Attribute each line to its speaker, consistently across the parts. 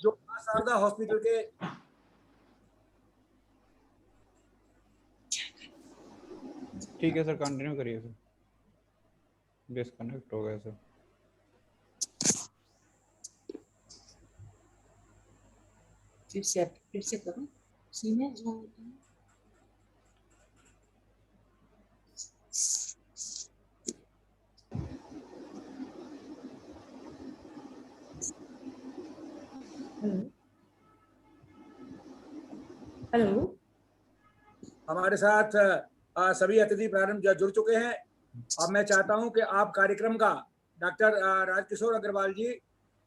Speaker 1: जो मां शारदा हॉस्पिटल के
Speaker 2: ठीक है सर, कंटिन्यू करिए सर। डिस्कनेक्ट हो गया सर।
Speaker 3: फिर से करो। हेलो,
Speaker 1: हमारे साथ सभी अतिथि प्रारंभ जुड़ चुके हैं। अब मैं चाहता हूं कि आप कार्यक्रम का डॉक्टर राजकिशोर अग्रवाल जी,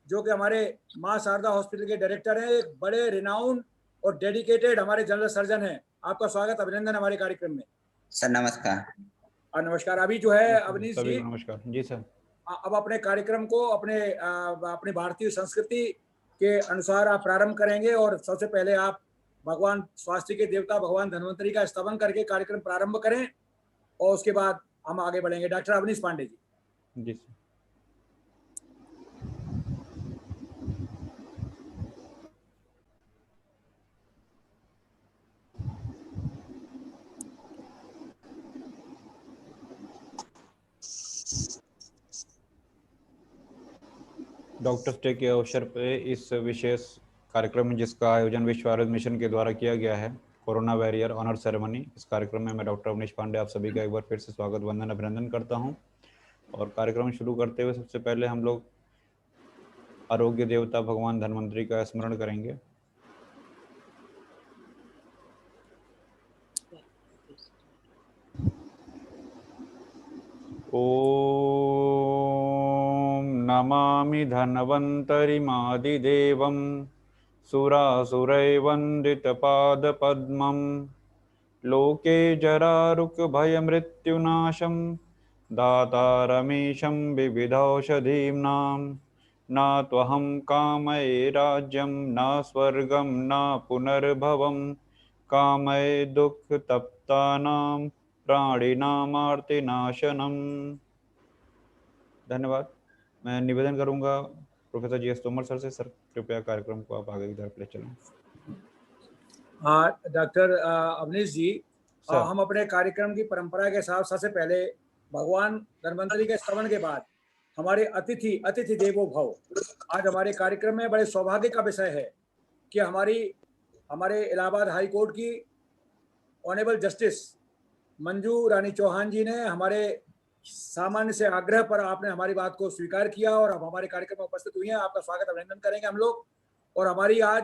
Speaker 1: जो कि हमारे मां शारदा हॉस्पिटल के डायरेक्टर हैं, एक बड़े रिनाउंड और डेडिकेटेड हमारे जनरल सर्जन हैं। आपका स्वागत, अभिनंदन हमारे कार्यक्रम में।
Speaker 4: सर नमस्कार।
Speaker 1: नमस्कार। अभी जो है अवनीश
Speaker 2: सभी
Speaker 1: जी,
Speaker 2: नमस्कार जी सर।
Speaker 1: अब अपने कार्यक्रम को अपनी भारतीय संस्कृति के अनुसार आप प्रारंभ करेंगे और सबसे पहले आप भगवान स्वास्थ्य के देवता भगवान धन्वंतरी का स्तवन करके कार्यक्रम प्रारंभ करें और उसके बाद हम आगे बढ़ेंगे। डॉक्टर अवनीश पांडे जी।
Speaker 2: जी सर। डॉक्टर्स डे के अवसर पे इस विशेष कार्यक्रम में जिसका आयोजन विश्व आरोग्य मिशन के द्वारा किया गया है, कोरोना वॉरियर ऑनर सेरेमनी, इस कार्यक्रम में मैं डॉक्टर अवनीश पांडे आप सभी का एक बार फिर से स्वागत, वंदन, अभिनंदन करता हूं। और कार्यक्रम शुरू करते हुए सबसे पहले हम लोग आरोग्य देवता भगवान धन्वंतरी का स्मरण करेंगे। ओम नमामि धन्वन्तरिमादिदेवं सुरासुरैर्वन्दितपादपद्मं लोके जरारुकभयमृत्युनाशं दातारमीशं विविधौषधीनां न त्वहं कामये राज्यं न स्वर्गं न पुनर्भवं कामये दुःखतप्तानां प्राणिनामार्तिनाशनम। धन्यवाद। मैं निवेदन करूंगा professor G S Tomar sir से, सर कृपया कार्यक्रम को आप आगे की तरफ ले चलें।
Speaker 1: डॉक्टर अवनीश जी, हम अपने कार्यक्रम की परंपरा के हिसाब सबसे पहले भगवान धन्वंतरी के स्तवन के बाद हमारे अतिथि देवो भव, आज हमारे कार्यक्रम में बड़े सौभाग्य का विषय है कि हमारे इलाहाबाद हाई कोर्ट की ऑनरेबल जस्टिस मंजू रानी चौहान जी ने हमारे सामान्य से आग्रह पर आपने हमारी बात को स्वीकार किया और अब हमारे कार्यक्रम में उपस्थित हुई हैं। आपका स्वागत, अभिनंदन करेंगे हम लोग। और हमारी आज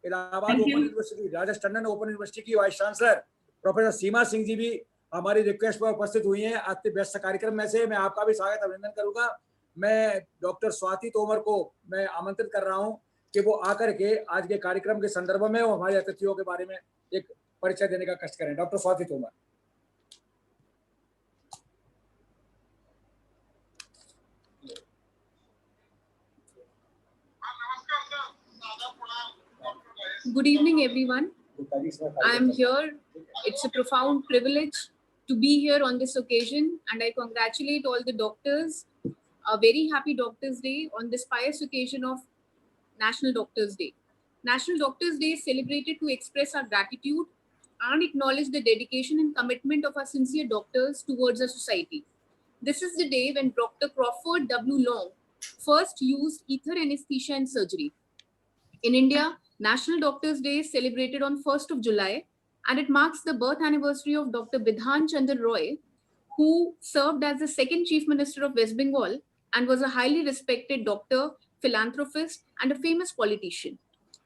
Speaker 1: Allahabad open university, Rajesh Tandon open university की vice chancellor professor Seema Singh ji भी हमारी रिक्वेस्ट पर उपस्थित हुई हैं। अति व्यस्त कार्यक्रम में से मैं आपका भी स्वागत, अभिनंदन करूंगा। मैं डॉक्टर स्वाति तोमर को मैं आमंत्रित कर रहा हूँ कि वो आकर के आज के कार्यक्रम के संदर्भ में वो हमारे अतिथियों के बारे में एक परिचय देने का कष्ट करें। Doctor Swati Tomar.
Speaker 5: Good evening, everyone. I am here. It's a profound privilege to be here on this occasion, and I congratulate all the doctors. A very happy Doctors' Day on this pious occasion of National Doctors' Day. National Doctors' Day is celebrated to express our gratitude and acknowledge the dedication and commitment of our sincere doctors towards our society. This is the day when Dr. Crawford W. Long first used ether anesthesia in surgery. In India, National Doctors' Day is celebrated on 1st of July, and it marks the birth anniversary of Dr. Bidhan Chandra Roy, who served as the second Chief Minister of West Bengal and was a highly respected doctor, philanthropist, and a famous politician.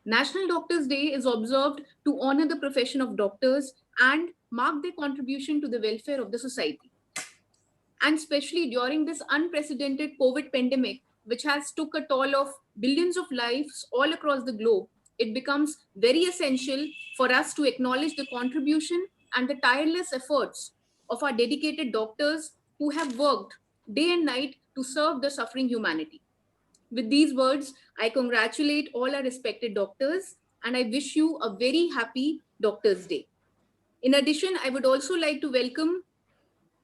Speaker 5: National Doctors' Day is observed to honor the profession of doctors and mark their contribution to the welfare of the society. And especially during this unprecedented COVID pandemic, which has took a toll of billions of lives all across the globe, it becomes very essential for us to acknowledge the contribution and the tireless efforts of our dedicated doctors who have worked day and night to serve the suffering humanity. With these words, I congratulate all our respected doctors and I wish you a very happy Doctors' Day. In addition, I would also like to welcome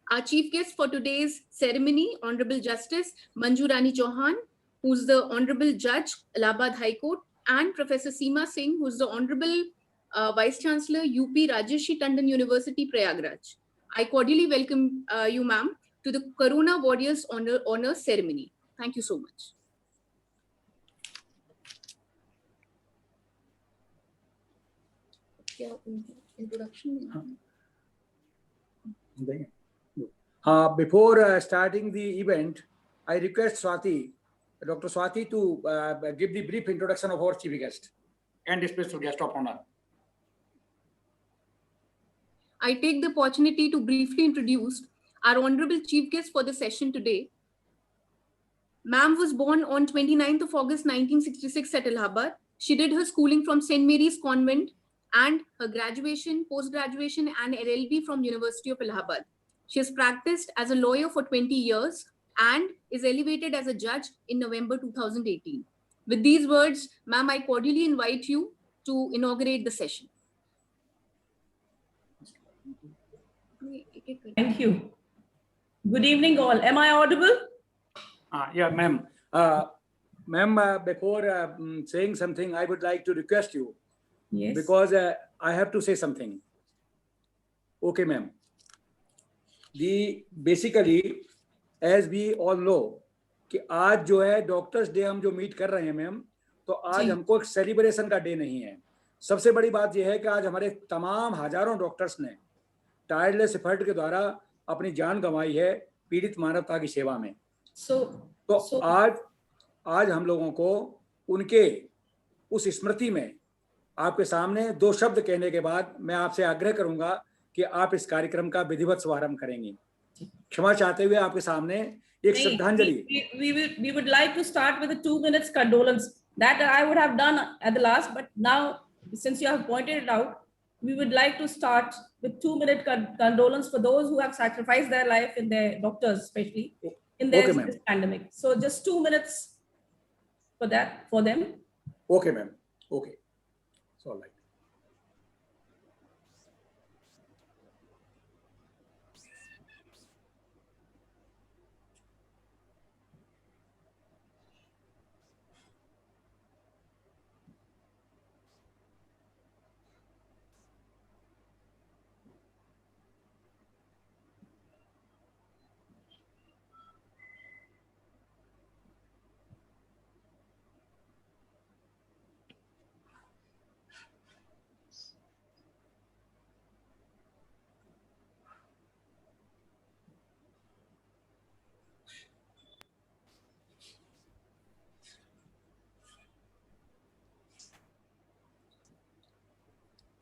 Speaker 5: our chief guest for today's ceremony, Honorable Justice Manju Rani Chauhan, who's the Honorable Judge, Allahabad High Court, and Professor Seema Singh, who's the Honorable Vice Chancellor, UP Rajarshi Tandon University, Prayagraj. I cordially welcome you, ma'am, to the Corona Warriors Honor Ceremony. Thank you so much. Introduction.
Speaker 1: Before starting the event, I request Swati, Dr. Swati, to give the brief introduction of our chief guest and special guest of honor.
Speaker 5: I take the opportunity to briefly introduce our honorable chief guest for the session today. Ma'am was born on 29th of August 1966 at Allahabad. She did her schooling from St. Mary's Convent and her graduation, post-graduation and LLB from University of Allahabad. She has practiced as a lawyer for 20 years and is elevated as a judge in November 2018. With these words, ma'am, I cordially invite you to inaugurate the session.
Speaker 3: Thank you. Good evening, all. Am I audible?
Speaker 1: Yeah, ma'am. Ma'am, before saying something, I would like to request you.
Speaker 3: Yes.
Speaker 1: Because I have to say something. Okay, ma'am. Basically, as we all know, कि आज जो है doctors day हम जो meet कर रहे हैं ma'am, तो आज हमको एक सेलिब्रेशन का डे नहीं है. सबसे बड़ी बात यह है कि आज हमारे तमाम हजारों डॉक्टर्स ने टायरलेस एफर्ट के द्वारा अपनी जान गंवाई है पीड़ित मानवता की सेवा में. तो आज हम लोगों को उनके उस स्मृति में आपके सामने दो शब्द कहने के बाद मैं आपसे आग्रह करूंगा कि आप इस कार्यक्रम का विधिवत शुभारंभ करेंगे. क्षमा चाहते हुए आपके सामने एक श्रद्धांजलि.
Speaker 3: We would like to start with a 2 minutes condolence that I would have done at the last, but now since you have pointed it out, we would like to start with 2 minute condolence for those who have sacrificed their life in their doctors, especially in this pandemic. So just 2 minutes for that, for them.
Speaker 1: Okay, ma'am. Okay. It's all right.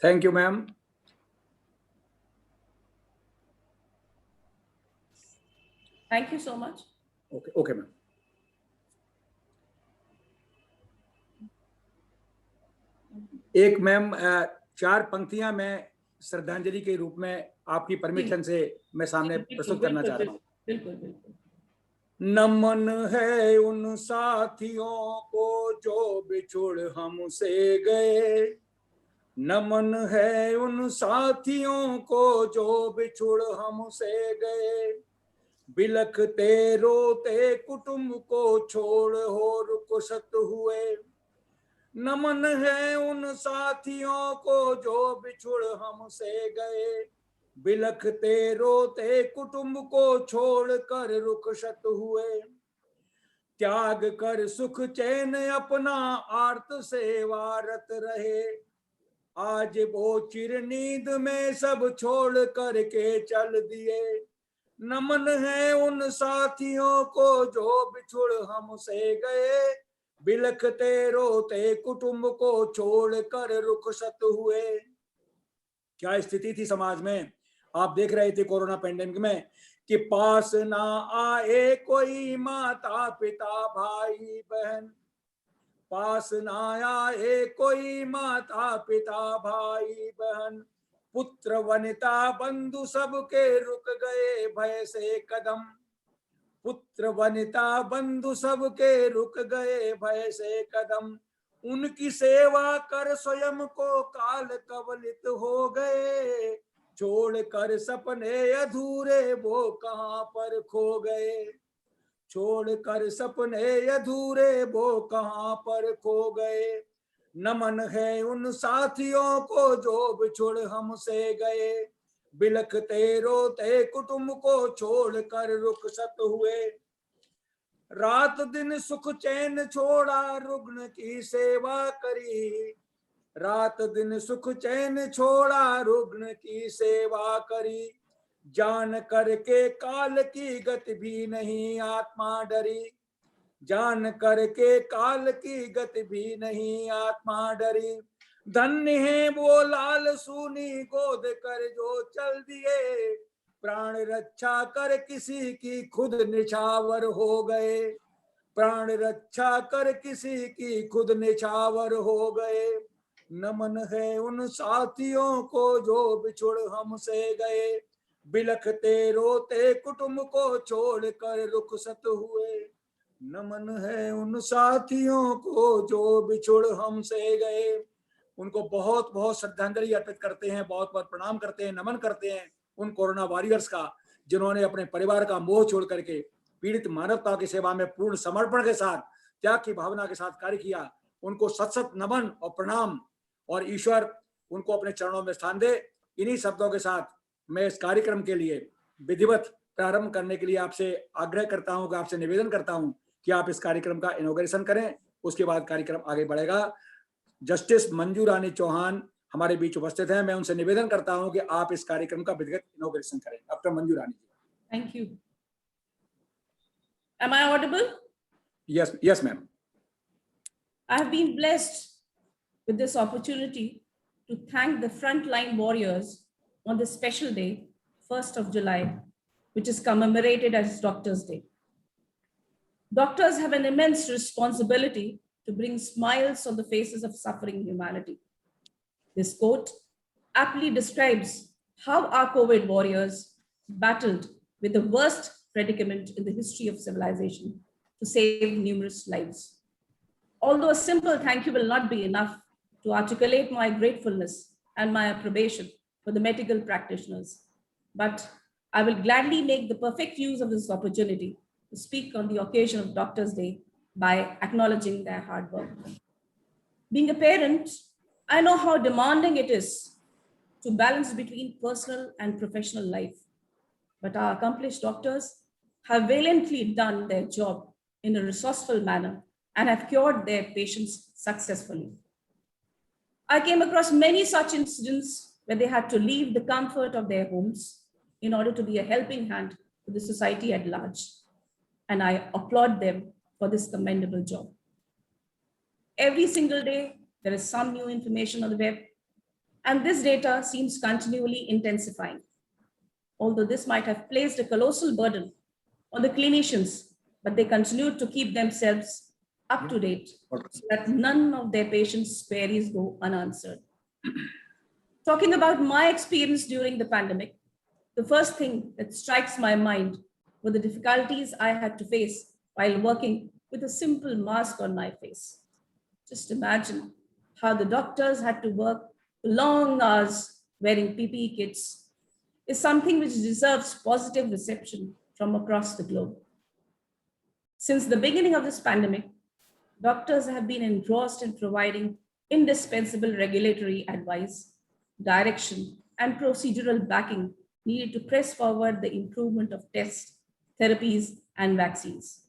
Speaker 1: Thank you, ma'am.
Speaker 3: Thank you so much.
Speaker 1: Okay, okay, ma'am. एक ma'am 4 पंक्तियां मैं श्रद्धांजलि के रूप में आपकी permission से मैं सामने प्रस्तुत करना चाह रहा हूँ.
Speaker 3: बिल्कुल बिल्कुल.
Speaker 1: नमन है उन साथियों को जो बिछुड़ हमसे गए. नमन है उन साथियों को जो बिछुड़ हमसे गए. बिलखते रोते कुटुंब को छोड़ हो रुखसत हुए. नमन है उन साथियों को जो बिछुड़ हमसे गए. बिलखते रोते कुटुंब को छोड़ कर रुखसत हुए. त्याग कर सुख चैन अपना आर्त सेवारत रहे. आज वो चिर नींद में सब छोड़ करके चल दिए. नमन है उन साथियों को जो बिछुड़ हमसे गए. बिलखते रोते कुटुंब को छोड़ कर रुखसत हुए. क्या स्थिति थी समाज में. आप देख रहे थे कोरोना पैंडेमिक में कि पास ना आए कोई माता पिता भाई बहन. पास ना आए कोई माता पिता भाई बहन. पुत्र वनिता बंधु सबके रुक गए भय से कदम. पुत्र वनिता बंधु सबके रुक गए भय से कदम. उनकी सेवा कर स्वयं को काल कवलित हो गए. छोड़ कर सपने अधूरे वो कहां पर खो गए. छोड़कर सपने अधूरे वो कहाँ पर खो गए। नमन है उन साथियों को जो बिछुड़ हमसे गए। बिलखते रोते कुटुंब को छोड़कर रुखसत हुए। रात दिन सुख चैन छोड़ा रुग्ण की सेवा करी। रात दिन सुख चैन छोड़ा रुग्ण की सेवा करी। जान करके काल की गति भी नहीं आत्मा डरी। जान करके काल की गति भी नहीं आत्मा डरी। धन्य है वो लाल सूनी गोद कर जो चल दिए। प्राण रक्षा कर किसी की खुद निछावर हो गए। प्राण रक्षा कर किसी की खुद निछावर हो गए। नमन है उन साथियों को जो बिछुड़ हमसे गए। बिलखते रोते कुटुंब को छोड़कर रुखसत हुए। नमन है उन साथियों को जो बिछुड़ हमसे गए। उनको बहुत बहुत श्रद्धांजलि अर्पित करते हैं, बहुत बहुत प्रणाम करते हैं, नमन करते हैं उन कोरोना वॉरियर्स का, जिन्होंने अपने परिवार का मोह छोड़ करके पीड़ित मानवता की सेवा में पूर्ण समर्पण के साथ, त्याग की भावना के साथ कार्य किया। उनको सत सत नमन और प्रणाम, और ईश्वर उनको अपने चरणों में स्थान दे। इन्हीं शब्दों के साथ मैं इस कार्यक्रम के लिए विधिवत प्रारंभ करने के लिए आपसे आग्रह करता हूं, आपसे निवेदन करता हूं कि आप इस कार्यक्रम का इनॉग्रेशन करें। उसके बाद कार्यक्रम आगे बढ़ेगा। जस्टिस मंजू रानी चौहान हमारे बीच उपस्थित हैं। मैं उनसे निवेदन करता हूं कि आप इस कार्यक्रम का विधिवत इनॉग्रेशन करें। Doctor Manju Rani ji.
Speaker 3: Thank you. Am I audible?
Speaker 1: Yes, ma'am.
Speaker 3: I have been blessed with this opportunity to thank the frontline warriors on this special day, 1st of July, which is commemorated as Doctors' Day. Doctors have an immense responsibility to bring smiles on the faces of suffering humanity. This quote aptly describes how our COVID warriors battled with the worst predicament in the history of civilization to save numerous lives. Although a simple thank you will not be enough to articulate my gratefulness and my approbation for the medical practitioners, but I will gladly make the perfect use of this opportunity to speak on the occasion of Doctors' Day by acknowledging their hard work. Being a parent, I know how demanding it is to balance between personal and professional life, but our accomplished doctors have valiantly done their job in a resourceful manner and have cured their patients successfully. I came across many such incidents where they had to leave the comfort of their homes in order to be a helping hand to the society at large. And I applaud them for this commendable job. Every single day, there is some new information on the web, and this data seems continually intensifying. Although this might have placed a colossal burden on the clinicians, but they continue to keep themselves up to date so that none of their patients' queries go unanswered. Talking about my experience during the pandemic, the first thing that strikes my mind were the difficulties I had to face while working with a simple mask on my face. Just imagine how the doctors had to work long hours wearing PPE kits is something which deserves positive reception from across the globe. Since the beginning of this pandemic, doctors have been engrossed in providing indispensable regulatory advice, direction, and procedural backing needed to press forward the improvement of tests, therapies, and vaccines.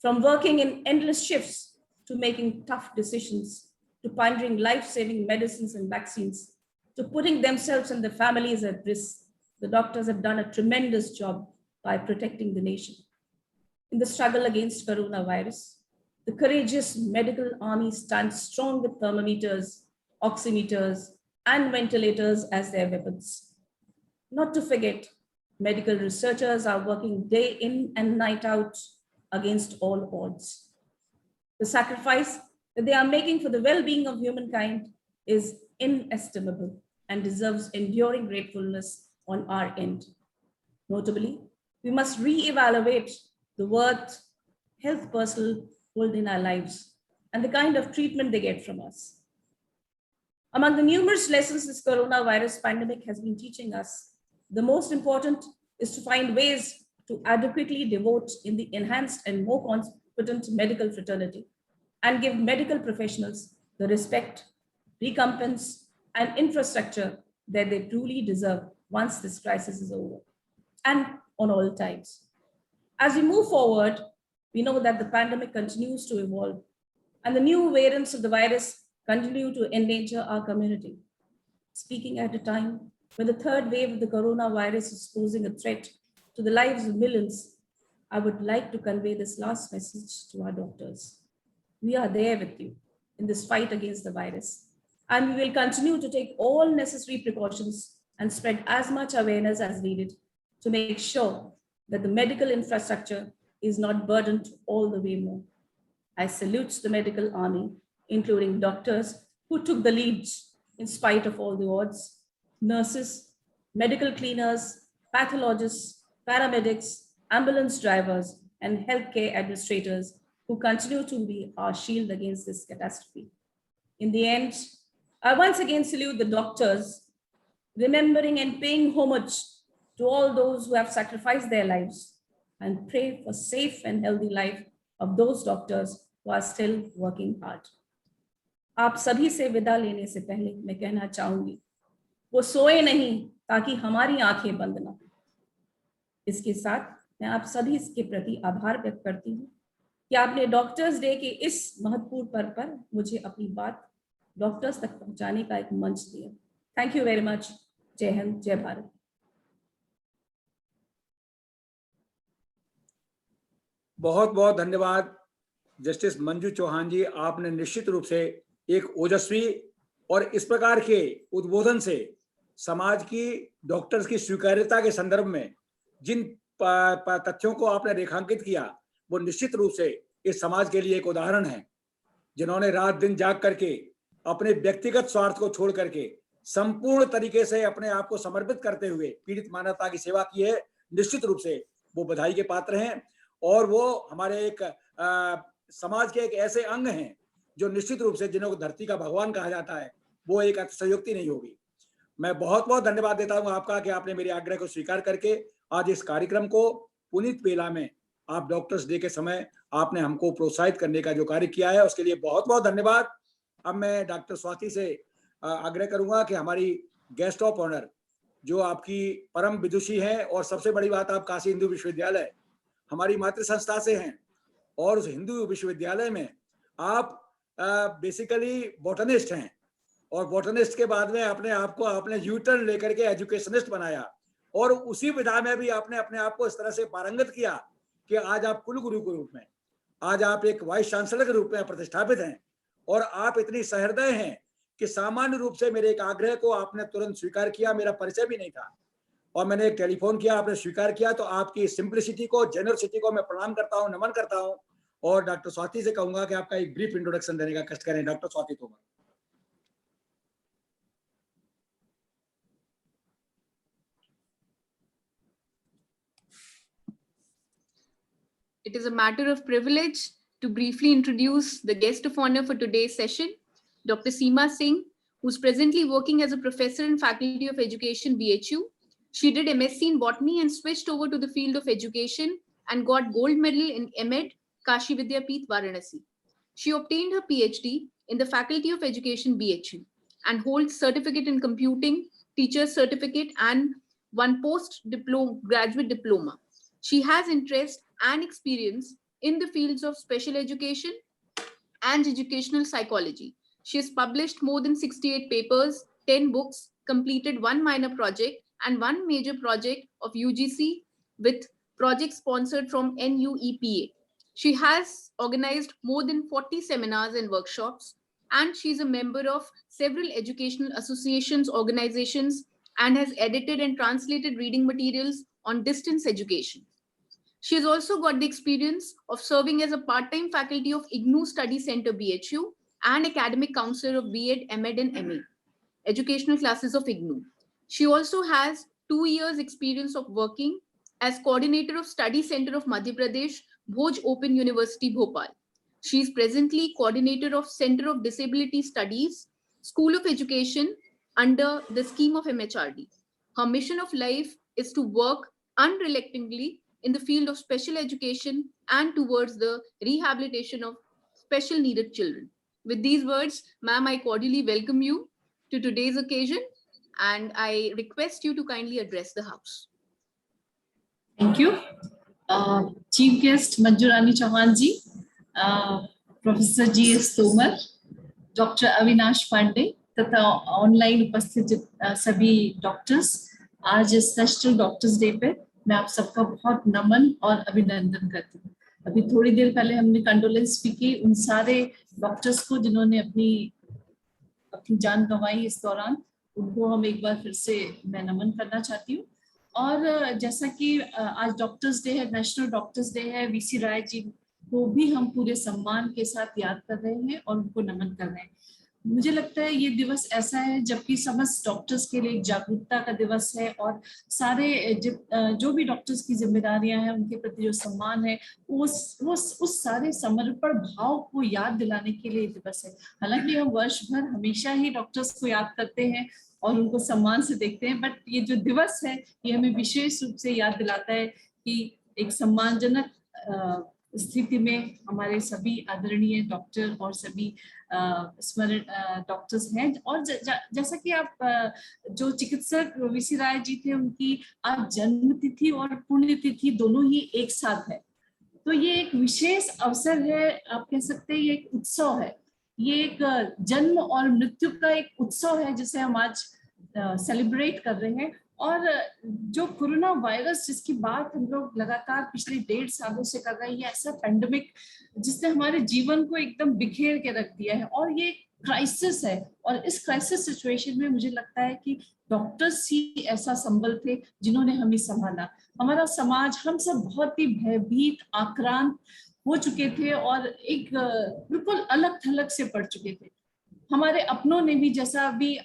Speaker 3: From working in endless shifts to making tough decisions, to pioneering life-saving medicines and vaccines, to putting themselves and their families at risk, the doctors have done a tremendous job by protecting the nation. In the struggle against coronavirus, the courageous medical army stands strong with thermometers, oximeters, and ventilators as their weapons. Not to forget, medical researchers are working day in and night out against all odds. The sacrifice that they are making for the well-being of humankind is inestimable and deserves enduring gratefulness on our end. Notably, we must re-evaluate the worth health personnel hold in our lives and the kind of treatment they get from us. Among the numerous lessons this coronavirus pandemic has been teaching us, the most important is to find ways to adequately devote in the enhanced and more competent medical fraternity and give medical professionals the respect, recompense, and infrastructure that they truly deserve once this crisis is over, and on all times. As we move forward, we know that the pandemic continues to evolve and the new variants of the virus continue to endanger our community. Speaking at a time when the third wave of the coronavirus is posing a threat to the lives of millions, I would like to convey this last message to our doctors. We are there with you in this fight against the virus, and we will continue to take all necessary precautions and spread as much awareness as needed to make sure that the medical infrastructure is not burdened all the way more. I salute the medical army, including doctors who took the lead in spite of all the odds, nurses, medical cleaners, pathologists, paramedics, ambulance drivers, and healthcare administrators who continue to be our shield against this catastrophe. In the end, I once again salute the doctors, remembering and paying homage to all those who have sacrificed their lives, and pray for safe and healthy life of those doctors who are still working hard. आप सभी से विदा लेने से पहले मैं कहना चाहूंगी, वो सोए नहीं ताकि हमारी आंखें बंद ना हो। इसके साथ मैं आप सभी के प्रति आभार व्यक्त करती हूँ कि आपने डॉक्टर्स डे के इस महत्वपूर्ण पर्व पर मुझे अपनी बात डॉक्टर्स तक पहुंचाने का एक मंच दिया। Thank you very much. जय हिंद, जय भारत।
Speaker 1: बहुत बहुत धन्यवाद जस्टिस मंजू चौहान जी। आपने निश्चित रूप से एक ओजस्वी और इस प्रकार के उद्बोधन से समाज की डॉक्टर्स की स्वीकार्यता के संदर्भ में जिन तथ्यों को आपने रेखांकित किया, वो निश्चित रूप से इस समाज के लिए एक उदाहरण है, जिन्होंने रात दिन जाग करके अपने व्यक्तिगत स्वार्थ को छोड़ करके संपूर्ण तरीके से अपने आप को समर्पित करते हुए पीड़ित मानवता की सेवा की है। निश्चित रूप से वो बधाई के पात्र हैं और वो हमारे एक समाज के एक ऐसे अंग हैं जो निश्चित रूप से जिन्हों को धरती का भगवान कहा जाता है, वो एक अतिशयोक्ति नहीं होगी। मैं बहुत बहुत धन्यवाद देता हूं आपका कि आपने मेरे आग्रह को स्वीकार करके आज इस कार्यक्रम को पुनीत बेला में आप डॉक्टर्स डे के समय आपने हमको प्रोत्साहित करने का जो कार्य किया है, उसके लिए बहुत बहुत धन्यवाद। अब मैं डॉक्टर स्वाति से आग्रह करूंगा कि हमारी गेस्ट ऑफ ऑनर जो आपकी परम विदुषी हैं, और सबसे बड़ी बात आप काशी हिंदू विश्वविद्यालय हमारी मातृ संस्था से हैं, और उस हिंदू विश्वविद्यालय में आप बेसिकली बॉटनिस्ट हैं, और बॉटनिस्ट के बाद में अपने आप को आपने यूटर्न लेकर के एजुकेशनिस्ट बनाया, और उसी विधा में भी आपने अपने आप को इस तरह से पारंगत किया कि आज आप कुलगुरु के रूप में, आज आप एक वाइस चांसलर के रूप में प्रतिष्ठापित हैं, और आप इतनी सहृदय हैं कि सामान्य रूप से मेरे एक आग्रह को आपने तुरंत स्वीकार किया। मेरा परिचय भी नहीं था और मैंने एक टेलीफोन किया, आपने स्वीकार किया, तो आपकी सिंप्लिसिटी को, जेनरसिटी को मैं प्रणाम करता हूं, नमन करता हूं। और डॉक्टर स्वाति से कहूंगा कि आपका एक ब्रीफ इंट्रोडक्शन देने का कष्ट करें। Doctor Swati Tomar.
Speaker 5: It is a matter of privilege to briefly introduce the guest of honor for today's session, Dr. Seema Singh, who's presently working as a professor in Faculty of Education, BHU. She did MSc in Botany and switched over to the field of education and got gold medal in MEd, Kashi Vidyapeeth, Varanasi. She obtained her PhD in the Faculty of Education, BHU, and holds certificate in computing, teacher's certificate, and one graduate diploma. She has interest and experience in the fields of special education and educational psychology. She has published more than 68 papers, 10 books, completed 1 minor project and 1 major project of UGC with projects sponsored from NUEPA. She has organized more than 40 seminars and workshops, and she's a member of several educational associations, organizations, and has edited and translated reading materials on distance education. She has also got the experience of serving as a part-time faculty of IGNOU Study Center, BHU, and academic counselor of B.Ed, M.Ed, and M.A. educational classes of IGNOU. She also has 2 years experience of working as coordinator of Study Center of Madhya Pradesh, Bhoj Open University, Bhopal. She is presently coordinator of Center of Disability Studies, School of Education under the scheme of MHRD. Her mission of life is to work unrelentingly in the field of special education and towards the rehabilitation of special needed children. With these words, ma'am, I cordially welcome you to today's occasion and I request you to kindly address the House.
Speaker 4: Thank you. Chief guest Manju Rani Chauhan ji, Professor G.S. Tomar, Dr. Avinash Pandey तथा online उपस्थित सभी doctors, आज इस national doctors day पे मैं आप सबका बहुत नमन और अभिनंदन करती हूँ। अभी थोड़ी देर पहले हमने कंडोलेंस भी की उन सारे डॉक्टर्स को जिन्होंने अपनी जान गंवाई इस दौरान, उनको हम एक बार फिर से मैं नमन करना चाहती हूँ। और जैसा कि आज डॉक्टर्स डे है, नेशनल डॉक्टर्स डे है, वीसी राय जी को भी हम पूरे सम्मान के साथ याद कर रहे हैं और उनको नमन कर रहे हैं। मुझे लगता है ये दिवस ऐसा है जबकि समस्त डॉक्टर्स के लिए एक जागरूकता का दिवस है और सारे जो भी डॉक्टर्स की जिम्मेदारियां हैं उनके प्रति जो सम्मान है उस सारे समर्पण भाव को याद दिलाने के लिए दिवस है। हालांकि हम वर्ष भर हमेशा ही डॉक्टर्स को याद करते हैं और उनको सम्मान से देखते हैं, बट ये जो दिवस है ये हमें विशेष रूप से याद दिलाता है कि एक सम्मानजनक स्थिति में हमारे सभी आदरणीय डॉक्टर और सभी स्मरण डॉक्टर्स हैं। और जैसा कि आप जो चिकित्सक वीसी राय जी थे, उनकी आज जन्म तिथि और पुण्यतिथि दोनों ही एक साथ है, तो ये एक विशेष अवसर है। आप कह सकते हैं ये एक उत्सव है, ये एक जन्म और मृत्यु का एक उत्सव है जिसे हम आज सेलिब्रेट कर रहे हैं। और जो कोरोना वायरस जिसकी बात हम लोग लगातार पिछले 1.5 सालों से कर रहे हैं, ये ऐसा पैंडेमिक जिसने हमारे जीवन को एकदम बिखेर के रख दिया है और ये क्राइसिस है। और इस क्राइसिस सिचुएशन में मुझे लगता है कि डॉक्टर्स ही ऐसा संबल थे जिन्होंने हमें संभाला। हमारा समाज, हम सब बहुत ही भयभीत, आक्रांत हो चुके थे और एक बिल्कुल अलग थलग से पड़ चुके थे। हमारे अपनों ने भी, जैसा अभी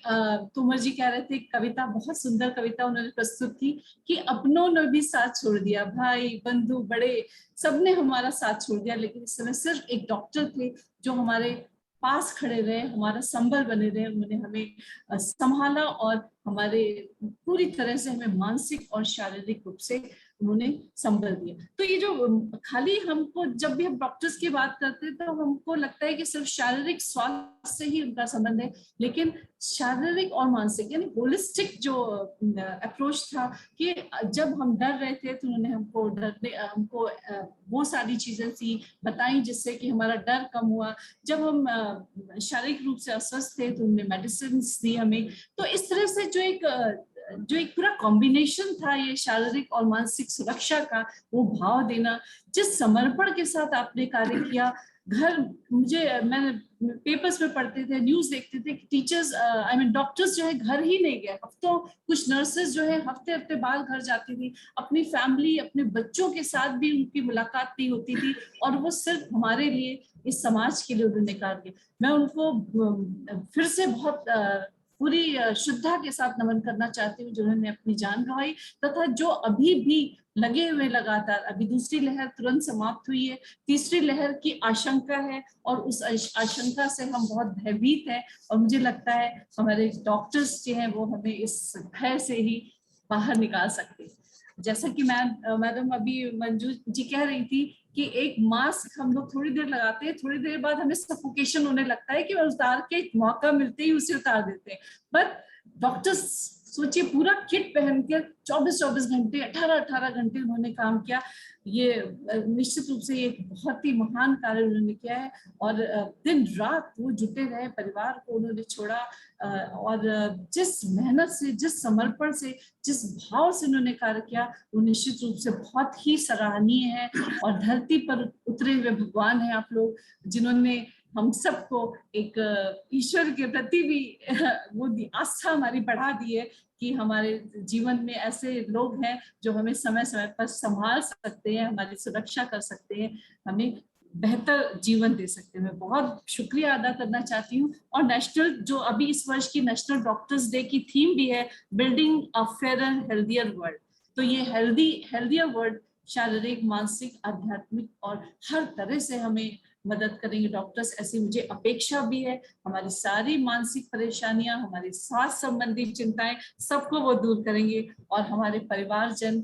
Speaker 4: तोमर जी कह रहे थे, कविता, बहुत सुंदर कविता उन्होंने प्रस्तुत की कि अपनों ने भी साथ छोड़ दिया, भाई बंधु बड़े सबने हमारा साथ छोड़ दिया, लेकिन इस समय सिर्फ एक डॉक्टर थे जो हमारे पास खड़े रहे, हमारा संबल बने रहे। उन्होंने हमें संभाला और हमारे पूरी तरह से हमें मानसिक और शारीरिक रूप से उन्होंने संबल दिया। तो ये जो खाली हमको, जब भी हम डॉक्टर्स की बात करते हैं तो हमको लगता है कि सिर्फ शारीरिक स्वास्थ्य से ही उनका संबंध है, लेकिन शारीरिक और मानसिक यानी होलिस्टिक जो अप्रोच था कि जब हम डर रहे थे तो उन्होंने हमको वो सारी चीजें सी बताई जिससे कि हमारा डर कम हुआ। जब हम शारीरिक रूप से अस्वस्थ थे तो उन्होंने मेडिसिन दी हमें। तो इस तरह से जो एक पूरा कॉम्बिनेशन था ये शारीरिक और मानसिक सुरक्षा का, वो भाव देना, जिस समर्पण के साथ आपने कार्य किया। मैंने पेपर्स में पढ़ते थे, न्यूज देखते थे कि टीचर्स डॉक्टर्स जो है घर ही नहीं गए हफ्तों, कुछ नर्सेज जो है हफ्ते बाद घर जाती थी, अपनी फैमिली, अपने बच्चों के साथ भी उनकी मुलाकात नहीं होती थी और वो सिर्फ हमारे लिए, इस समाज के लिए उन्होंने कार्य किया। मैं उनको फिर से बहुत पूरी श्रद्धा के साथ नमन करना चाहती हूँ जिन्होंने अपनी जान गंवाई, तथा जो अभी भी लगे हुए लगातार। अभी दूसरी लहर तुरंत समाप्त हुई है, तीसरी लहर की आशंका है और उस आशंका से हम बहुत भयभीत हैं और मुझे लगता है हमारे डॉक्टर्स जो हैं वो हमें इस भय से ही बाहर निकाल सकते हैं। जैसा कि मैडम अभी मंजू जी कह रही थी कि एक मास्क हम लोग थोड़ी देर लगाते हैं, थोड़ी देर बाद हमें सफोकेशन होने लगता है कि उतार के मौका मिलते ही उसे उतार देते हैं। बट डॉक्टर्स सोचिए पूरा किट पहनकर 24 घंटे 18 घंटे उन्होंने काम किया। ये निश्चित रूप से एक बहुत ही महान कार्य उन्होंने किया है और दिन रात वो जुटे रहे, परिवार को उन्होंने छोड़ा और जिस मेहनत से, जिस समर्पण से, जिस भाव से उन्होंने कार्य किया वो निश्चित रूप से बहुत ही सराहनीय है। और धरती पर उतरे हुए भगवान हैं आप लोग, जिन्होंने हम सबको एक ईश्वर के प्रति भी वो आस्था हमारी बढ़ा दी है कि हमारे जीवन में ऐसे लोग हैं जो हमें समय समय पर संभाल सकते हैं, हमारी सुरक्षा कर सकते हैं, हमें बेहतर जीवन दे सकते हैं। मैं बहुत शुक्रिया अदा करना चाहती हूँ। और नेशनल जो अभी इस वर्ष की नेशनल डॉक्टर्स डे की थीम भी है building a fair healthier world. तो ये हेल्दियर वर्ल्ड शारीरिक, मानसिक, आध्यात्मिक और हर तरह से हमें मदद करेंगे डॉक्टर्स, ऐसी मुझे अपेक्षा भी है। हमारी सारी मानसिक परेशानियां, हमारी स्वास्थ्य संबंधी चिंताएं, सबको वो दूर करेंगे और हमारे परिवारजन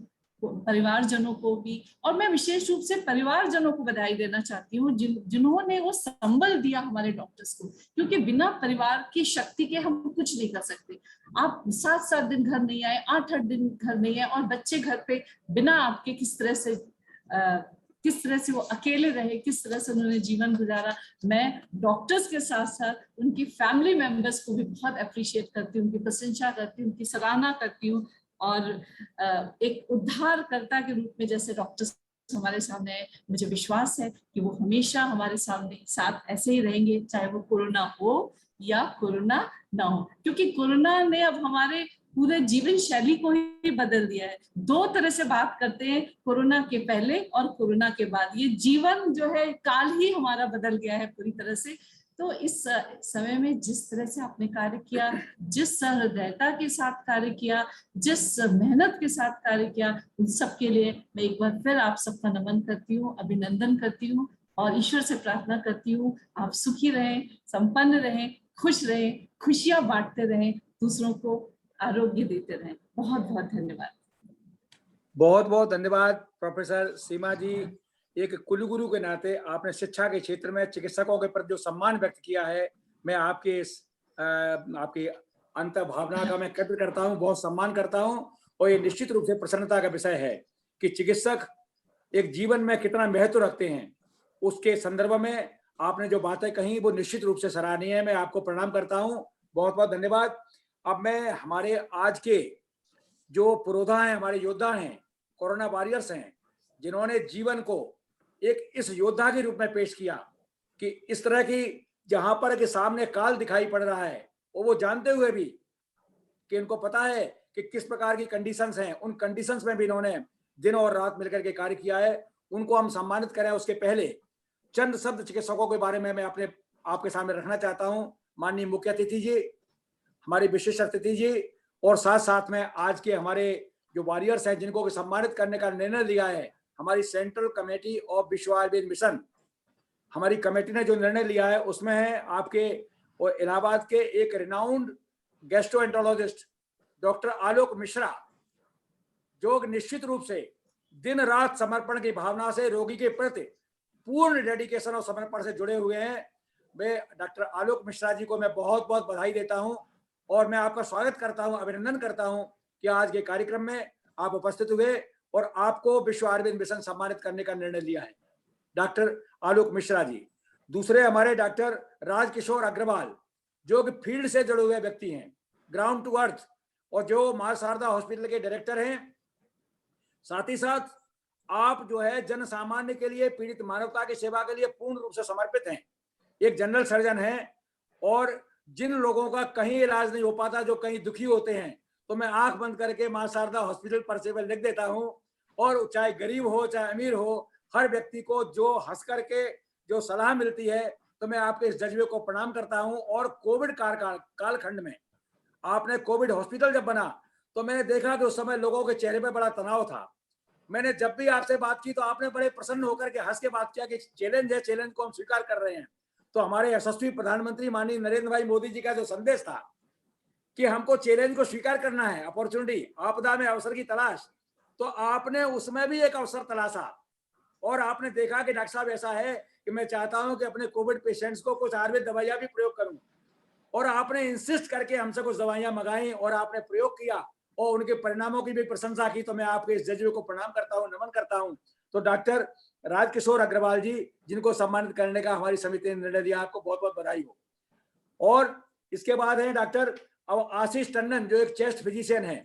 Speaker 4: परिवारजनों को भी, और मैं विशेष रूप से परिवारजनों को बधाई देना चाहती हूँ जिन्होंने वो संबल दिया हमारे डॉक्टर्स को, क्योंकि बिना परिवार की शक्ति के हम कुछ नहीं कर सकते। आप 7-7 दिन घर नहीं आए, 8-8 दिन घर नहीं आए, और बच्चे घर पे बिना आपके किस तरह से वो अकेले रहे, किस तरह से उन्होंने जीवन गुजारा। मैं डॉक्टर्स के साथ साथ उनकी फैमिली मेंबर्स को भी बहुत अप्रिशिएट करती हूँ, उनकी प्रशंसा करती हूँ, उनकी सराहना करती हूँ। और एक उद्धारकर्ता के रूप में जैसे डॉक्टर्स हमारे सामने है, मुझे विश्वास है कि वो हमेशा हमारे सामने साथ ऐसे ही रहेंगे, चाहे वो कोरोना हो या कोरोना ना हो, क्योंकि कोरोना ने अब हमारे पूरे जीवन शैली को ही बदल दिया है। 2 तरह से बात करते हैं, कोरोना के पहले और कोरोना के बाद। ये जीवन जो है काल ही हमारा बदल गया है पूरी तरह से। तो इस समय में जिस तरह से आपने कार्य किया, जिस सहृदयता के साथ कार्य किया, जिस मेहनत के साथ कार्य किया, उन सब के लिए मैं एक बार फिर आप सबका नमन करती हूँ, अभिनंदन करती हूँ, और ईश्वर से प्रार्थना करती हूँ आप सुखी रहें, संपन्न रहें, खुश रहें, खुशियां बांटते रहें, दूसरों को आरोग्य देते रहें। बहुत बहुत धन्यवाद।
Speaker 1: बहुत बहुत धन्यवाद प्रोफेसर सीमा जी। एक कुलगुरु के नाते आपने शिक्षा के क्षेत्र में चिकित्सकों के प्रति जो सम्मान व्यक्त किया है, मैं आपके इस आपकी अंतर भावना का मैं कदर करता हूं, बहुत सम्मान करता हूं। और ये निश्चित रूप से प्रसन्नता का विषय है कि चिकित्सक एक जीवन में कितना महत्व रखते हैं। उसके संदर्भ में आपने जो बातें कही वो निश्चित रूप से सराहनीय है। मैं आपको प्रणाम करता हूं, बहुत बहुत धन्यवाद। अब मैं हमारे आज के जो पुरोधा हैं, हमारे योद्धा हैं, कोरोना वॉरियर्स हैं, जिन्होंने जीवन को एक इस योद्धा के रूप में पेश किया कि इस तरह की जहां पर के सामने काल दिखाई पड़ रहा है, और वो जानते हुए भी कि इनको पता है कि किस प्रकार की कंडीशंस हैं, उन कंडीशंस में भी इन्होंने दिन और रात मिलकर के कार्य किया है। उनको हम सम्मानित करें उसके पहले चंद शब्द चिकित्सकों के बारे में मैं अपने आपके सामने रखना चाहता हूं। माननीय मुख्य अतिथि जी, हमारी विशेष अतिथि जी, और साथ साथ में आज के हमारे जो वॉरियर्स हैं जिनको सम्मानित करने का निर्णय लिया है, हमारी सेंट्रल कमेटी ऑफ विश्व आयुर्वेद मिशन, हमारी कमेटी ने जो निर्णय लिया है उसमें है आपके और इलाहाबाद के एक renowned gastroenterologist doctor Alok Mishra, जो निश्चित रूप से दिन रात समर्पण की भावना से रोगी के प्रति पूर्ण डेडिकेशन और समर्पण से जुड़े हुए हैं। मैं डॉक्टर आलोक मिश्रा जी को मैं बहुत बहुत बधाई देता हूं, और मैं आपका स्वागत करता हूं, अभिनंदन करता हूं कि आज के कार्यक्रम में आप उपस्थित हुए और आपको विश्व आयुर्वेद मिशन सम्मानित करने का निर्णय लिया है, डॉक्टर आलोक मिश्रा जी। दूसरे हमारे डॉक्टर राजकिशोर अग्रवाल, जो कि फील्ड से जुड़े हुए व्यक्ति हैं, ग्राउंड टू अर्थ, और जो मां शारदा हॉस्पिटल के डायरेक्टर हैं। साथ ही साथ आप जो है जन सामान्य के लिए, पीड़ित मानवता की सेवा के लिए पूर्ण रूप से समर्पित हैं। एक जनरल सर्जन हैं, और जिन लोगों का कहीं इलाज नहीं हो पाता, जो कहीं दुखी होते हैं, तो मैं आंख बंद करके मां शारदा हॉस्पिटल परसेवल लिख देता हूं, और चाहे गरीब हो चाहे अमीर हो, हर व्यक्ति को जो हंस करके जो सलाह मिलती है, तो मैं आपके इस जज्बे को प्रणाम करता हूं। और कोविड कालखंड में आपने कोविड हॉस्पिटल जब बना, तो मैंने देखा कि उस समय लोगों के चेहरे पर बड़ा तनाव था। मैंने जब भी आपसे बात की तो आपने बड़े प्रसन्न होकर के हंस के बात किया कि चैलेंज है, चैलेंज को हम स्वीकार कर रहे हैं। तो हमारे यशस्वी प्रधानमंत्री माननीय नरेंद्र भाई मोदी जी का जो संदेश था कि हमको चैलेंज को स्वीकार करना है, अपॉर्चुनिटी, आपदा में अवसर की तलाश, तो आपने उसमें भी एक अवसर तलाशा, और आपने देखा कि डॉक्टर साहब ऐसा है कि मैं चाहता हूं कि अपने कोविड पेशेंट्स को कुछ आयुर्वेद दवाइयां भी प्रयोग करूं, और आपने इंसिस्ट करके हमसे कुछ दवाइयां मंगाई और आपने प्रयोग किया और उनके परिणामों की भी प्रशंसा की। तो मैं आपके इस जज्बे को प्रणाम करता हूं, नमन करता हूं। तो डॉक्टर राजकिशोर अग्रवाल जी, जिनको सम्मानित करने का हमारी समिति ने निर्णय लिया, आपको बहुत बहुत बधाई हो। और इसके बाद है डॉक्टर आशीष टंडन, जो एक चेस्ट फिजिशियन है,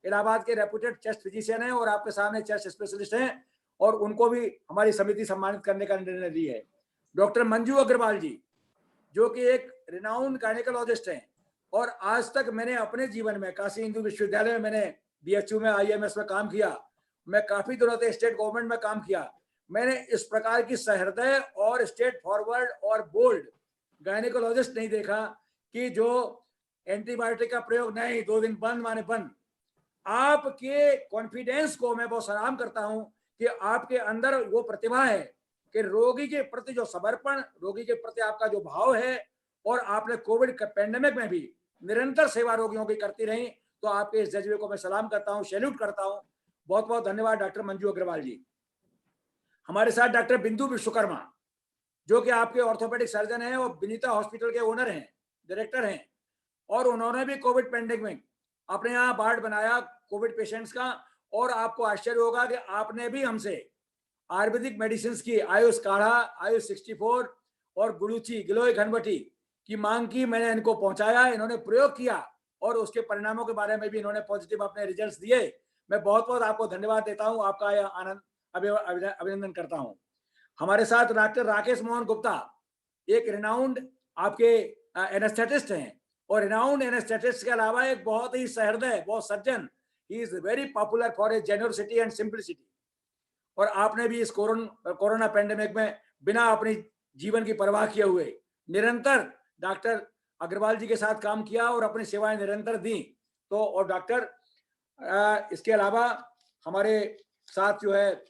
Speaker 1: इलाहाबाद के रेपुटेड चेस्ट फिजिशियन है, और आपके सामने चेस्ट स्पेशलिस्ट हैं, और उनको भी हमारी समिति सम्मानित करने का निर्णय ली है। डॉक्टर मंजू अग्रवाल जी, जो कि एक रिनाउंड गायनेकोलॉजिस्ट हैं, और आज तक मैंने अपने जीवन में काशी हिंदू विश्वविद्यालय में मैंने बीएचयू में आईएमएस में काम किया, मैं काफी दिनों तक स्टेट गवर्नमेंट में काम किया। मैंने इस प्रकार की सहृदय और स्टेट फॉरवर्ड और बोल्ड गायनेकोलॉजिस्ट नहीं देखा कि जो एंटीबायोटिक का प्रयोग नहीं, 2 दिन बंद माने बंद। आपके कॉन्फिडेंस को मैं बहुत सलाम करता हूं कि आपके अंदर वो प्रतिभा है कि रोगी के प्रति जो समर्पण, रोगी के प्रति आपका जो भाव है, और आपने कोविड पैंडेमिक में भी निरंतर सेवा रोगियों की करती रही। तो आपके इस जज्बे को मैं सलाम करता हूं, सैल्यूट करता हूं। बहुत बहुत धन्यवाद डॉक्टर मंजू अग्रवाल जी। हमारे साथ डॉक्टर बिंदु विश्वकर्मा, जो कि आपके ऑर्थोपेडिक सर्जन हैं और विनीता हॉस्पिटल के ओनर हैं, डायरेक्टर हैं, और उन्होंने भी कोविड पेंडेमिक में अपने यहाँ वार्ड बनाया कोविड पेशेंट्स का। और आपको आश्चर्य होगा कि आपने भी हमसे आयुर्वेदिक मेडिसिन की आयुष काढ़ा, आयुष 64 और गुरुची गिलोय घनवटी की मांग की। मैंने इनको पहुंचाया, इन्होंने प्रयोग किया और उसके परिणामों के बारे में भी इन्होंने पॉजिटिव अपने रिजल्ट्स दिए। मैं बहुत बहुत आपको धन्यवाद देता हूं, आपका यह आनंद अभिनंदन करता हूं। हमारे साथ डॉक्टर राकेश मोहन गुप्ता, एक रिनाउंड आपके एनेस्थेटिस्ट हैं, और रिनाउंड एनेस्थेटिस्ट के अलावा एक बहुत ही सहृदय, बहुत सज्जन, he is very popular for a generosity and simplicity. और आपने भी इस कोरोना पेंडेमिक में बिना अपनी जीवन की परवाह किए हुए निरंतर डॉक्टर अग्रवाल जी के साथ काम किया और अपनी सेवाएं निरंतर दी। तो और डॉक्टर इसके अलावा हमारे साथ जो है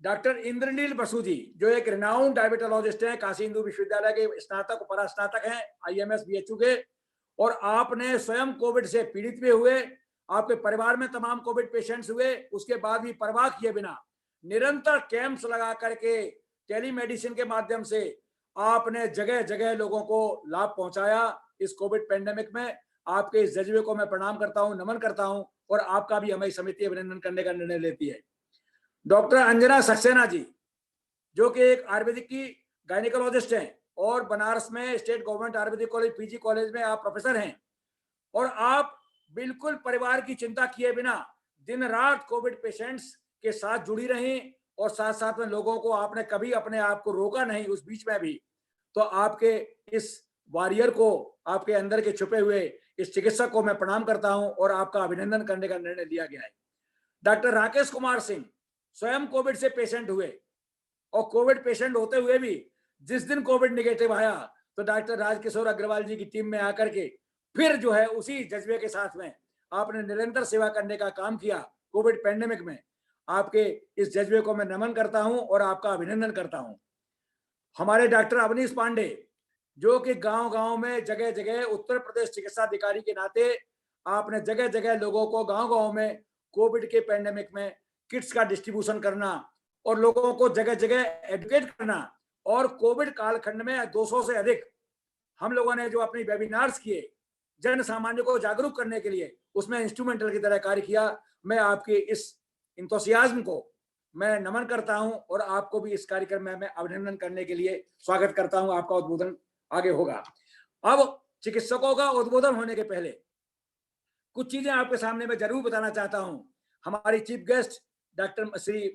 Speaker 1: डॉक्टर इंद्रनील बसु जी, जो एक रिनाउंड डायबिटोलॉजिस्ट हैं, काशी हिंदू विश्वविद्यालय के स्नातक परास्नातक हैं, IMS BHU के। और आपने स्वयं कोविड से पीड़ित भी हुए, आपके परिवार में तमाम कोविड पेशेंट्स हुए, उसके बाद भी परवाह किए बिना निरंतर कैंप्स लगा करके टेलीमेडिसिन के माध्यम से आपने जगह जगह लोगों को लाभ पहुंचाया इस कोविड पेंडेमिक में। आपके इस जज्बे को मैं प्रणाम करता हूं, नमन करता हूं, और आपका भी हमें समिति अभिनंदन करने का निर्णय लेती है। डॉक्टर अंजना सक्सेना जी, जो कि एक आयुर्वेदिक की गायनिकोलॉजिस्ट हैं और बनारस में state government Ayurvedic college PG college में आप प्रोफेसर हैं, और आप बिल्कुल परिवार की चिंता किए बिना दिन रात कोविड पेशेंट्स के साथ जुड़ी रही, और साथ साथ में लोगों को आपने कभी अपने आप को रोका नहीं उस बीच में भी। तो आपके इस वॉरियर को, आपके अंदर के छुपे हुए इस चिकित्सक को मैं प्रणाम करता हूं और आपका अभिनंदन करने का निर्णय लिया गया है। डॉक्टर राकेश कुमार सिंह स्वयं कोविड से पेशेंट हुए, और कोविड पेशेंट होते हुए भी जिस दिन कोविड निगेटिव आया तो डॉक्टर राजकिशोर अग्रवाल जी की टीम में आकर के फिर जो है उसी जज्बे के साथ में आपने निरंतर सेवा करने का काम किया कोविड पेंडेमिक में। आपके इस जज्बे को मैं नमन करता हूं और आपका अभिनंदन करता हूं। हमारे डॉक्टर अवनीश पांडे, जो कि गांव गांव में जगह जगह उत्तर प्रदेश चिकित्सा अधिकारी के नाते आपने जगह जगह लोगों को गांव गांव में कोविड के पेंडेमिक में किट्स का डिस्ट्रीब्यूशन करना और लोगों को जगह जगह एजुकेट करना, और कोविड कालखंड में 200 से अधिक हम लोगों ने जो अपनी वेबिनार्स किए जन सामान्य को जागरूक करने के लिए, उसमें इंस्ट्रूमेंटल की तरह कार्य किया। मैं आपके इस इंथुसियाज्म को मैं नमन करता हूं और आपको भी इस कार्यक्रम में मैं अभिनंदन करने के लिए स्वागत करता हूं। आपका उद्बोधन आगे होगा। अब चिकित्सकों का उद्बोधन होने के पहले कुछ चीजें आपके सामने मैं जरूर बताना चाहता हूं। हमारी chief guest doctor Shri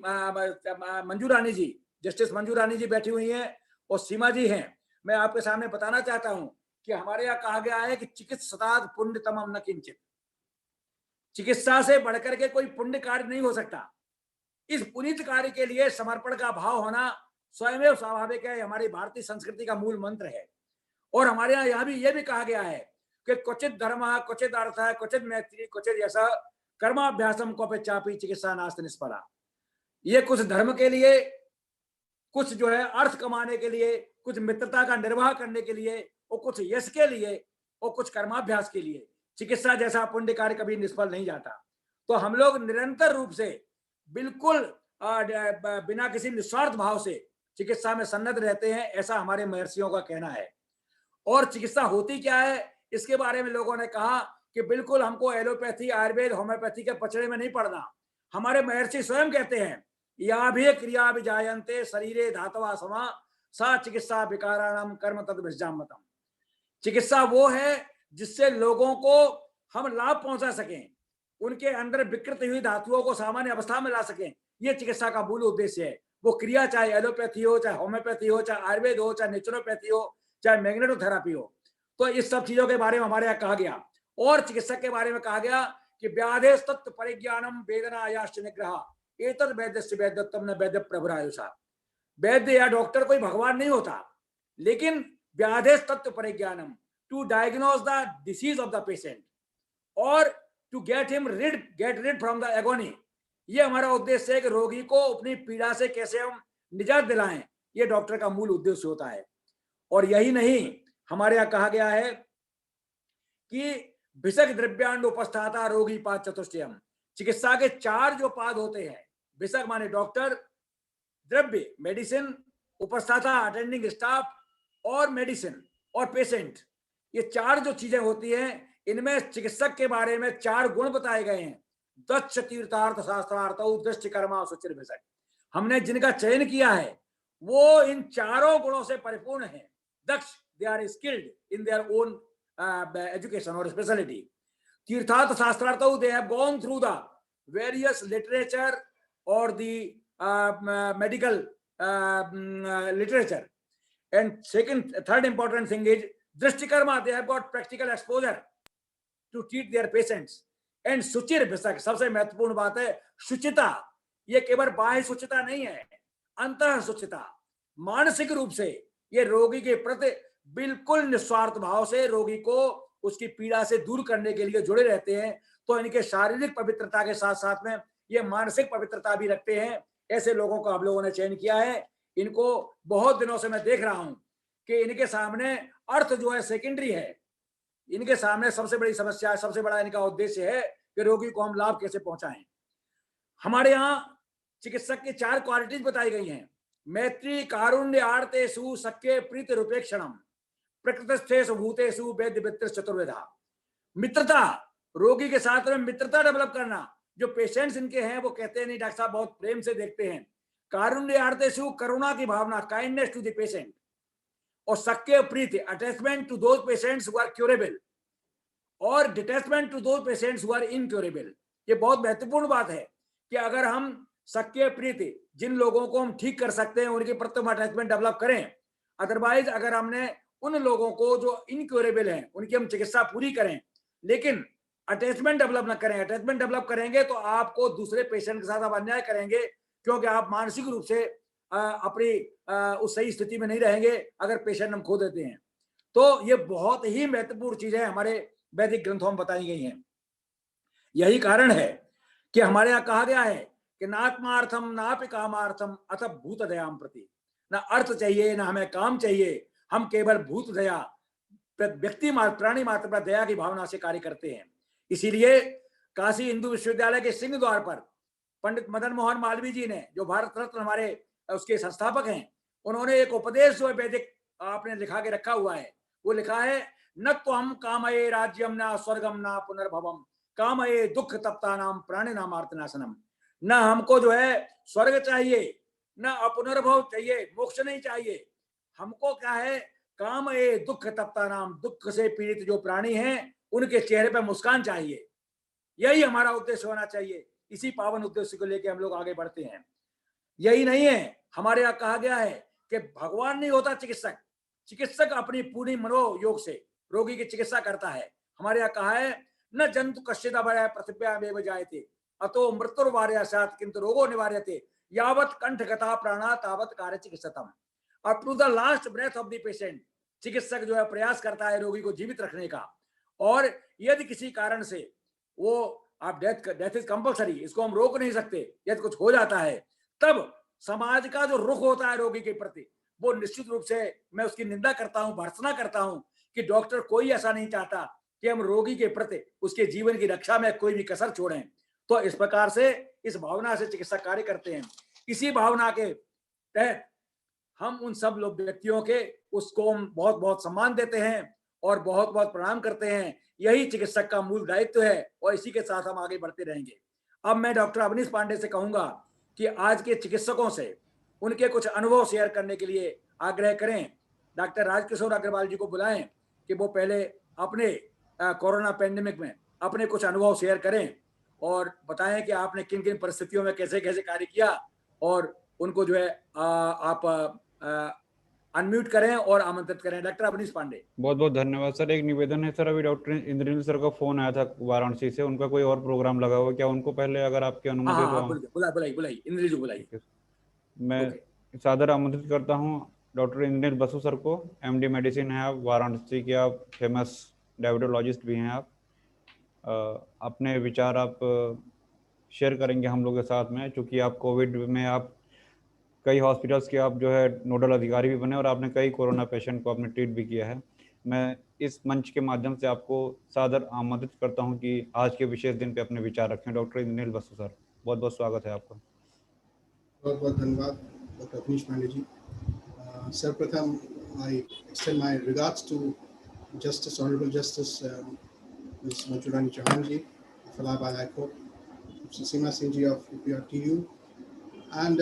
Speaker 1: Manju Rani ji, justice Manju Rani ji बैठी हुई हैं, और सीमा जी हैं। मैं आपके सामने बताना चाहता हूं कि हमारे यहाँ कहा गया है कि चिकित्सतात् पुण्यतमं न किंचित्, चिकित्सा से बढ़कर के कोई पुण्य कार्य नहीं हो सकता। इस पुनीत कार्य के लिए समर्पण का भाव होना स्वयं स्वाभाविक है, हमारी भारतीय संस्कृति का मूल मंत्र है। और हमारे यहाँ भी यह भी कहा गया है कि क्वचित धर्म, क्वचित अर्थ, क्वचित मैत्री, क्वचित यश, कर्माभ्यासम क्वपि चापि चिकित्सा नास्ति निष्फला। ये कुछ धर्म के लिए, कुछ जो है अर्थ कमाने के लिए, कुछ मित्रता का निर्वाह करने के लिए, और कुछ यश के लिए, और कुछ कर्माभ्यास के लिए चिकित्सा जैसा पुण्य कार्य कभी निष्फल नहीं जाता। तो हम लोग निरंतर रूप से बिल्कुल बिना किसी निस्वार्थ भाव से चिकित्सा में सन्नद्ध रहते हैं, ऐसा हमारे महर्षियों का कहना है। और चिकित्सा होती क्या है, इसके बारे में लोगों ने कहा कि बिल्कुल हमको एलोपैथी, आयुर्वेद, होम्योपैथी के पचड़े में नहीं पड़ना। हमारे महर्षि स्वयं कहते हैं, या भी क्रिया विजायन्ते शरीरे धातवा समा सा चिकित्सा विकाराणाम कर्म तद्भिजामतम। चिकित्सा वो है जिससे लोगों को हम लाभ पहुंचा सकें, उनके अंदर विकृत हुई धातुओं को सामान्य अवस्था में ला सकें। ये चिकित्सा का मूल उद्देश्य है। वो क्रिया चाहे एलोपैथी हो, चाहे होम्योपैथी हो, चाहे आयुर्वेद हो, चाहे नेचुरोपैथी हो, चाहे मैग्नेटोथेरापी हो। तो इस सब चीजों के बारे में हमारे यहाँ कहा गया। और चिकित्सक के बारे में कहा गया कि व्याधेश तत्व परिज्ञानम वेदना याश्च निग्रह एतद् वैद्यस्य वैद्यत्वं न वैद्य प्रभुरायुषा। वैद्य या डॉक्टर कोई भगवान नहीं होता, लेकिन व्याधेश तत्व परिज्ञानम, to diagnose the disease of the patient और to get rid from the agony. ये हमारा उद्देश्य है कि रोगी को अपनी पीड़ा से कैसे हम निजात दिलाएं, ये डॉक्टर का मूल उद्देश्य होता है। और यही नहीं, हमारे यहाँ कहा गया है कि भिषक द्रव्यांड उपस्थाता रोगी पाच चतुष्टयम, चिकित्सा के 4 जो पाद होते हैं, विषक माने डॉक्टर, द्रव्य मेडिसिन, उपस्थाता अटेंडिंग स्टाफ और मेडिसिन और पेशेंट, ये 4 जो चीजें होती हैं, इनमें चिकित्सक के बारे में 4 गुण बताए गए हैं। दक्ष तीर्थार्थ शास्त्रार्थ दृष्टिकर्मा सुचिर विषक। हमने जिनका चयन किया है वो इन 4 गुणों से परिपूर्ण है। दक्ष, they are skilled in their own education और स्पेशलिटी। तीर्थार्थ शास्त्रार्थ, they have gone through the various literature or the medical literature. And third important thing is drishtikarma, they have got practical exposure to treat their patients. And सुचिर विषक, सबसे महत्वपूर्ण बात है शुचिता। ये केवल बाह्य शुचिता नहीं है, अंतः शुचिता। मानसिक रूप से ये रोगी के प्रति बिल्कुल निस्वार्थ भाव से रोगी को उसकी पीड़ा से दूर करने के लिए जुड़े रहते हैं। तो इनके शारीरिक पवित्रता के साथ साथ में ये मानसिक पवित्रता भी रखते हैं। ऐसे लोगों को हम लोगों ने चयन किया है। इनको बहुत दिनों से मैं देख रहा हूं कि इनके सामने अर्थ जो है सेकेंडरी है। इनके सामने सबसे बड़ी समस्या है, सबसे बड़ा इनका उद्देश्य है कि रोगी को हम लाभ कैसे पहुंचाएं। हमारे यहाँ चिकित्सक की 4 क्वालिटीज बताई गई हैं। मैत्री कारुण्य आर्तेषु सख्य प्रीति रूपेक्षणम प्रकृतिस्थेषु भूतेषु वैद्य वित्त चतुर्विधा। मित्रता, रोगी के साथ में मित्रता डेवलप करना। जो पेशेंट्स इनके हैं वो कहते हैं नहीं डॉक्टर साहब बहुत प्रेम से देखते हैं। कारुण्य आर्तेषु, करुणा की भावना, काइंडनेस टू द पेशेंट। और सख्य प्रीति, attachment to those patients who are curable और detachment to those patients who are incurable. ये बहुत महत्वपूर्ण बात है कि अगर हम सख्य प्रीति, जिन लोगों को हम ठीक कर सकते हैं उनके प्रति हम अटैचमेंट डेवलप करें। अदरवाइज अगर हमने उन लोगों को जो इनक्यूरेबल हैं उनकी हम चिकित्सा पूरी करें लेकिन अटैचमेंट डेवलप ना करें, अटैचमेंट डेवलप करेंगे तो आपको दूसरे पेशेंट के साथ आप अन्याय करेंगे, क्योंकि आप मानसिक रूप से अपनी उस सही स्थिति में नहीं रहेंगे अगर पेशेंट हम खो देते हैं। तो ये बहुत ही महत्वपूर्ण चीजें हमारे वैदिक ग्रंथों में बताई गई हैं। यही कारण है कि हमारे यहाँ कहा गया है कि नात्मार्थम नापि कामार्थम अथ भूत दयाम प्रति। ना अर्थ चाहिए, ना हमें काम चाहिए, हम केवल भूत दया, व्यक्ति मात्र, प्राणी मात्र पर दया की भावना से कार्य करते हैं। इसीलिए काशी हिंदू विश्वविद्यालय के सिंह द्वार पर पंडित मदन मोहन मालवीय जी ने, जो भारत रत्न हमारे उसके संस्थापक हैं, उन्होंने एक उपदेश जो वैदिक आपने लिखा के रखा हुआ है। वो लिखा है, न तो हम कामये राज्यम ना स्वर्गम ना पुनर्भवम कामये दुख तप्ता नाम प्राणी नाम आर्तनाशनम। न हमको जो है स्वर्ग चाहिए, न अपुनर्भव चाहिए, मोक्ष नहीं चाहिए। हमको क्या है, कामये दुख तप्ता नाम, दुख से पीड़ित जो प्राणी हैं उनके चेहरे पर मुस्कान चाहिए। यही हमारा उद्देश्य होना चाहिए। इसी पावन उद्देश्य को लेकर हम लोग आगे बढ़ते हैं। यही नहीं है, हमारे यहाँ कहा गया है कि भगवान नहीं होता चिकित्सक, चिकित्सक अपनी पूरी मनोयोग से रोगी की चिकित्सा करता है। हमारे यहाँ कहा है, न जंतु कश्चित अभय पृथिव्यामेव जायते अतो मृत्युर्वार्यासात् किंतु रोगो निवार्यते यावत् कंठगता प्राणा तावत् कार्य चिकित्सतम। Up to the last breath of the patient चिकित्सक जो है प्रयास करता है रोगी को जीवित रखने का। और यदि किसी कारण से वो आप डेथ इज कंपल्सरी, इसको हम रोक नहीं सकते, यदि कुछ हो जाता है तब समाज का जो रुख होता है रोगी के प्रति वो निश्चित रूप से मैं उसकी निंदा करता हूं, भर्त्सना करता हूं कि डॉक्टर कोई ऐसा नहीं चाहता कि हम रोगी के प्रति उसके जीवन की रक्षा में कोई भी कसर छोड़ें। तो इस प्रकार से इस भावना से चिकित्सा कार्य करते हैं। इसी भावना के तहत हम उन सब लोग व्यक्तियों के उसको हम बहुत बहुत सम्मान देते हैं और बहुत बहुत प्रणाम करते हैं। यही चिकित्सक का मूल दायित्व है और इसी के साथ हम आगे बढ़ते रहेंगे। अब मैं डॉक्टर अवनीश पांडे से कहूंगा कि आज के चिकित्सकों से उनके कुछ अनुभव शेयर करने के लिए आग्रह करें। डॉक्टर राजकिशोर अग्रवाल जी को बुलाएं कि वो पहले अपने कोरोना पैंडेमिक में अपने कुछ अनुभव शेयर करें और बताएं कि आपने किन किन परिस्थितियों में कैसे कैसे कार्य किया। और उनको जो है आप अनम्यूट करें और आमंत्रित करें। डॉक्टर अवनीश पांडे।
Speaker 2: बहुत बहुत धन्यवाद सर। एक निवेदन है सर, अभी डॉक्टर इंद्रनील सर का फोन आया था वाराणसी से, उनका कोई और प्रोग्राम लगा हुआ, क्या उनको पहले अगर आपकी अनुमति तो
Speaker 1: बुलाइए इंद्रनील जी बुलाइए।
Speaker 2: मैं सादर आमंत्रित करता हूं डॉक्टर इंद्रनील बसु सर को। एमडी मेडिसिन है आप, वाराणसी के आप फेमस डायबिटोलॉजिस्ट भी हैं आप। अपने विचार आप शेयर करेंगे हम लोग के साथ में, चूँकि आप कोविड में आप कई हॉस्पिटल्स के आप जो है नोडल अधिकारी भी बने और आपने कई कोरोना पेशेंट को आपने ट्रीट भी किया है। मैं इस मंच के माध्यम से आपको सादर आमंत्रित करता हूं कि आज के विशेष दिन पे अपने विचार रखें। डॉक्टर इंद्रनील बसु सर, बहुत बहुत स्वागत है आपका।
Speaker 6: बहुत बहुत धन्यवाद डॉक्टर अवनीश पांडे जी। सर्वप्रथम I extend my regards to Justice, Honorable Justice Ms. Manjurani Chauhan ji, of Allahabad High Court, Mr. Seema Singh ji of UPRTU, and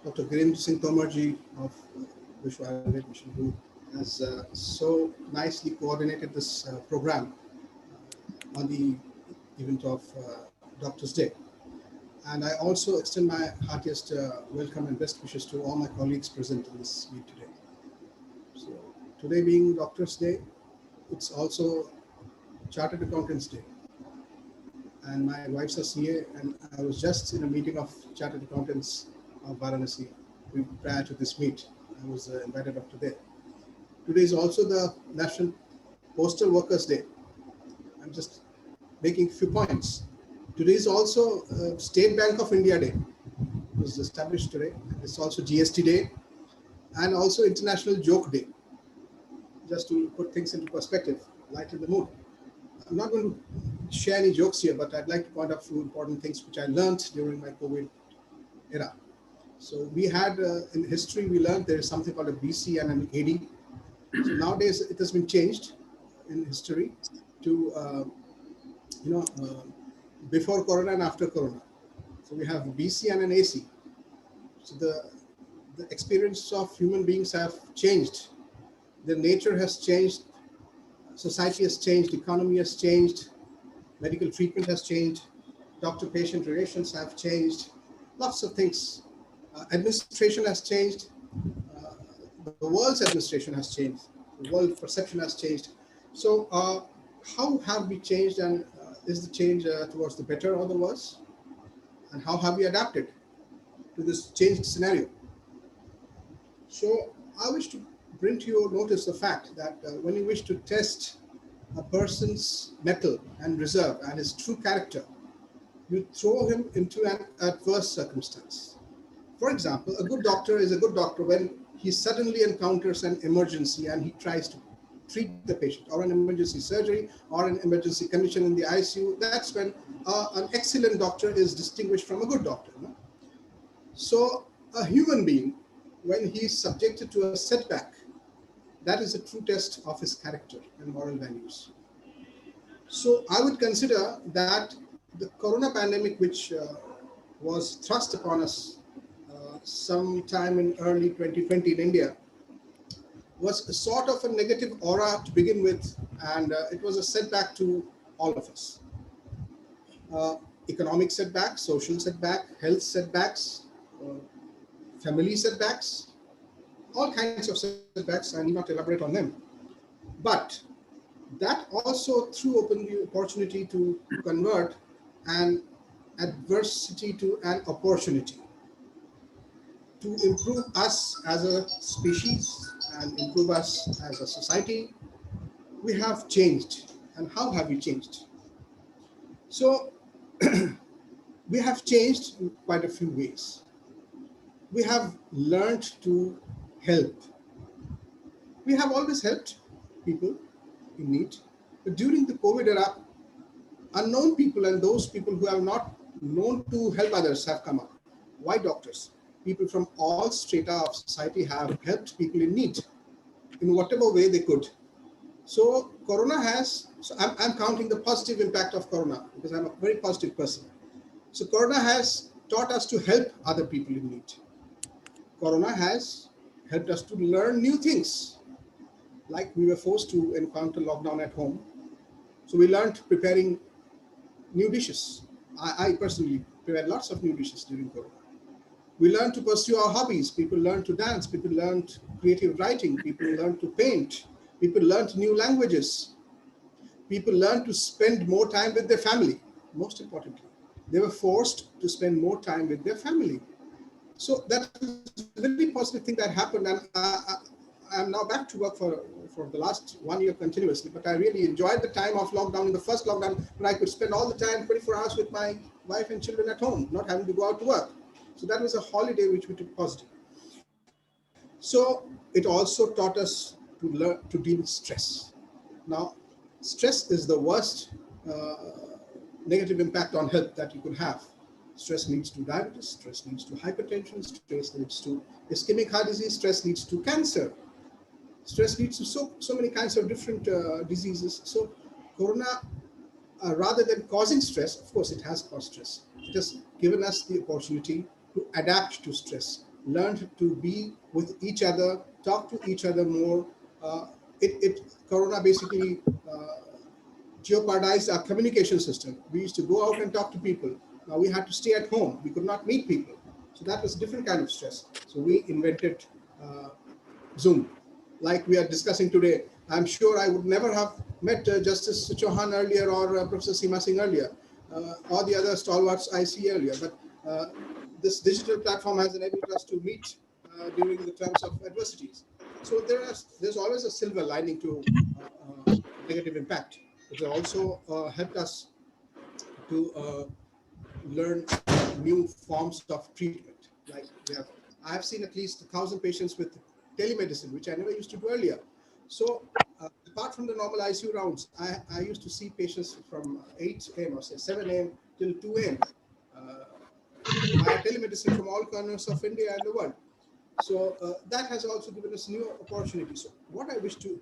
Speaker 6: Dr. Virendra Singh Tomar ji of Vishwa Ayurveda Mission, who has so nicely coordinated this program on the event of Doctors' Day. And I also extend my heartiest welcome and best wishes to all my colleagues present in this meet today. So today being Doctors' Day, it's also Chartered Accountants' Day. And my wife's a CA, and I was just in a meeting of Chartered Accountants of Varanasi prior to this meet. I was invited up to there. Today is also the National Postal Workers' Day. I'm just making a few points. Today is also State Bank of India Day. It was established today. It's also GST Day and also International Joke Day. Just to put things into perspective, lighten the mood. I'm not going to share any jokes here, but I'd like to point out a few important things which I learned during my COVID era. So we had in history, we learned there is something called a BC and an AD. So nowadays it has been changed in history to, before Corona and after Corona. So we have BC and an AC. So the experience of human beings have changed. Their nature has changed. Society has changed. Economy has changed. Medical treatment has changed. Doctor-patient relations have changed. Lots of things. Administration has changed. The world's administration has changed. The world perception has changed. So how have we changed, and is the change towards the better or the worse? And how have we adapted to this changed scenario? So I wish to bring to your notice the fact that when you wish to test a person's mettle and reserve and his true character, you throw him into an adverse circumstance. For example, a good doctor is a good doctor when he suddenly encounters an emergency and he tries to treat the patient, or an emergency surgery, or an emergency condition in the ICU. That's when an excellent doctor is distinguished from a good doctor. No? So a human being, when he is subjected to a setback, that is a true test of his character and moral values. So I would consider that the Corona pandemic, which was thrust upon us sometime in early 2020 in India, was a sort of a negative aura to begin with, and it was a setback to all of us. Economic setback, social setback, health setbacks, family setbacks, all kinds of setbacks. I need not elaborate on them. But that also threw open the opportunity to convert an adversity to an opportunity, to improve us as a species and improve us as a society. We have changed. And how have we changed? So we have changed in quite a few ways. We have learned to help. We have always helped people in need. But during the COVID era, unknown people and those people who have not known to help others have come up. Why doctors? People from all strata of society have helped people in need in whatever way they could. So Corona has, so I'm counting the positive impact of Corona because I'm a very positive person. So Corona has taught us to help other people in need. Corona has helped us to learn new things. Like we were forced to encounter lockdown at home. So we learned preparing new dishes. I personally prepared lots of new dishes during Corona. We learned to pursue our hobbies. People learned to dance. People learned creative writing. People learned to paint. People learned new languages. People learned to spend more time with their family. Most importantly, they were forced to spend more time with their family. So that is a very positive thing that happened. And I'm now back to work for the last 1 year continuously. But I really enjoyed the time of lockdown, in the first lockdown, when I could spend all the time, 24 hours with my wife and children at home, not having to go out to work. So that was a holiday which we took positive. So it also taught us to learn to deal with stress. Now, stress is the worst negative impact on health that you could have. Stress leads to diabetes, stress leads to hypertension, stress leads to ischemic heart disease, stress leads to cancer, stress leads to so many kinds of different diseases. So corona, rather than causing stress, of course it has caused stress. It has given us the opportunity to adapt to stress, learn to be with each other, talk to each other more. Corona basically jeopardized our communication system. We used to go out and talk to people. Now we had to stay at home. We could not meet people. So that was a different kind of stress. So we invented Zoom. Like we are discussing today, I'm sure I would never have met Justice Chauhan earlier or Professor Seema Singh earlier, or the other stalwarts I see earlier. But this digital platform has enabled us to meet during the times of adversities. So there's always a silver lining to negative impact. It also helped us to learn new forms of treatment. Like I have seen at least 1,000 patients with telemedicine, which I never used to do earlier. So apart from the normal ICU rounds, I used to see patients from 8 a.m. or say 7 a.m. till 2 a.m. Via telemedicine from all corners of India and the world. So that has also given us new opportunities. So what I wish to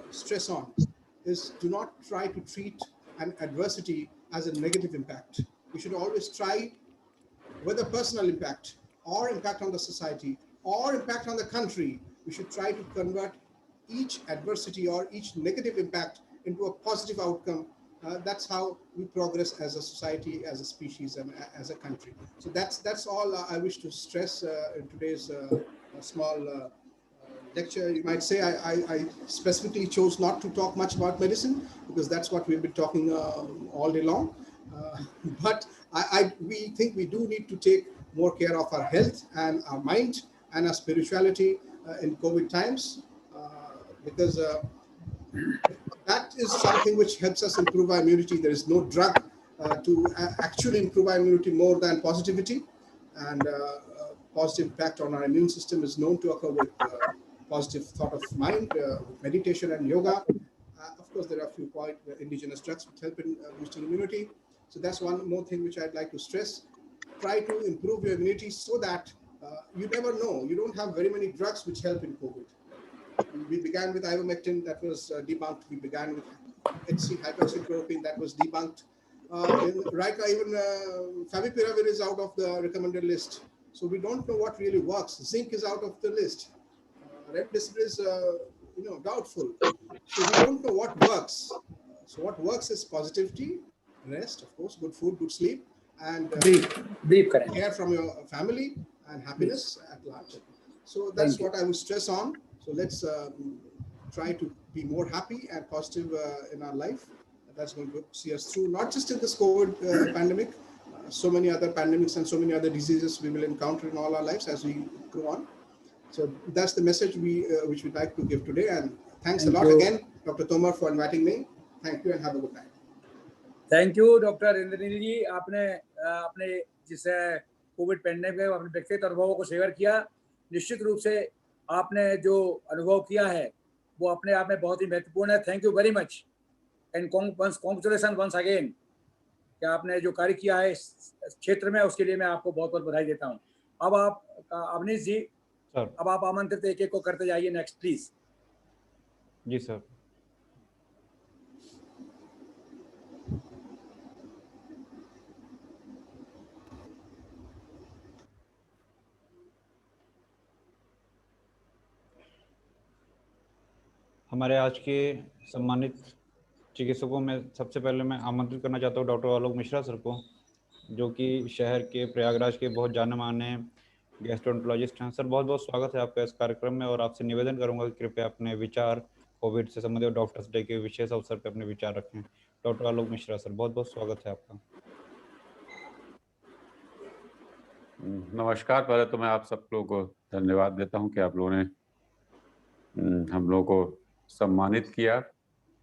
Speaker 6: stress on is do not try to treat an adversity as a negative impact. We should always try, whether personal impact or impact on the society or impact on the country, we should try to convert each adversity or each negative impact into a positive outcome. That's how we progress as a society, as a species, and as a country. So that's all I wish to stress in today's small lecture. You might say I specifically chose not to talk much about medicine because that's what we've been talking all day long. But we think we do need to take more care of our health and our mind and our spirituality in COVID times, because that is something which helps us improve our immunity. There is no drug to actually improve our immunity more than positivity, and positive impact on our immune system is known to occur with positive thought of mind, meditation and yoga. Of course, there are a few quite indigenous drugs which help in boosting immunity. So that's one more thing which I'd like to stress. Try to improve your immunity so that you never know. You don't have very many drugs which help in COVID. We began with ivermectin, that was debunked. We began with HC, hydroxychloroquine, that was debunked. Right now, even favipiravir is out of the recommended list. So we don't know what really works. Zinc is out of the list. Remdesivir is doubtful. So we don't know what works. So what works is positivity, rest, of course, good food, good sleep, and
Speaker 1: breathe
Speaker 6: care from your family and happiness at large. So that's what I would stress on. So let's try to be more happy and positive in our life. That's going to see us through, not just in this COVID pandemic, so many other pandemics and so many other diseases we will encounter in all our lives as we go on. So that's the message which we'd like to give today. And thanks a lot again, Dr. Tomar, for inviting me. Thank you and have a good night.
Speaker 1: Thank you doctor Indranil ji, आपने अपने जिसे Covid pandemic के अपने व्यक्तिगत अनुभवों को share किया। निश्चित रूप से आपने जो अनुभव किया है वो अपने आप में बहुत ही महत्वपूर्ण है। Thank you very much and congratulation once again कि आपने जो कार्य किया है इस क्षेत्र में, उसके लिए मैं आपको बहुत बहुत बधाई देता हूँ। अब आप अवनीश जी, अब आप आमंत्रित एक एक को करते जाइए। Next please.
Speaker 2: जी सर। हमारे आज के सम्मानित चिकित्सकों में सबसे पहले मैं आमंत्रित करना चाहता हूँ डॉक्टर आलोक मिश्रा सर को, जो कि शहर के प्रयागराज के बहुत जाने माने गैस्ट्रोएंटरोलॉजिस्ट हैं। सर बहुत बहुत स्वागत है आपका इस कार्यक्रम में, और आपसे निवेदन करूंगा कि कृपया अपने विचार कोविड से संबंधित डॉक्टर्स डे के विशेष अवसर पर अपने विचार रखें। डॉक्टर आलोक मिश्रा सर, बहुत बहुत स्वागत है आपका।
Speaker 7: नमस्कार। पहले तो मैं आप सब लोगों को धन्यवाद देता हूं कि आप लोगों ने हम लोगों को सम्मानित किया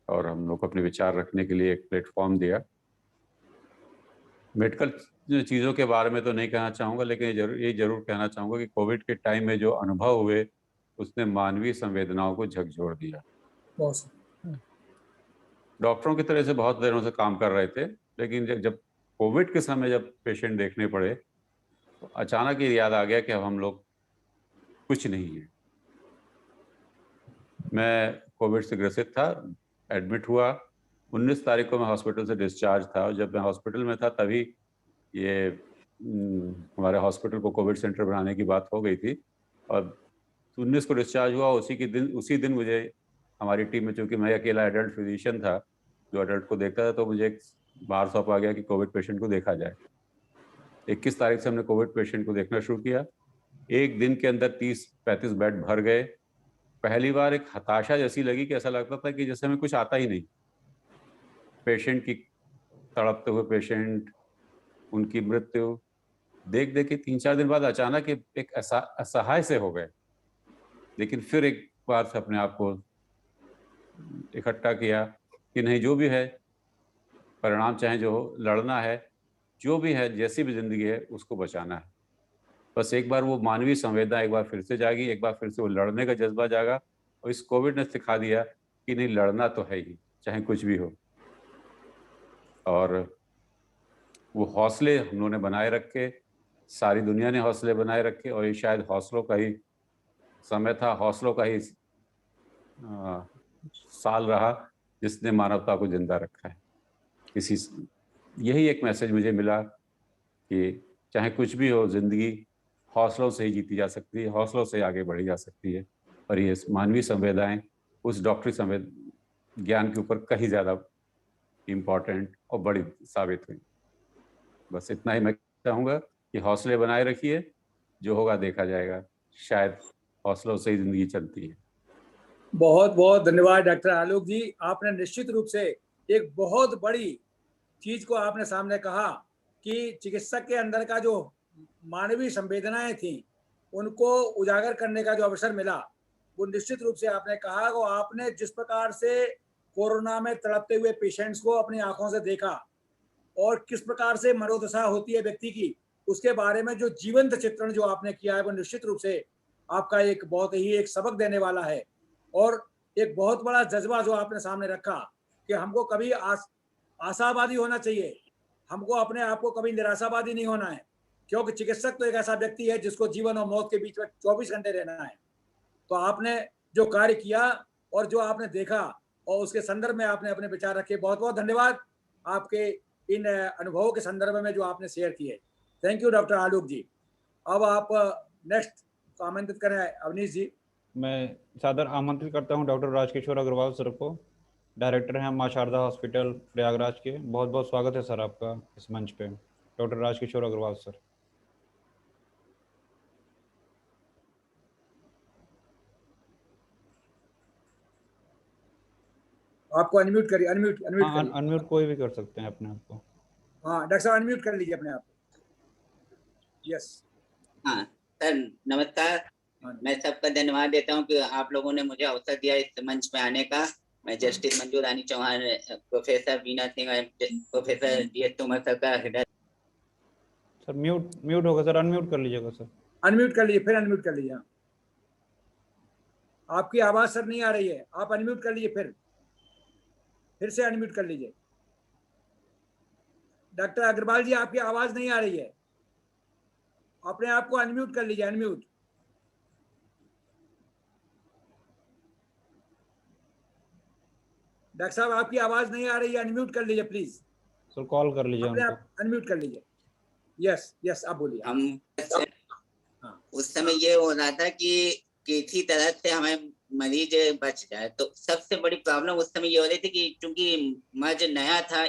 Speaker 7: और हम लोग को अपने विचार रखने के लिए एक प्लेटफॉर्म दिया। मेडिकल चीज़ों के बारे में तो नहीं कहना चाहूँगा, लेकिन ये जरूर कहना चाहूँगा कि कोविड के टाइम में जो अनुभव हुए उसने मानवीय संवेदनाओं को झकझोर दिया। डॉक्टरों की तरह से बहुत देरों से काम कर रहे थे, लेकिन जब कोविड के समय जब पेशेंट देखने पड़े तो अचानक ये याद आ गया कि अब हम लोग कुछ नहीं है। मैं कोविड से ग्रसित था, एडमिट हुआ, 19 तारीख को मैं हॉस्पिटल से डिस्चार्ज था, और जब मैं हॉस्पिटल में था तभी ये हमारे हॉस्पिटल को कोविड सेंटर बनाने की बात हो गई थी, और 19 को डिस्चार्ज हुआ। उसी दिन मुझे हमारी टीम में, चूंकि मैं अकेला एडल्ट फिजिशियन था जो एडल्ट को देखता था, तो मुझे एक बार सौंपा गया कि कोविड पेशेंट को देखा जाए। 21 तारीख से हमने कोविड पेशेंट को देखना शुरू किया। एक दिन के अंदर 30-35 बेड भर गए। पहली बार एक हताशा जैसी लगी कि ऐसा लगता था कि जैसे हमें कुछ आता ही नहीं। पेशेंट की तड़पते हुए पेशेंट, उनकी मृत्यु देख देख के 3-4 दिन बाद अचानक एक असहाय से हो गए। लेकिन फिर एक बार से अपने आप को इकट्ठा किया कि नहीं, जो भी है परिणाम चाहे जो हो, लड़ना है, जो भी है, जैसी भी जिंदगी है उसको बचाना है। बस एक बार वो मानवीय संवेदना एक बार फिर से जागी, एक बार फिर से वो लड़ने का जज्बा जागा, और इस कोविड ने सिखा दिया कि नहीं, लड़ना तो है ही, चाहे कुछ भी हो। और वो हौसले हम लोगों ने बनाए रखे, सारी दुनिया ने हौसले बनाए रखे, और ये शायद हौसलों का ही समय था, हौसलों का ही साल रहा जिसने मानवता को जिंदा रखा है। यही एक मैसेज मुझे मिला कि चाहे कुछ भी हो, जिंदगी हौसलों से ही जीती जा सकती है, हौसलों से आगे बढ़ी जा सकती है। और ये मानवीय संवेदनाएं उस डॉक्टरी ज्ञान के ऊपर कहीं ज़्यादा इम्पोर्टेंट और बड़ी साबित हुई। बस इतना ही मैं चाहूँगा कि हौसले बनाए रखिए, जो होगा देखा जाएगा, शायद हौसलों से ही जिंदगी चलती है।
Speaker 1: बहुत बहुत धन्यवाद डॉक्टर आलोक जी। आपने निश्चित रूप से एक बहुत बड़ी चीज को आपने सामने कहा कि चिकित्सक के अंदर का जो मानवीय संवेदनाएं थी उनको उजागर करने का जो अवसर मिला, वो निश्चित रूप से आपने कहा। वो आपने जिस प्रकार से कोरोना में तड़पते हुए पेशेंट्स को अपनी आंखों से देखा और किस प्रकार से मनोदशा होती है व्यक्ति की, उसके बारे में जो जीवंत चित्रण जो आपने किया है, वो निश्चित रूप से आपका एक बहुत ही एक सबक देने वाला है। और एक बहुत बड़ा जज्बा जो आपने सामने रखा कि हमको कभी आशावादी होना चाहिए, हमको अपने आप को कभी निराशावादी नहीं होना है, क्योंकि चिकित्सक तो एक ऐसा व्यक्ति है जिसको जीवन और मौत के बीच में 24 घंटे रहना है। तो आपने जो कार्य किया और जो आपने देखा और उसके संदर्भ में आपने अपने विचार रखे, बहुत बहुत धन्यवाद आपके इन अनुभवों के संदर्भ में जो आपने शेयर किए। थैंक यू डॉक्टर आलोक जी। अब आप नेक्स्ट को आमंत्रित करें अवनीश जी।
Speaker 2: मैं सादर आमंत्रित करता हूं डॉक्टर राजकिशोर अग्रवाल सर को, डायरेक्टर हैं मां शारदा हॉस्पिटल प्रयागराज के। बहुत बहुत स्वागत है सर आपका इस मंच पे, डॉक्टर राजकिशोर अग्रवाल सर।
Speaker 1: आपको अनम्यूट करिए, अनम्यूट करिए।
Speaker 2: अनम्यूट कोई भी कर सकते हैं अपने आप को।
Speaker 1: हाँ डॉक्टर साहब अनम्यूट कर लीजिए अपने आप को। यस।
Speaker 8: हाँ सर, नमस्कार। मैं सबका धन्यवाद देता हूँ कि आप लोगों ने मुझे अवसर दिया इस मंच पे आने का। मैं justice Manju Rani Chauhan, professor Veena Singh, professor GS Tomar sir का हृदय।
Speaker 2: सर म्यूट होगा सर, अनम्यूट कर लीजिएगा सर।
Speaker 1: अनम्यूट कर लीजिए, फिर अनम्यूट कर लीजिए। आपकी आवाज सर नहीं आ रही है, आप अनम्यूट कर लीजिए, फिर से अनम्यूट कर लीजिए। डॉक्टर अग्रवाल जी आपकी आवाज नहीं आ रही है, अपने आप को अनम्यूट कर लीजिए, अनम्यूट। डॉक्टर साहब आपकी आवाज नहीं आ रही है, अनम्यूट कर लीजिए प्लीज।
Speaker 2: सर कॉल कर लीजिए
Speaker 1: अपने
Speaker 2: उनको।
Speaker 1: आप अनम्यूट कर लीजिए। यस यस, आप बोलिए।
Speaker 8: हम उस समय ये हो रहा था कि किसी तरह से हमें मरीज बच जाए। तो सबसे बड़ी प्रॉब्लम उस समय ये हो रही थी कि चूंकि मर्ज नया था,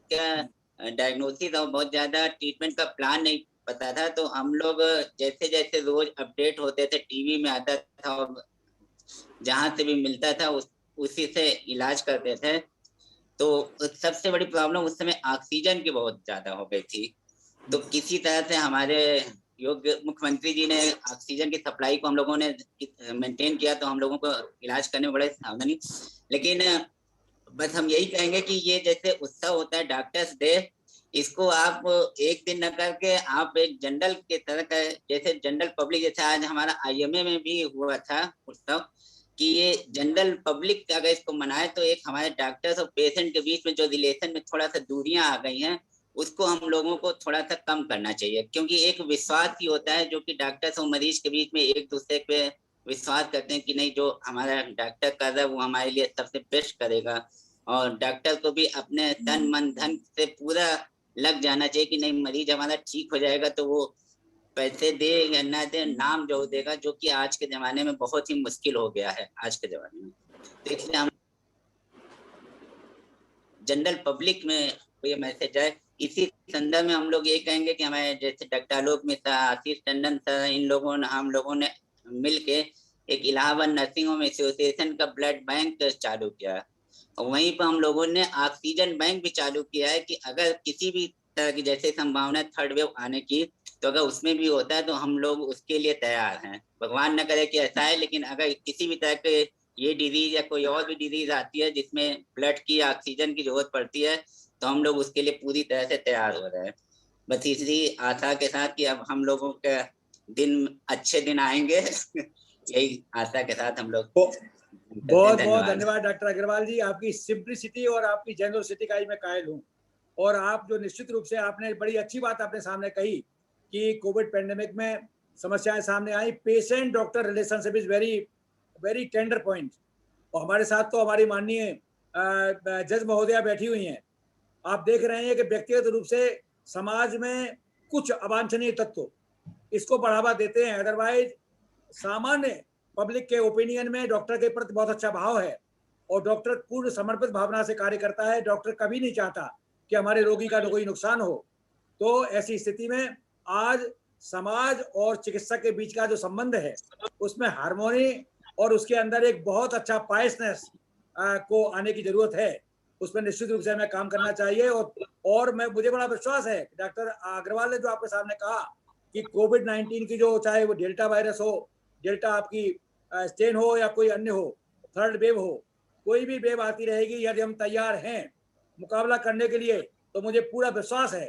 Speaker 8: क्या डायग्नोसिस और बहुत ज्यादा ट्रीटमेंट का प्लान नहीं पता था। तो हम लोग जैसे जैसे रोज अपडेट होते थे, टीवी में आता था और जहां से भी मिलता था उसी से इलाज करते थे। तो सबसे बड़ी प्रॉब्लम उस समय ऑक्सीजन की बहुत ज्यादा हो गई थी। तो किसी तरह से हमारे योग्य मुख्यमंत्री जी ने ऑक्सीजन की सप्लाई को हम लोगों ने मेंटेन किया, तो हम लोगों को इलाज करने में बड़े सावधानी। लेकिन बस हम यही कहेंगे कि ये जैसे उत्सव होता है डॉक्टर्स डे, इसको आप एक दिन न करके आप एक जनरल के तरह का, जैसे जनरल पब्लिक, जैसे आज हमारा IMA में भी हुआ था उत्सव, कि ये जनरल पब्लिक अगर इसको मनाए तो एक हमारे डॉक्टर्स और पेशेंट के बीच में जो रिलेशन में थोड़ा सा दूरियां आ गई हैं उसको हम लोगों को थोड़ा सा कम करना चाहिए, क्योंकि एक विश्वास ही होता है जो कि डॉक्टर्स और मरीज के बीच में एक दूसरे पे विश्वास करते हैं कि नहीं जो हमारा डॉक्टर कर रहा है वो हमारे लिए सबसे बेस्ट करेगा, और डॉक्टर को भी अपने तन मन धन से पूरा लग जाना चाहिए कि नहीं मरीज हमारा ठीक हो जाएगा तो वो पैसे दे या ना दे नाम जो देगा, जो कि आज के जमाने में बहुत ही मुश्किल हो गया है आज के जमाने में। तो इसलिए हम जनरल पब्लिक में ये मैसेज है। इसी संदर्भ में हम लोग ये कहेंगे कि हमारे जैसे डॉक्टर आलोक मिश्रा, आशीष टंडन सर, इन लोगों ने हम लोगों ने मिलके एक इलाहाबाद नर्सिंग होम एसोसिएशन का ब्लड बैंक चालू किया है, और वहीं पर हम लोगों ने ऑक्सीजन बैंक भी चालू किया है कि अगर किसी भी तरह की जैसे संभावना थर्ड वेव आने की, तो अगर उसमें भी होता है तो हम लोग उसके लिए तैयार हैं। भगवान न करे कि ऐसा है, लेकिन अगर किसी भी तरह के ये डिजीज या कोई और भी डिजीज आती है जिसमें ब्लड की ऑक्सीजन की जरूरत पड़ती है तो हम लोग उसके लिए पूरी तरह से तैयार हो रहे हैं। बस इसी आशा के साथ कि अब हम लोगों के दिन अच्छे दिन आएंगे यही आशा के साथ हम लोग
Speaker 1: बहुत बहुत धन्यवाद डॉक्टर अग्रवाल जी, आपकी सिंप्लिसिटी और आपकी जेनरसिटी का ही मैं कायल हूँ। और आप जो निश्चित रूप से आपने बड़ी अच्छी बात अपने सामने कही कि कोविड पेंडेमिक में समस्याएं सामने आई, patient doctor relationship is very very tender point. और हमारे साथ तो हमारी माननीय जज महोदया बैठी हुई हैं। आप देख रहे हैं कि व्यक्तिगत रूप से समाज में कुछ अवांछनीय तत्व इसको बढ़ावा देते हैं, अदरवाइज सामान्य पब्लिक के ओपिनियन में डॉक्टर के प्रति बहुत अच्छा भाव है और डॉक्टर पूर्ण समर्पित भावना से कार्य करता है। डॉक्टर कभी नहीं चाहता कि हमारे रोगी का कोई नुकसान हो। तो ऐसी स्थिति में आज समाज और चिकित्सक के बीच का जो संबंध है उसमें हार्मोनी और उसके अंदर एक बहुत अच्छा पायसनेस को आने की जरूरत है। उसमें निश्चित रूप से हमें काम करना चाहिए। और मुझे बड़ा विश्वास है डॉक्टर अग्रवाल ने जो आपके सामने कहा कि कोविड-19 की जो चाहे वो डेल्टा वायरस हो, डेल्टा आपकी स्ट्रेन हो या कोई अन्य हो, थर्ड वेव हो, कोई भी वेव आती रहेगी, यदि हम तैयार हैं मुकाबला करने के लिए तो मुझे पूरा विश्वास है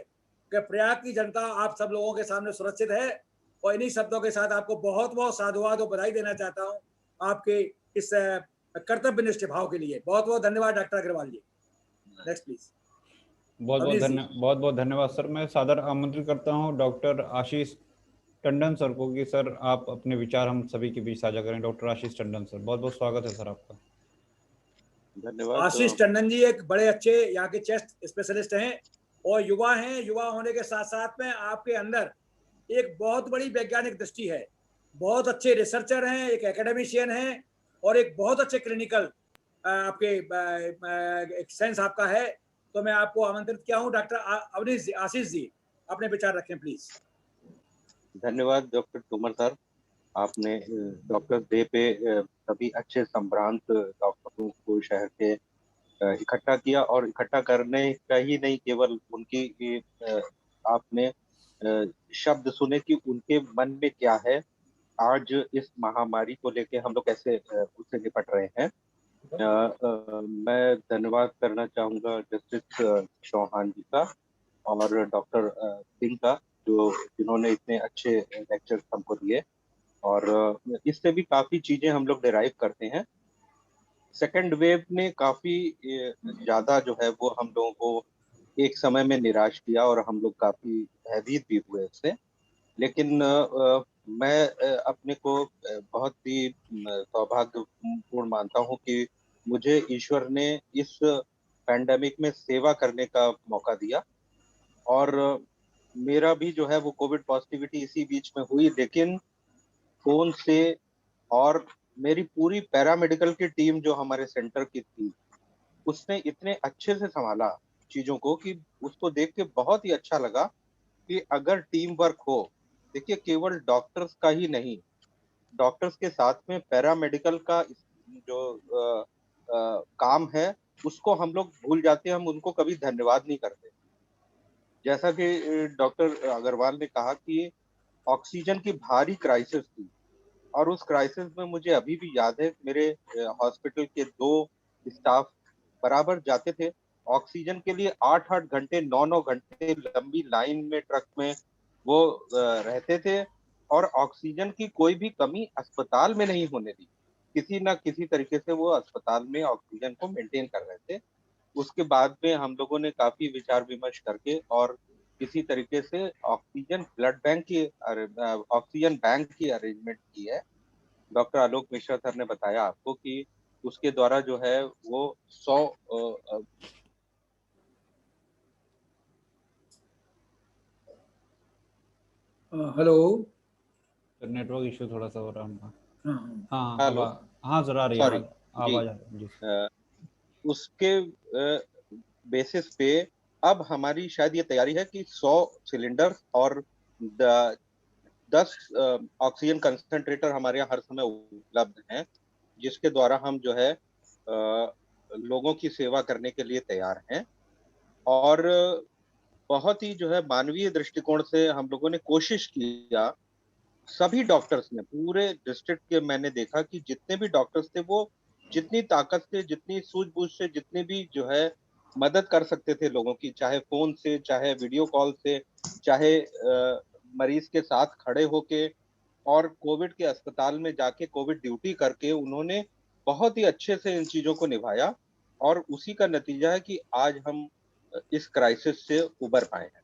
Speaker 1: कि प्रयाग की जनता आप सब लोगों के सामने सुरक्षित है। और इन्हीं शब्दों के साथ आपको बहुत बहुत साधुवाद और बधाई देना चाहता हूँ आपके इस कर्तव्यनिष्ठ भाव के लिए। बहुत बहुत धन्यवाद doctor Agrawal ji. Next please.
Speaker 2: बहुत बहुत धन्यवाद सर। मैं सादर आमंत्रित करता हूं डॉक्टर आशीष टंडन सर को कि सर आप अपने विचार हम सभी के बीच साझा करें। डॉक्टर आशीष टंडन सर, बहुत बहुत स्वागत है सर आपका।
Speaker 9: धन्यवाद।
Speaker 1: आशीष टंडन जी एक बड़े अच्छे यहाँ के चेस्ट स्पेशलिस्ट हैं और युवा हैं। युवा होने के साथ साथ में आपके अंदर एक बहुत बड़ी वैज्ञानिक दृष्टि है, बहुत अच्छे रिसर्चर हैं, एक एकेडमिशियन हैं और एक बहुत अच्छे क्लिनिकल आपके एक सेंस आपका है। तो मैं आपको आमंत्रित किया हूँ। डॉक्टर अवनीश जी, आशीष जी अपने विचार रखें प्लीज।
Speaker 9: धन्यवाद डॉक्टर तोमर सर, आपने डॉक्टर डे पे सभी अच्छे संभ्रांत डॉक्टरों को शहर के इकट्ठा किया और इकट्ठा करने का ही नहीं, केवल उनकी आपने शब्द सुने कि उनके मन में क्या है, आज इस महामारी को लेके हम लोग कैसे उससे निपट रहे हैं। मैं धन्यवाद करना चाहूँगा जस्टिस चौहान जी का और डॉक्टर सिंह का, जिन्होंने इतने अच्छे लेक्चर हमको दिए और इससे भी काफ़ी चीज़ें हम लोग डिराइव करते हैं। सेकेंड वेव ने काफ़ी ज़्यादा जो है वो हम लोगों को एक समय में निराश किया और हम लोग काफ़ी भयभीत भी हुए उससे। लेकिन मैं अपने को बहुत ही सौभाग्यपूर्ण मानता हूँ कि मुझे ईश्वर ने इस पैंडेमिक में सेवा करने का मौका दिया और मेरा भी जो है वो कोविड पॉजिटिविटी इसी बीच में हुई, लेकिन फोन से और मेरी पूरी पैरामेडिकल की टीम जो हमारे सेंटर की थी उसने इतने अच्छे से संभाला चीज़ों को कि उसको देख के बहुत ही अच्छा लगा कि अगर टीम वर्क हो, देखिए केवल डॉक्टर्स का ही नहीं, डॉक्टर्स के साथ में पैरामेडिकल का जो काम है उसको हम लोग भूल जाते हैं, हम उनको कभी धन्यवाद नहीं करते। जैसा कि डॉक्टर अग्रवाल ने कहा कि ऑक्सीजन की भारी क्राइसिस थी और उस क्राइसिस में मुझे अभी भी याद है मेरे हॉस्पिटल के 2 स्टाफ बराबर जाते थे ऑक्सीजन के लिए 8-8 घंटे 9-9 घंटे लंबी लाइन में ट्रक में वो रहते थे और ऑक्सीजन की कोई भी कमी अस्पताल में नहीं होने दी। किसी ना किसी तरीके से वो अस्पताल में ऑक्सीजन को मेंटेन कर रहे थे। उसके बाद में हम लोगों ने काफी विचार विमर्श करके और किसी तरीके से ऑक्सीजन बैंक की अरेंजमेंट की है। डॉक्टर आलोक मिश्रा सर ने बताया आपको कि उसके द्वारा जो है वो 100
Speaker 1: हेलो।
Speaker 2: नेटवर्क इशू थोड़ा सा हो रहा है हमारा।
Speaker 1: हाँ
Speaker 2: हाँ
Speaker 9: हेलो,
Speaker 2: हाँ सर आ रही है
Speaker 9: सॉरी
Speaker 2: आवाज आ रही है जी।
Speaker 9: उसके बेसिस पे अब हमारी शायद ये तैयारी है कि 100 सिलेंडर और 10 ऑक्सीजन कंसंट्रेटर हमारे यहाँ हर समय उपलब्ध हैं, जिसके द्वारा हम जो है लोगों की सेवा करने के लिए तैयार हैं। और बहुत ही जो है मानवीय दृष्टिकोण से हम लोगों ने कोशिश किया, सभी डॉक्टर्स ने पूरे डिस्ट्रिक्ट के, मैंने देखा कि जितने भी डॉक्टर्स थे वो जितनी ताकत से, जितनी सूझबूझ से, जितनी भी जो है मदद कर सकते थे लोगों की, चाहे फोन से, चाहे वीडियो कॉल से, चाहे मरीज के साथ खड़े होके और कोविड के अस्पताल में जाके कोविड ड्यूटी करके उन्होंने बहुत ही अच्छे से इन चीजों को निभाया। और उसी का नतीजा है कि आज हम इस क्राइसिस से उबर पाए हैं।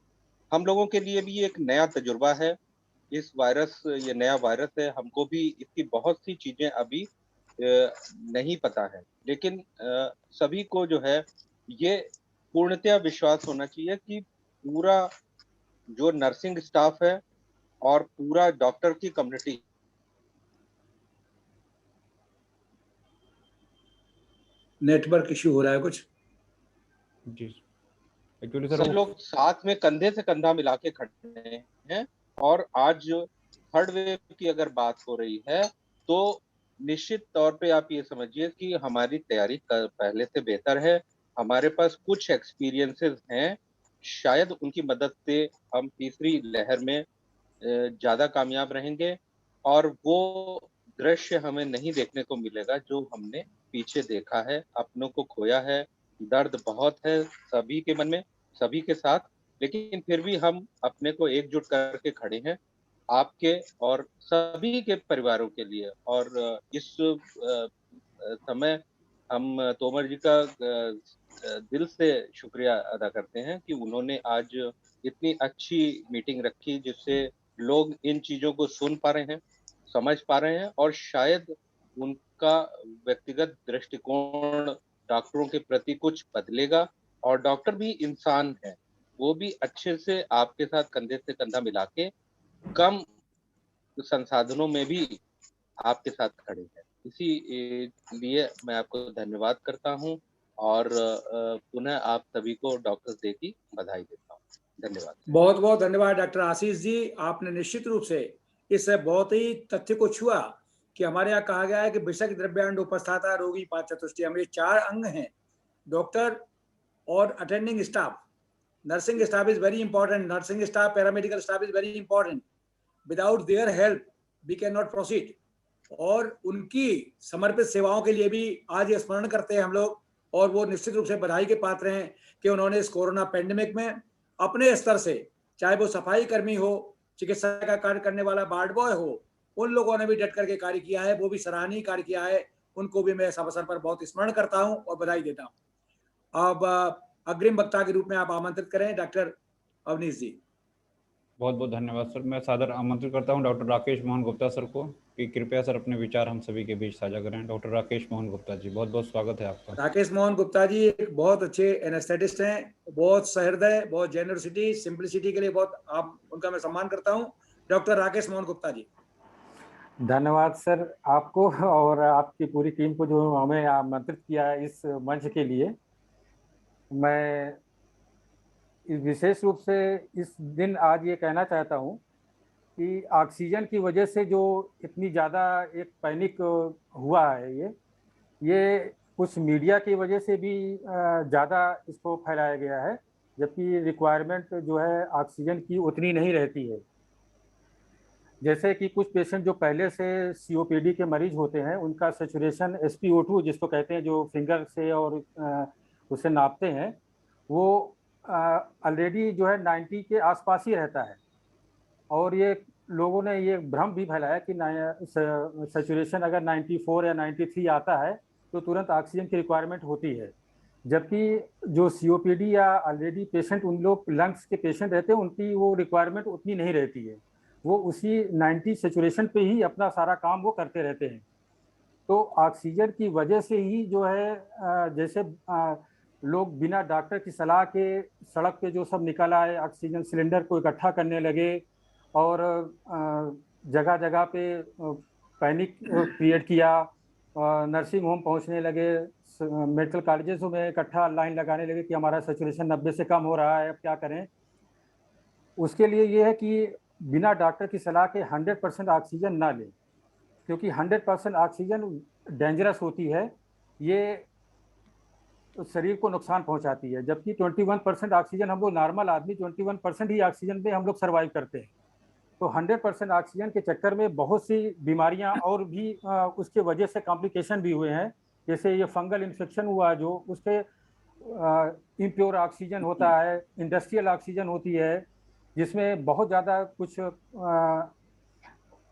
Speaker 9: हम लोगों के लिए भी एक नया तजुर्बा है। ये नया वायरस है, हमको भी इसकी बहुत सी चीजें अभी नहीं पता है, लेकिन सभी को जो है ये पूर्णतया विश्वास होना चाहिए कि पूरा जो नर्सिंग स्टाफ है और पूरा डॉक्टर की कम्युनिटी,
Speaker 1: नेटवर्क इशू हो रहा है कुछ
Speaker 2: जी। एक्चुअली
Speaker 9: सब लोग साथ में कंधे से कंधा मिला के खड़े हैं। और आज थर्ड वेव की अगर बात हो रही है तो निश्चित तौर पे आप ये समझिए कि हमारी तैयारी पहले से बेहतर है। हमारे पास कुछ एक्सपीरियंसेस हैं, शायद उनकी मदद से हम तीसरी लहर में ज्यादा कामयाब रहेंगे और वो दृश्य हमें नहीं देखने को मिलेगा जो हमने पीछे देखा है। अपनों को खोया है, दर्द बहुत है सभी के मन में, सभी के साथ, लेकिन फिर भी हम अपने को एकजुट करके खड़े हैं आपके और सभी के परिवारों के लिए। और इस समय हम तोमर जी का दिल से शुक्रिया अदा करते हैं कि उन्होंने आज इतनी अच्छी मीटिंग रखी जिससे लोग इन चीजों को सुन पा रहे हैं, समझ पा रहे हैं और शायद उनका व्यक्तिगत दृष्टिकोण डॉक्टरों के प्रति कुछ बदलेगा। और डॉक्टर भी इंसान है, वो भी अच्छे से आपके साथ कंधे से कंधा मिला के कम संसाधनों में भी आपके साथ खड़े हैं। इसी लिए मैं आपको धन्यवाद करता हूं और पुनः आप सभी को डॉक्टर्स डे की बधाई देता हूं। धन्यवाद।
Speaker 1: बहुत बहुत धन्यवाद डॉक्टर आशीष जी। आपने निश्चित रूप से इस बहुत ही तथ्य को छुआ कि हमारे यहाँ कहा गया है कि विषक द्रव्यांड उपस्थाता रोगी पाच चतुष्टय, हमारे 4 अंग हैं, डॉक्टर और attending staff. Nursing staff is very important, nursing staff, paramedical staff is very important. Without their help we can not proceed. और उनकी समर्पित सेवाओं के लिए भी आज ये स्मरण करते हैं हम लोग, और वो निश्चित रूप से बधाई के पात्र हैं कि उन्होंने इस कोरोना पेंडेमिक में अपने स्तर से, चाहे वो सफाई कर्मी हो, चिकित्सा का कार्य करने वाला वार्ड बॉय हो, उन लोगों ने भी डट करके कार्य किया है, वो भी सराहनीय कार्य किया है। उनको भी मैं इस अवसर पर बहुत स्मरण करता हूं और बधाई देता हूं। अब अग्रिम वक्ता के रूप में आप आमंत्रित करें डॉक्टर अवनीश जी।
Speaker 2: बहुत बहुत धन्यवाद सर। मैं सादर आमंत्रित करता हूं डॉक्टर राकेश मोहन गुप्ता सर को कि कृपया सर अपने विचार हम सभी के बीच साझा करें। डॉक्टर राकेश मोहन गुप्ता जी, बहुत बहुत स्वागत है आपका।
Speaker 1: राकेश मोहन गुप्ता जी एक बहुत अच्छे एनेस्थेटिस्ट हैं, बहुत सहृदय, बहुत जेनरसिटी, सिंपलिसिटी के लिए बहुत उनका मैं सम्मान करता हूं। डॉक्टर राकेश मोहन गुप्ता जी।
Speaker 10: धन्यवाद सर आपको और आपकी पूरी टीम को जो हमें आमंत्रित किया है इस मंच के लिए। मैं विशेष रूप से इस दिन आज ये कहना चाहता हूँ कि ऑक्सीजन की वजह से जो इतनी ज़्यादा एक पैनिक हुआ है, ये कुछ मीडिया की वजह से भी ज़्यादा इसको फैलाया गया है, जबकि रिक्वायरमेंट जो है ऑक्सीजन की उतनी नहीं रहती है। जैसे कि कुछ पेशेंट जो पहले से COPD के मरीज होते हैं, उनका सैचुरेशन SpO2 जिसको कहते हैं, जो फिंगर से और उसे नापते हैं, वो ऑलरेडी जो है 90 के आसपास ही रहता है। और ये लोगों ने ये भ्रम भी फैलाया कि सैचुरेशन अगर 94 या 93 आता है तो तुरंत ऑक्सीजन की रिक्वायरमेंट होती है, जबकि जो COPD या ऑलरेडी पेशेंट उन लोग लंग्स के पेशेंट रहते हैं उनकी वो रिक्वायरमेंट उतनी नहीं रहती है, वो उसी 90 सैचुरेशन पे ही अपना सारा काम वो करते रहते हैं। तो ऑक्सीजन की वजह से ही जो है जैसे लोग बिना डॉक्टर की सलाह के सड़क पे जो सब निकल आए, ऑक्सीजन सिलेंडर को इकट्ठा करने लगे और जगह जगह पे पैनिक क्रिएट किया, नर्सिंग होम पहुंचने लगे, मेडिकल कॉलेजेस में इकट्ठा लाइन लगाने लगे कि हमारा सैचुरेशन 90 से कम हो रहा है, अब क्या करें। उसके लिए ये है कि बिना डॉक्टर की सलाह के 100% ऑक्सीजन ना लें, क्योंकि 100% ऑक्सीजन डेंजरस होती है, ये शरीर को नुकसान पहुंचाती है, जबकि 21% ऑक्सीजन हम लोग नॉर्मल आदमी 21% ही ऑक्सीजन पे हम लोग सर्वाइव करते हैं। तो 100% ऑक्सीजन के चक्कर में बहुत सी बीमारियां और भी उसके वजह से कॉम्प्लिकेशन भी हुए हैं, जैसे ये फंगल इन्फेक्शन हुआ जो उसके इम्प्योर ऑक्सीजन होता है, इंडस्ट्रियल ऑक्सीजन होती है जिसमें बहुत ज़्यादा कुछ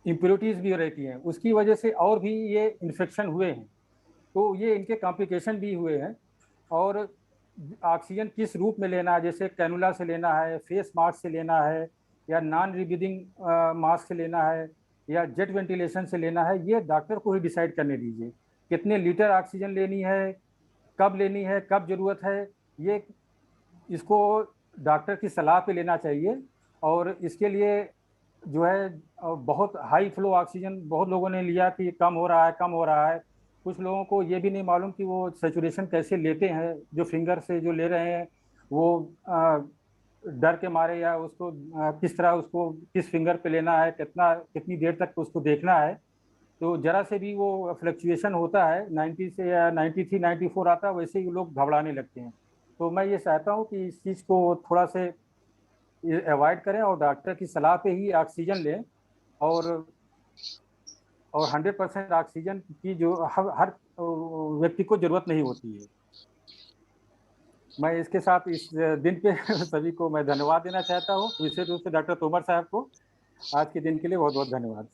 Speaker 10: इम्प्योरिटीज़ भी रहती हैं, उसकी वजह से और भी ये इन्फेक्शन हुए हैं, तो ये इनके कॉम्प्लिकेशन भी हुए हैं। और ऑक्सीजन किस रूप में लेना है, जैसे कैनुला से लेना है, फेस मास्क से लेना है, या नॉन रीब्रीदिंग मास्क से लेना है, या जेट वेंटिलेशन से लेना है, ये डॉक्टर को ही डिसाइड करने दीजिए। कितने लीटर ऑक्सीजन लेनी है, कब लेनी है, कब ज़रूरत है, ये इसको डॉक्टर की सलाह पे लेना चाहिए। और इसके लिए जो है बहुत हाई फ्लो ऑक्सीजन बहुत लोगों ने लिया कि कम हो रहा है, कम हो रहा है। कुछ लोगों को ये भी नहीं मालूम कि वो सैचुरेशन कैसे लेते हैं, जो फिंगर से जो ले रहे हैं वो डर के मारे, या उसको किस तरह उसको किस फिंगर पे लेना है, कितनी देर तक उसको देखना है। तो जरा से भी वो फ्लक्चुएशन होता है 90 से या 93 94 आता है, वैसे ही लोग घबराने लगते हैं। तो मैं ये चाहता हूँ कि इस चीज़ को थोड़ा से अवॉइड करें और डॉक्टर की सलाह पे ही ऑक्सीजन लें। और 100% ऑक्सीजन की जो हर व्यक्ति को जरूरत नहीं होती है। मैं इसके साथ इस दिन पे सभी को मैं धन्यवाद देना चाहता हूँ, विशेष रूप से डॉक्टर तोमर साहब को आज के दिन के लिए बहुत बहुत धन्यवाद।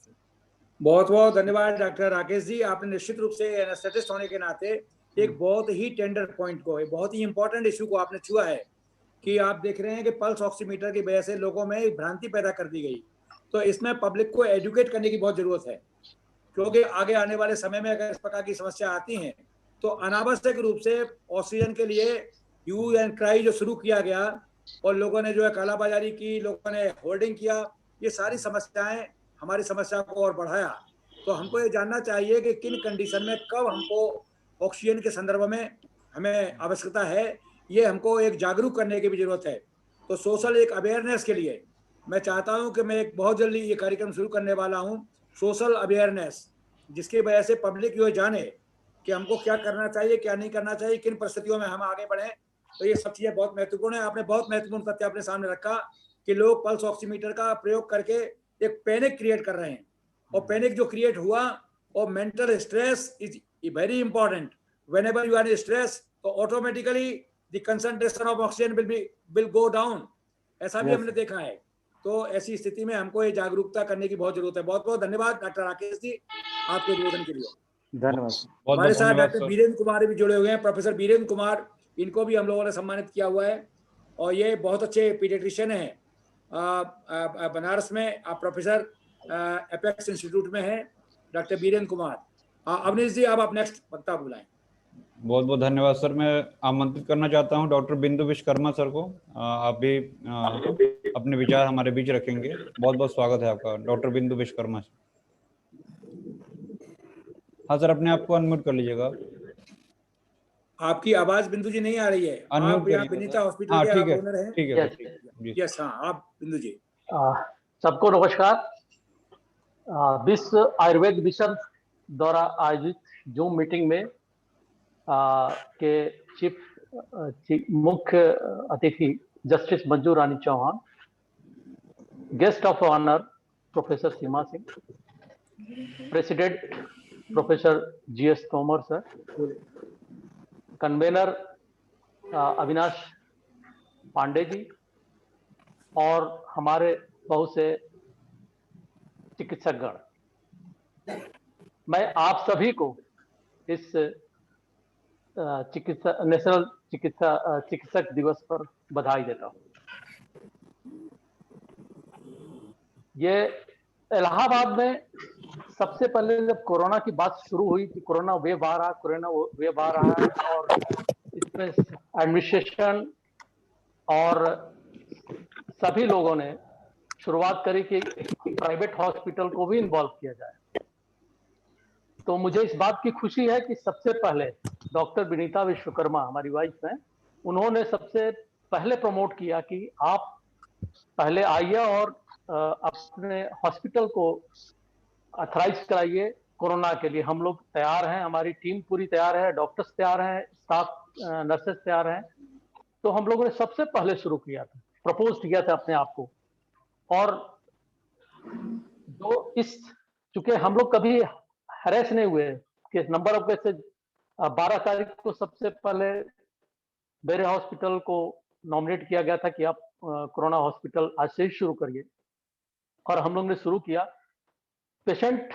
Speaker 1: बहुत बहुत धन्यवाद डॉक्टर राकेश जी, आपने निश्चित रूप से एनेस्थेटिस्ट होने के नाते एक बहुत ही टेंडर पॉइंट को, एक बहुत ही इंपॉर्टेंट इशू को आपने छुआ है कि आप देख रहे हैं कि पल्स ऑक्सीमीटर की वजह से लोगों में एक भ्रांति पैदा कर दी गई। तो इसमें पब्लिक को एजुकेट करने की बहुत जरूरत है, क्योंकि आगे आने वाले समय में अगर इस प्रकार की समस्या आती हैं तो अनावश्यक रूप से ऑक्सीजन के लिए ह्यू एंड क्राई जो शुरू किया गया और लोगों ने जो है कालाबाजारी की, लोगों ने होर्डिंग किया, ये सारी समस्याएं हमारी समस्या को और बढ़ाया। तो हमको ये जानना चाहिए कि किन कंडीशन में कब हमको ऑक्सीजन के संदर्भ में हमें आवश्यकता है, ये हमको एक जागरूक करने की भी जरूरत है। तो सोशल एक अवेयरनेस के लिए मैं चाहता हूं कि मैं एक बहुत जल्दी ये कार्यक्रम शुरू करने वाला हूं, सोशल अवेयरनेस, जिसकी वजह से पब्लिक ये जाने कि हमको क्या करना चाहिए, क्या नहीं करना चाहिए, किन परिस्थितियों में हम आगे बढ़ें। तो ये सब चीज़ें बहुत महत्वपूर्ण है। आपने बहुत महत्वपूर्ण तथ्य अपने सामने रखा कि लोग पल्स ऑक्सीमीटर का प्रयोग करके एक पैनिक क्रिएट कर रहे हैं, और पैनिक जो क्रिएट हुआ, और mental stress is very important. Whenever you are in stress तो automatically the concentration of oxygen will go down, ऐसा भी हमने देखा है। तो ऐसी स्थिति में हमको ये जागरूकता करने की बहुत जरूरत है। बहुत बहुत धन्यवाद डॉक्टर राकेश जी आपके उद्बोधन के लिए।
Speaker 10: धन्यवाद।
Speaker 1: हमारे साथ डॉक्टर बीरेंद्र कुमार भी जुड़े हुए हैं, प्रोफेसर बीरेंद्र कुमार, इनको भी हम लोगों ने सम्मानित किया हुआ है, और ये बहुत अच्छे पीडियाट्रिशियन हैं। बनारस में आप प्रोफेसर एपेक्स इंस्टीट्यूट में हैं डॉक्टर बीरेंद्र कुमार। अवनीश जी आप नेक्स्ट वक्ता बुलाएं।
Speaker 2: बहुत बहुत धन्यवाद सर। मैं आमंत्रित करना चाहता हूं डॉक्टर बिंदु विश्वकर्मा सर को। आप भी अपने विचार हमारे बीच रखेंगे। बहुत बहुत स्वागत है आपका डॉक्टर बिंदु विश्वकर्मा। हाँ सर, अपने आप को अनम्यूट कर लीजिएगा।
Speaker 11: आपकी आवाज बिंदु जी नहीं आ रही है। आप यहाँ विनीता हॉस्पिटल के आप ओनर हैं?
Speaker 2: ठीक है।
Speaker 11: यस हाँ, आप बिंदु जी।
Speaker 12: सबको नमस्कार। विश्व आयुर्वेद मिशन द्वारा आयोजित जूम मीटिंग में के चीफ मुख्य अतिथि justice Manju Rani Chauhan, guest of honour professor Seema Singh, president professor GS Tomar sir, convener Avinash Pandey ji, और हमारे बहुत से चिकित्सकगण, मैं आप सभी को इस नेशनल चिकित्सक दिवस पर बधाई देता हूं। ये इलाहाबाद में सबसे पहले जब कोरोना की बात शुरू हुई कि कोरोना वेव आ रहा है और इसमें एडमिनिस्ट्रेशन और सभी लोगों ने शुरुआत करी कि प्राइवेट हॉस्पिटल को भी इन्वॉल्व किया जाए। तो मुझे इस बात की खुशी है कि सबसे पहले डॉक्टर विनीता विश्वकर्मा, हमारी वाइफ हैं, उन्होंने सबसे पहले प्रमोट किया कि आप पहले आइए और अपने हॉस्पिटल को ऑथराइज कराइए कोरोना के लिए। हम लोग तैयार हैं, हमारी टीम पूरी तैयार है, डॉक्टर्स तैयार हैं, स्टाफ नर्सेस तैयार हैं। तो हम लोगों ने सबसे पहले शुरू किया था, प्रपोज किया था अपने आप को। और जो चूंकि हम लोग कभी हैरेस नहीं हुए कि नंबर ऑफ केसेज 12 तारीख को सबसे पहले मेरे हॉस्पिटल को नॉमिनेट किया गया था कि आप कोरोना हॉस्पिटल आज से ही शुरू करिए, और हम लोग ने शुरू किया। पेशेंट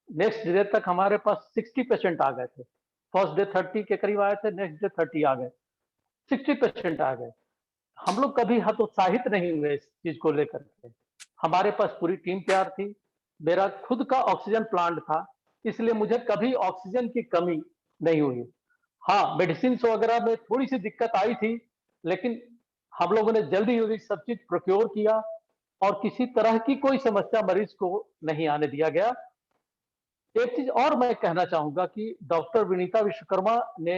Speaker 12: नेक्स्ट डे तक हमारे पास 60 पेशेंट आ गए थे। फर्स्ट डे 30 के करीब आए थे, नेक्स्ट डे 30 आ गए, 60 पेशेंट आ गए। हम लोग कभी हतोत्साहित नहीं हुए इस चीज को लेकर के। हमारे पास पूरी टीम तैयार थी, मेरा खुद का ऑक्सीजन प्लांट था, इसलिए मुझे कभी ऑक्सीजन की कमी नहीं हुई। हाँ, मेडिसिन वगैरह में थोड़ी सी दिक्कत आई थी, लेकिन हम लोगों ने जल्दी सब चीज प्रोक्योर किया और किसी तरह की कोई समस्या मरीज को नहीं आने दिया गया। एक चीज और मैं कहना चाहूंगा कि डॉक्टर विनीता विश्वकर्मा ने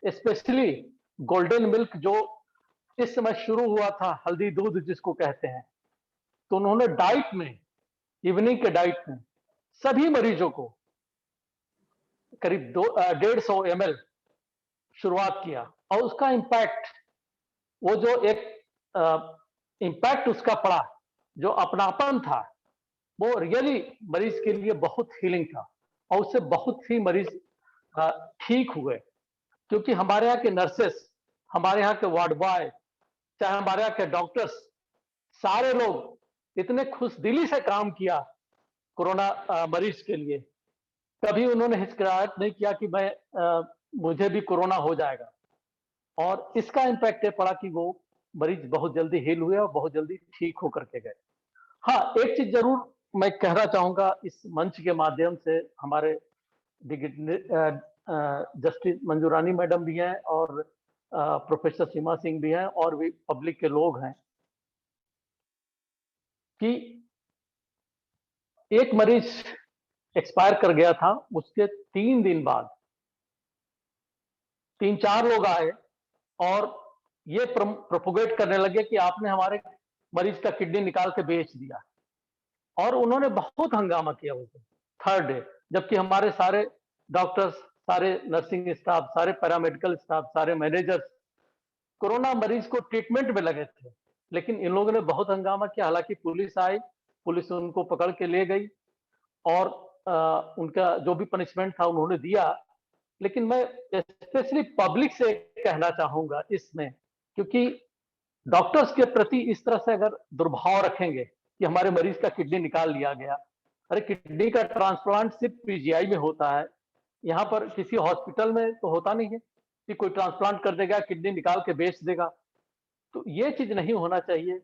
Speaker 12: स्पेशली गोल्डन मिल्क, जो इस समय शुरू हुआ था, हल्दी दूध जिसको कहते हैं, तो उन्होंने डाइट में, इवनिंग के डाइट में सभी मरीजों को करीब 150 ml शुरुआत किया। और उसका इम्पैक्ट, वो जो एक इम्पैक्ट उसका पड़ा, जो अपनापन था, वो रियली मरीज के लिए बहुत हीलिंग था। और उससे बहुत ही मरीज ठीक हुए, क्योंकि हमारे यहाँ के नर्सेस, हमारे यहाँ के वार्ड बॉय, चाहे हमारे यहाँ के डॉक्टर्स, सारे लोग इतने खुश दिली से काम किया कोरोना मरीज के लिए। कभी उन्होंने हिचकिचाहट नहीं किया कि मुझे भी कोरोना हो जाएगा। और इसका इम्पैक्ट ये पड़ा कि वो मरीज बहुत जल्दी हील हुए और बहुत जल्दी ठीक होकर के गए। हाँ, एक चीज जरूर मैं कहना चाहूंगा इस मंच के माध्यम से, हमारे जस्टिस मंजूरानी मैडम भी हैं और प्रोफेसर सीमा सिंह भी हैं और भी पब्लिक के लोग हैं, कि एक मरीज एक्सपायर कर गया था, उसके 3 दिन बाद 3-4 लोग आए और ये प्रोपोगेट करने लगे कि आपने हमारे मरीज का किडनी निकाल के बेच दिया। और उन्होंने बहुत हंगामा किया उस दिन, 3rd डे, जबकि हमारे सारे डॉक्टर्स, सारे नर्सिंग स्टाफ, सारे पैरामेडिकल स्टाफ, सारे मैनेजर्स कोरोना मरीज को ट्रीटमेंट में लगे थे। लेकिन इन लोगों ने बहुत हंगामा किया। हालांकि पुलिस आई, पुलिस उनको पकड़ के ले गई और उनका जो भी पनिशमेंट था उन्होंने दिया। लेकिन मैं स्पेशली पब्लिक से कहना चाहूंगा इसमें, क्योंकि डॉक्टर्स के प्रति इस तरह से अगर दुर्भाव रखेंगे कि हमारे मरीज का किडनी निकाल लिया गया, अरे किडनी का ट्रांसप्लांट सिर्फ पीजीआई में होता है, यहाँ पर किसी हॉस्पिटल में तो होता नहीं है कि कोई ट्रांसप्लांट कर देगा, किडनी निकाल के बेच देगा। तो ये चीज नहीं होना चाहिए।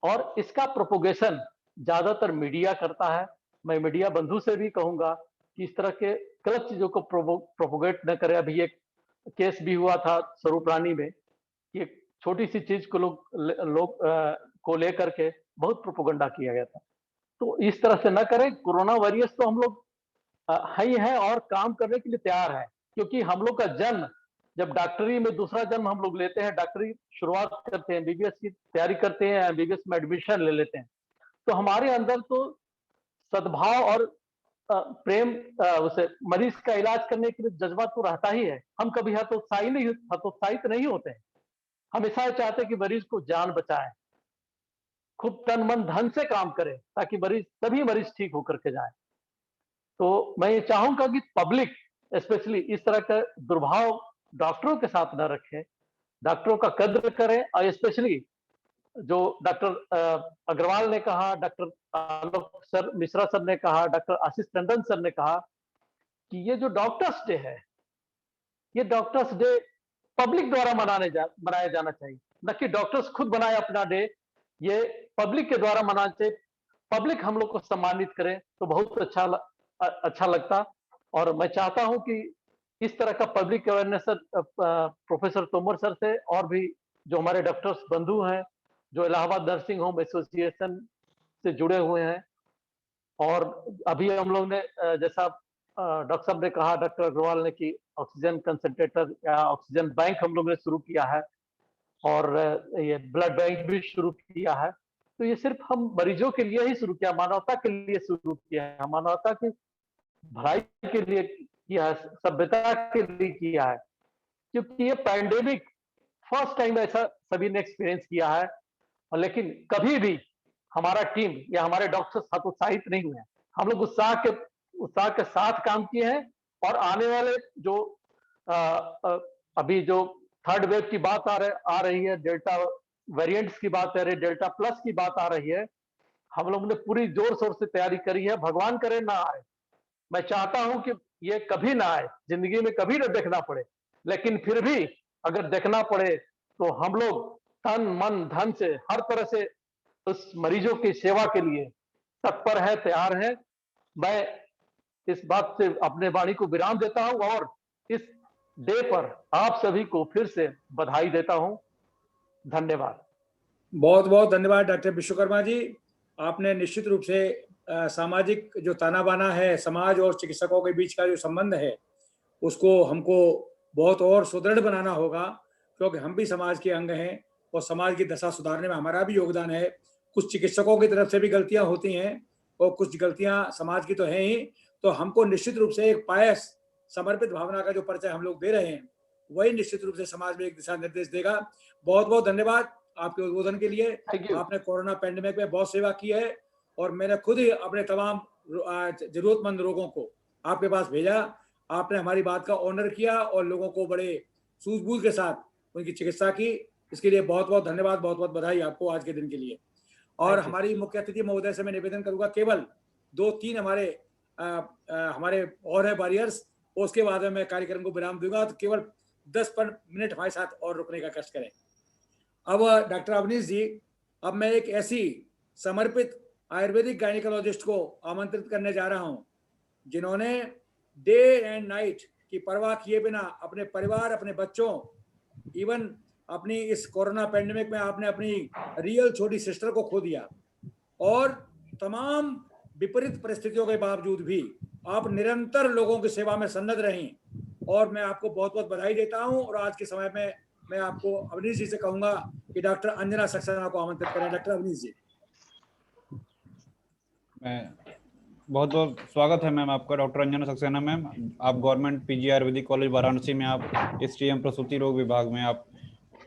Speaker 12: और इसका प्रोपोगेशन ज्यादातर मीडिया करता है। मैं मीडिया बंधु से भी कहूंगा कि इस तरह के गलत चीजों को प्रोपोगेट न करे। अभी एक केस भी हुआ था स्वरूप रानी में, कि छोटी सी चीज को लोग को लेकर के बहुत प्रोपोगंडा किया गया था। तो इस तरह से न करें। कोरोना वॉरियर्स तो हम लोग ही हैं और काम करने के लिए तैयार हैं, क्योंकि हम लोग का जन्म, जब डॉक्टरी में दूसरा जन्म हम लोग लेते हैं, डॉक्टरी शुरुआत करते हैं, एमबीबीएस की तैयारी करते हैं, एमबीबीएस में एडमिशन ले लेते हैं, तो हमारे अंदर तो सद्भाव और प्रेम, उसे मरीज का इलाज करने के लिए जज्बा तो रहता ही है। हम कभी हतोत्साहित नहीं होते हैं। हमेशा चाहते हैं कि मरीज को जान बचाए, खूब तन मन धन से काम करें, ताकि सभी मरीज ठीक होकर के जाए। तो मैं ये चाहूंगा कि पब्लिक स्पेशली इस तरह का दुर्भाव डॉक्टरों के साथ न रखें, डॉक्टरों का कद्र करें। और स्पेशली जो डॉक्टर अग्रवाल ने कहा, डॉक्टर आलोक सर मिश्रा सर ने कहा, डॉक्टर आशीष टंडन सर ने कहा कि ये जो डॉक्टर्स डे है, ये डॉक्टर्स डे पब्लिक द्वारा मनाया जाना चाहिए, न कि डॉक्टर्स खुद बनाए अपना डे। ये पब्लिक के द्वारा मनाना चाहिए। पब्लिक हम लोग को सम्मानित करे तो बहुत अच्छा लगता। और मैं चाहता हूं कि इस तरह का public awareness professor Tomar sir से और भी जो हमारे डॉक्टर्स बंधु हैं, जो इलाहाबाद नर्सिंग होम एसोसिएशन से जुड़े हुए हैं, और अभी हम लोग ने जैसा डॉक्टर साहब ने कहा, डॉक्टर अग्रवाल ने, कि ऑक्सीजन कंसंट्रेटर या ऑक्सीजन बैंक हम लोग ने शुरू किया है, और ये ब्लड बैंक भी शुरू किया है। तो ये सिर्फ हम मरीजों के लिए ही शुरू किया, मानवता के लिए शुरू किया है, मानवता की भलाई के लिए किया है, सभ्यता के लिए किया है। क्योंकि ये पैंडेमिक फर्स्ट टाइम ऐसा सभी ने एक्सपीरियंस किया है, और लेकिन कभी भी हमारा टीम या हमारे डॉक्टर्स हतोत्साहित नहीं हुए। हम लोग उत्साह के साथ काम किए हैं, और आने वाले जो अभी जो थर्ड वेव की बात आ रही है, डेल्टा वेरिएंट्स की बात आ रही है, डेल्टा प्लस की बात आ रही है, हम लोग ने पूरी जोर शोर से तैयारी करी है। भगवान करे ना आए, मैं चाहता हूं कि ये कभी ना आए, जिंदगी में कभी ना देखना पड़े, लेकिन फिर भी अगर देखना पड़े तो हम लोग तन मन धन से हर तरह से उस मरीजों की सेवा के लिए तत्पर है, तैयार है। मैं इस बात से अपने वाणी को विराम देता हूं, और इस डे पर आप सभी को फिर से बधाई देता हूं। धन्यवाद।
Speaker 1: बहुत बहुत धन्यवाद डॉक्टर विश्वकर्मा जी। आपने निश्चित रूप से सामाजिक जो ताना बाना है, समाज और चिकित्सकों के बीच का जो संबंध है, उसको हमको बहुत और सुदृढ़ बनाना होगा, क्योंकि हम भी समाज के अंग हैं और समाज की दशा सुधारने में हमारा भी योगदान है। कुछ चिकित्सकों की तरफ से भी गलतियां होती हैं और कुछ गलतियां समाज की तो हैं ही। तो हमको निश्चित रूप से एक पायस समर्पित भावना का जो परिचय हम लोग दे रहे हैं, वही निश्चित रूप से समाज में एक दिशा निर्देश देगा। बहुत बहुत धन्यवाद आपके उद्बोधन के लिए। आपने कोरोना पैंडेमिक में बहुत सेवा की है, और मैंने खुद ही अपने तमाम जरूरतमंद लोगों को आपके पास भेजा। आपने हमारी बात का ऑनर किया और लोगों को बड़े सूझबूझ के साथ उनकी चिकित्सा की। इसके लिए बहुत बहुत धन्यवाद, बहुत बहुत बधाई आपको आज के दिन के लिए। और हमारी मुख्य अतिथि महोदय से मैं निवेदन करूंगा, केवल 2-3 हमारे और है वॉरियर्स, उसके बाद में मैं कार्यक्रम को विराम दूंगा, तो केवल 10 मिनट हमारे साथ और रुकने का कष्ट करें। अब डॉक्टर अवनीश जी, अब मैं एक ऐसी समर्पित आयुर्वेदिक गायनिकोलॉजिस्ट को आमंत्रित करने जा रहा हूं, जिन्होंने डे एंड नाइट की परवाह किए बिना अपने परिवार, अपने बच्चों, इवन अपनी इस कोरोना पैंडेमिक में आपने अपनी रियल छोटी सिस्टर को खो दिया, और तमाम विपरीत परिस्थितियों के बावजूद भी आप निरंतर लोगों की सेवा में सन्नद्ध रहीं, और मैं आपको बहुत बहुत बधाई देता हूं। और आज के समय में मैं आपको अवनीश जी से कहूंगा कि डॉक्टर अंजना सक्सेना को आमंत्रित करें। डॉक्टर अवनीश जी।
Speaker 2: मैं बहुत बहुत स्वागत है मैम आपका, डॉक्टर अंजना सक्सेना मैम। आप government PG Ayurvedic college Varanasi में आप STM प्रसूति रोग विभाग में आप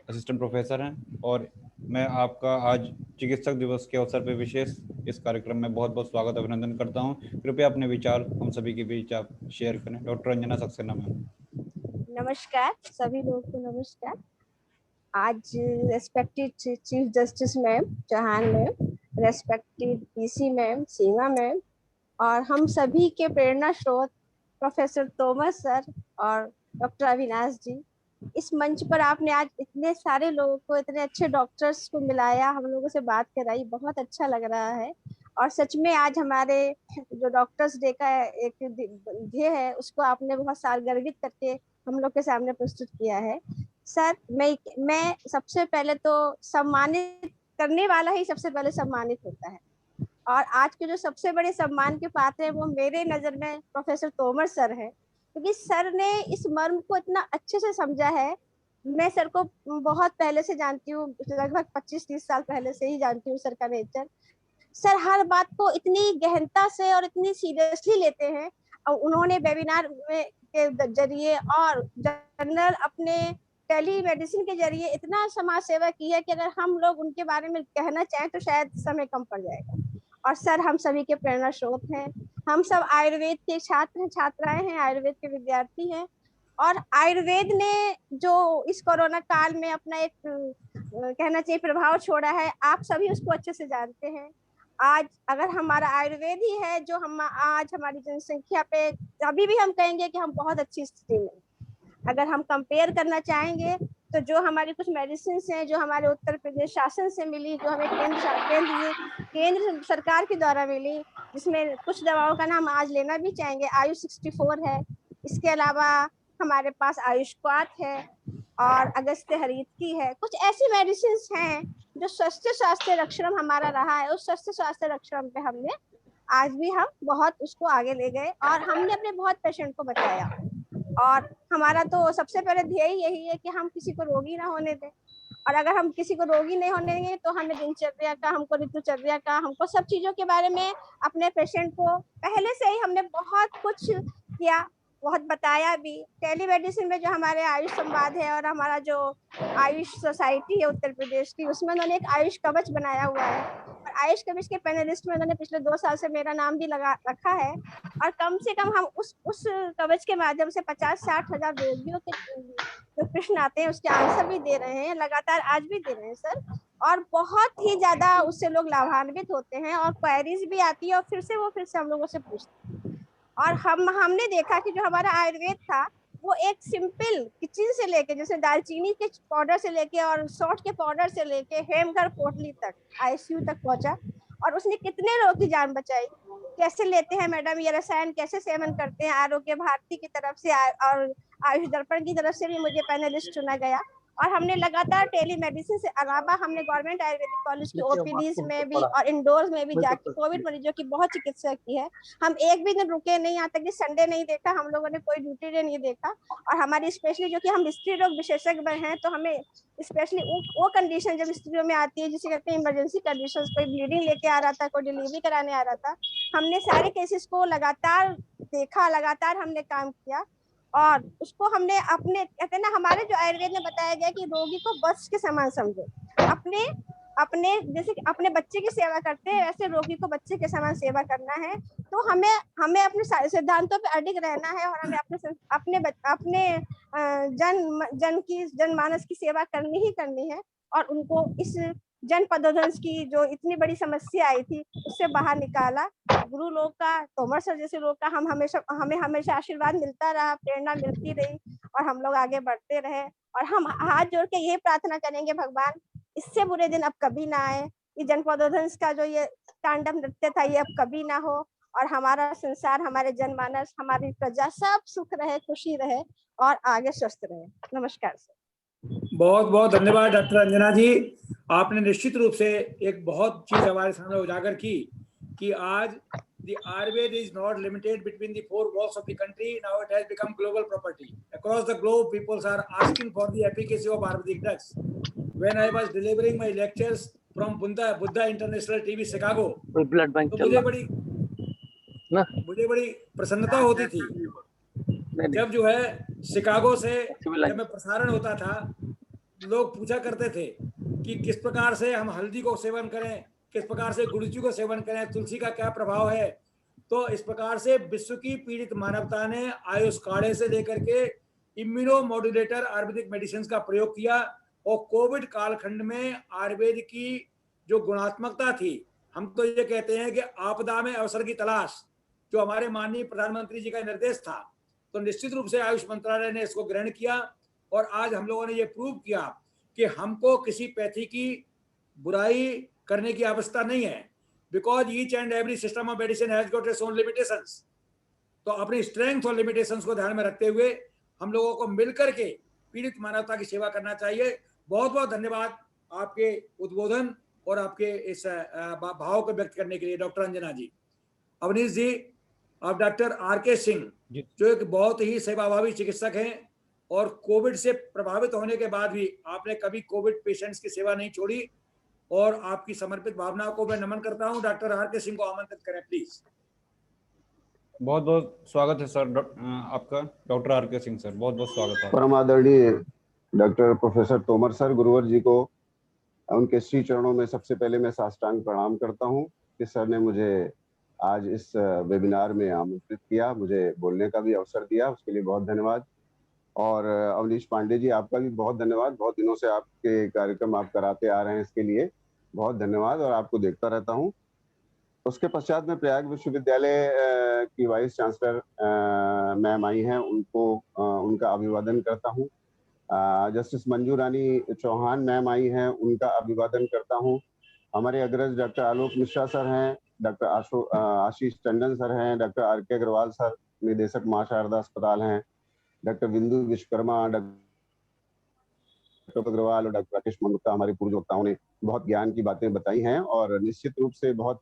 Speaker 2: असिस्टेंट प्रोफेसर हैं, और मैं आपका आज चिकित्सक दिवस के अवसर पर विशेष इस कार्यक्रम में बहुत बहुत स्वागत अभिनंदन करता हूं। कृपया अपने विचार हम सभी के बीच आप शेयर करें। Doctor Anjana Saxena ma'am.
Speaker 13: नमस्कार सभी लोगों को, नमस्कार। आज respected chief justice ma'am Chauhan ma'am, respected PC ma'am, Seema ma'am, और हम सभी के प्रेरणा स्रोत प्रोफेसर तोमर सर और डॉक्टर अविनाश जी, इस मंच पर आपने आज इतने सारे लोगों को, इतने अच्छे डॉक्टर्स को मिलाया, हम लोगों से बात कराई, बहुत अच्छा लग रहा है। और सच में आज हमारे जो डॉक्टर्स डे का एक ध्येय है, उसको आपने बहुत सारगर्भित करके हम लोग के सामने प्रस्तुत किया है। सर, मैं सबसे पहले तो सम्मानित करने वाला ही सबसे पहले सम्मानित होता है, और आज के जो सबसे बड़े सम्मान के पात्र हैं वो मेरे नज़र में प्रोफेसर तोमर सर हैं, क्योंकि सर ने इस मर्म को इतना अच्छे से समझा है। मैं सर को बहुत पहले से जानती हूँ, लगभग 25-30 साल पहले से ही जानती हूँ सर का नेचर। सर हर बात को इतनी गहनता से और इतनी सीरियसली लेते हैं, और उन्होंने वेबिनार के जरिए और जनरल अपने टेली मेडिसिन के जरिए इतना समाज सेवा की है कि अगर हम लोग उनके बारे में कहना चाहें तो शायद समय कम पड़ जाएगा। और सर हम सभी के प्रेरणा स्रोत हैं। हम सब आयुर्वेद के छात्र हैं, छात्राएं हैं, आयुर्वेद के विद्यार्थी हैं, और आयुर्वेद ने जो इस कोरोना काल में अपना एक कहना चाहिए प्रभाव छोड़ा है, आप सभी उसको अच्छे से जानते हैं। आज अगर हमारा आयुर्वेद ही है जो हम आज हमारी जनसंख्या पे अभी भी हम कहेंगे कि हम बहुत अच्छी स्थिति में। अगर हम कंपेयर करना चाहेंगे तो जो हमारी कुछ मेडिसिन हैं जो हमारे उत्तर प्रदेश शासन से मिली, जो हमें केंद्र सरकार के द्वारा मिली, जिसमें कुछ दवाओं का नाम आज लेना भी चाहेंगे। आयुष 64 है, इसके अलावा हमारे पास आयुष्पात है और अगस्त्य हरित की है। कुछ ऐसी मेडिसिन हैं जो स्वस्थ स्वास्थ्य रक्षण हमारा रहा है, उस स्वस्थ स्वास्थ्य रक्षण पे हमने आज भी हम बहुत उसको आगे ले गए और हमने अपने बहुत पेशेंट को बचाया। और हमारा तो सबसे पहले ध्येय यही है कि हम किसी को रोगी ना होने दें, और अगर हम किसी को रोगी नहीं होने देंगे तो हमें दिनचर्या का, हमको ऋतुचर्या का, हमको सब चीजों के बारे में अपने पेशेंट को पहले से ही हमने बहुत कुछ किया, बहुत बताया भी। टेलीमेडिसिन में जो हमारे आयुष संवाद है और हमारा जो आयुष सोसाइटी है उत्तर प्रदेश की, उसमें उन्होंने एक आयुष कवच बनाया हुआ है और आयुष कवच के पैनलिस्ट में उन्होंने पिछले 2 साल से मेरा नाम भी लगा रखा है। और कम से कम हम उस कवच के माध्यम से 50-60 हजार रोगियों के जो प्रश्न आते हैं उसके आंसर भी दे रहे हैं, लगातार आज भी दे रहे हैं सर। और बहुत ही ज्यादा उससे लोग लाभान्वित होते हैं और क्वेरीज भी आती है और फिर से हम लोगों से पूछते हैं। और हमने देखा कि जो हमारा आयुर्वेद था वो एक सिंपल किचन से लेके, जैसे दालचीनी के पाउडर से लेके और सौंठ के पाउडर से लेके हेमघर पोटली तक आईसीयू तक पहुंचा और उसने कितने लोगों की जान बचाई। कैसे लेते हैं मैडम ये रसायन, कैसे सेवन करते हैं, आरोग्य भारती की तरफ से और आयुष दर्पण की तरफ से भी मुझे पैनलिस्ट चुना गया। और हमने लगातार टेलीमेडिसिन से अलावा हमने गवर्नमेंट आयुर्वेदिक कॉलेज की ओपीडीज में भी और इंडोर्स में भी जाके कोविड मरीजों की बहुत चिकित्सा की है। हम एक भी दिन रुके नहीं, यहाँ तक कि संडे नहीं देखा, हम लोगों ने कोई ड्यूटी डे नहीं देखा। और हमारी स्पेशली जो कि हम स्त्री रोग विशेषज्ञ हैं तो हमें स्पेशली वो कंडीशन जब स्त्रियों में आती है जिसे कहते हैं इमरजेंसी कंडीशन, कोई ब्लीडिंग लेके आ रहा था, कोई डिलीवरी कराने आ रहा था, हमने सारे केसेस को लगातार देखा, लगातार हमने काम किया और उसको हमने अपने, कहते हैं ना, हमारे जो आयुर्वेद में बताया गया कि रोगी को वत्स के समान समझो। अपने जैसे अपने बच्चे की सेवा करते हैं वैसे रोगी को बच्चे के समान सेवा करना है। तो हमें अपने सिद्धांतों पे अडिग रहना है और हमें अपने जनमानस की सेवा करनी ही करनी है और उनको इस जन पदोधंस की जो इतनी बड़ी समस्या आई थी उससे बाहर निकाला। गुरु लोग का, तोमर सर जैसे लोग का हमें हमेशा आशीर्वाद मिलता रहा, प्रेरणा मिलती रही और हम लोग आगे बढ़ते रहे। और हम हाथ जोड़ के यही प्रार्थना करेंगे भगवान इससे बुरे दिन अब कभी ना आए, ये जनपदोधंस का जो ये तांडव नृत्य था ये अब कभी ना हो और हमारा संसार, हमारे जनमानस, हमारी प्रजा सब सुख रहे, खुशी रहे और आगे स्वस्थ रहे। नमस्कार सर।
Speaker 11: बहुत बहुत धन्यवाद डॉक्टर अंजना जी। आपने निश्चित रूप से एक बहुत चीज हमारे सामने उजागर की कि आज the Ayurveda is not limited between the 4 walls of the country. Now it has become global property. Across the globe, people are asking for the efficacy of Ayurvedic drugs. When I was delivering my lectures from Buddha International TV Chicago,
Speaker 12: blood bank
Speaker 11: तो मुझे बड़ी प्रसन्नता होती थी जब जो है Chicago से जब मैं प्रसारण होता था, लोग पूछा करते थे कि किस प्रकार से हम हल्दी को सेवन करें, किस प्रकार से गुड़चू को सेवन करें, तुलसी का क्या प्रभाव है। तो इस प्रकार से विश्व की पीड़ित मानवता ने आयुष काढ़े से लेकर के इम्यूनो मॉड्यूलेटर आयुर्वेदिक मेडिसिन का प्रयोग किया और कोविड कालखंड में आयुर्वेद की जो गुणात्मकता थी, हम तो ये कहते हैं कि आपदा में अवसर की तलाश, जो हमारे माननीय प्रधानमंत्री जी का निर्देश था, तो निश्चित रूप से आयुष मंत्रालय ने इसको ग्रहण किया और आज हम लोगों ने ये प्रूव किया कि हमको किसी पैथी की बुराई करने की आवश्यकता नहीं है, because each and every system of medicine has got its own limitations. तो अपनी स्ट्रेंथ और लिमिटेशंस को ध्यान में रखते हुए हम लोगों को मिलकर के पीड़ित मानवता की सेवा करना चाहिए। बहुत बहुत धन्यवाद आपके उद्बोधन और आपके इस भाव को व्यक्त करने के लिए डॉक्टर अंजना जी। अवनीश जी, अब डॉक्टर आर.के. सिंह जो एक बहुत ही सेवाभावी चिकित्सक हैं और कोविड से प्रभावित होने के बाद भी आपने कभी कोविड पेशेंट्स की सेवा नहीं छोड़ी और आपकी समर्पित भावनाओं को मैं नमन करता हूं। Doctor R K. सिंह को आमंत्रित करें प्लीज।
Speaker 2: बहुत बहुत स्वागत है सर आपका, डॉक्टर आर.के. सिंह सर, बहुत बहुत स्वागत है।
Speaker 14: परम आदरणीय डॉक्टर प्रोफेसर तोमर सर, गुरुवर जी को उनके श्री चरणों में सबसे पहले मैं साष्टांग प्रणाम करता हूं कि सर ने मुझे आज इस वेबिनार में आमंत्रित किया, मुझे बोलने का भी अवसर दिया, उसके लिए बहुत धन्यवाद। और अवनीश पांडे जी, आपका भी बहुत धन्यवाद। बहुत दिनों से आपके कार्यक्रम आप कराते आ रहे हैं, इसके लिए बहुत धन्यवाद और आपको देखता रहता हूँ। उसके पश्चात में प्रयाग विश्वविद्यालय की वाइस चांसलर मैम आई हैं, उनको उनका अभिवादन करता हूँ। जस्टिस मंजू रानी चौहान मैम आई हैं, उनका अभिवादन करता हूँ। हमारे अग्रज डॉक्टर आलोक मिश्रा सर हैं, डॉक्टर आशीष टंडन सर हैं, डॉक्टर RK अग्रवाल सर निदेशक मां शारदा अस्पताल हैं, डॉक्टर बिंदु विश्वकर्मा, डॉक्टर अग्रवाल और डॉक्टर राकेश मल्होत्रा, हमारे पूर्व वक्ताओं ने बहुत ज्ञान की बातें बताई हैं और निश्चित रूप से बहुत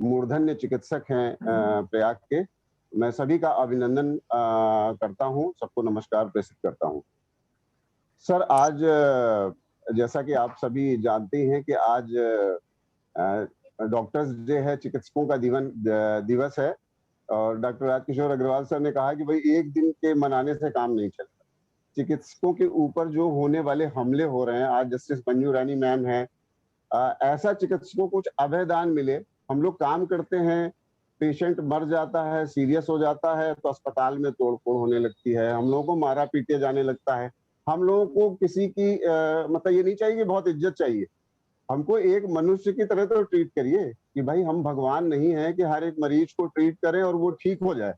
Speaker 14: मूर्धन्य चिकित्सक हैं प्रयाग के। मैं सभी का अभिनंदन करता हूं, सबको नमस्कार प्रेषित करता हूं। सर, आज जैसा कि आप सभी जानते हैं कि आज डॉक्टर्स डे है, चिकित्सकों का दिवस है और डॉक्टर राजकिशोर अग्रवाल सर ने कहा कि भाई एक दिन के मनाने से काम नहीं चलता। चिकित्सकों के ऊपर जो होने वाले हमले हो रहे हैं, आज जस्टिस मंजू रानी मैम है, ऐसा चिकित्सकों को कुछ अभयदान मिले। हम लोग काम करते हैं, पेशेंट मर जाता है, सीरियस हो जाता है तो अस्पताल में तोड़फोड़ होने लगती है, हम लोगों को मारा पीटे जाने लगता है। हम लोगों को किसी की मतलब ये नहीं चाहिए कि बहुत इज्जत चाहिए, हमको एक मनुष्य की तरह तो ट्रीट करिए कि भाई हम भगवान नहीं है कि हर एक मरीज को ट्रीट करें और वो ठीक हो जाए।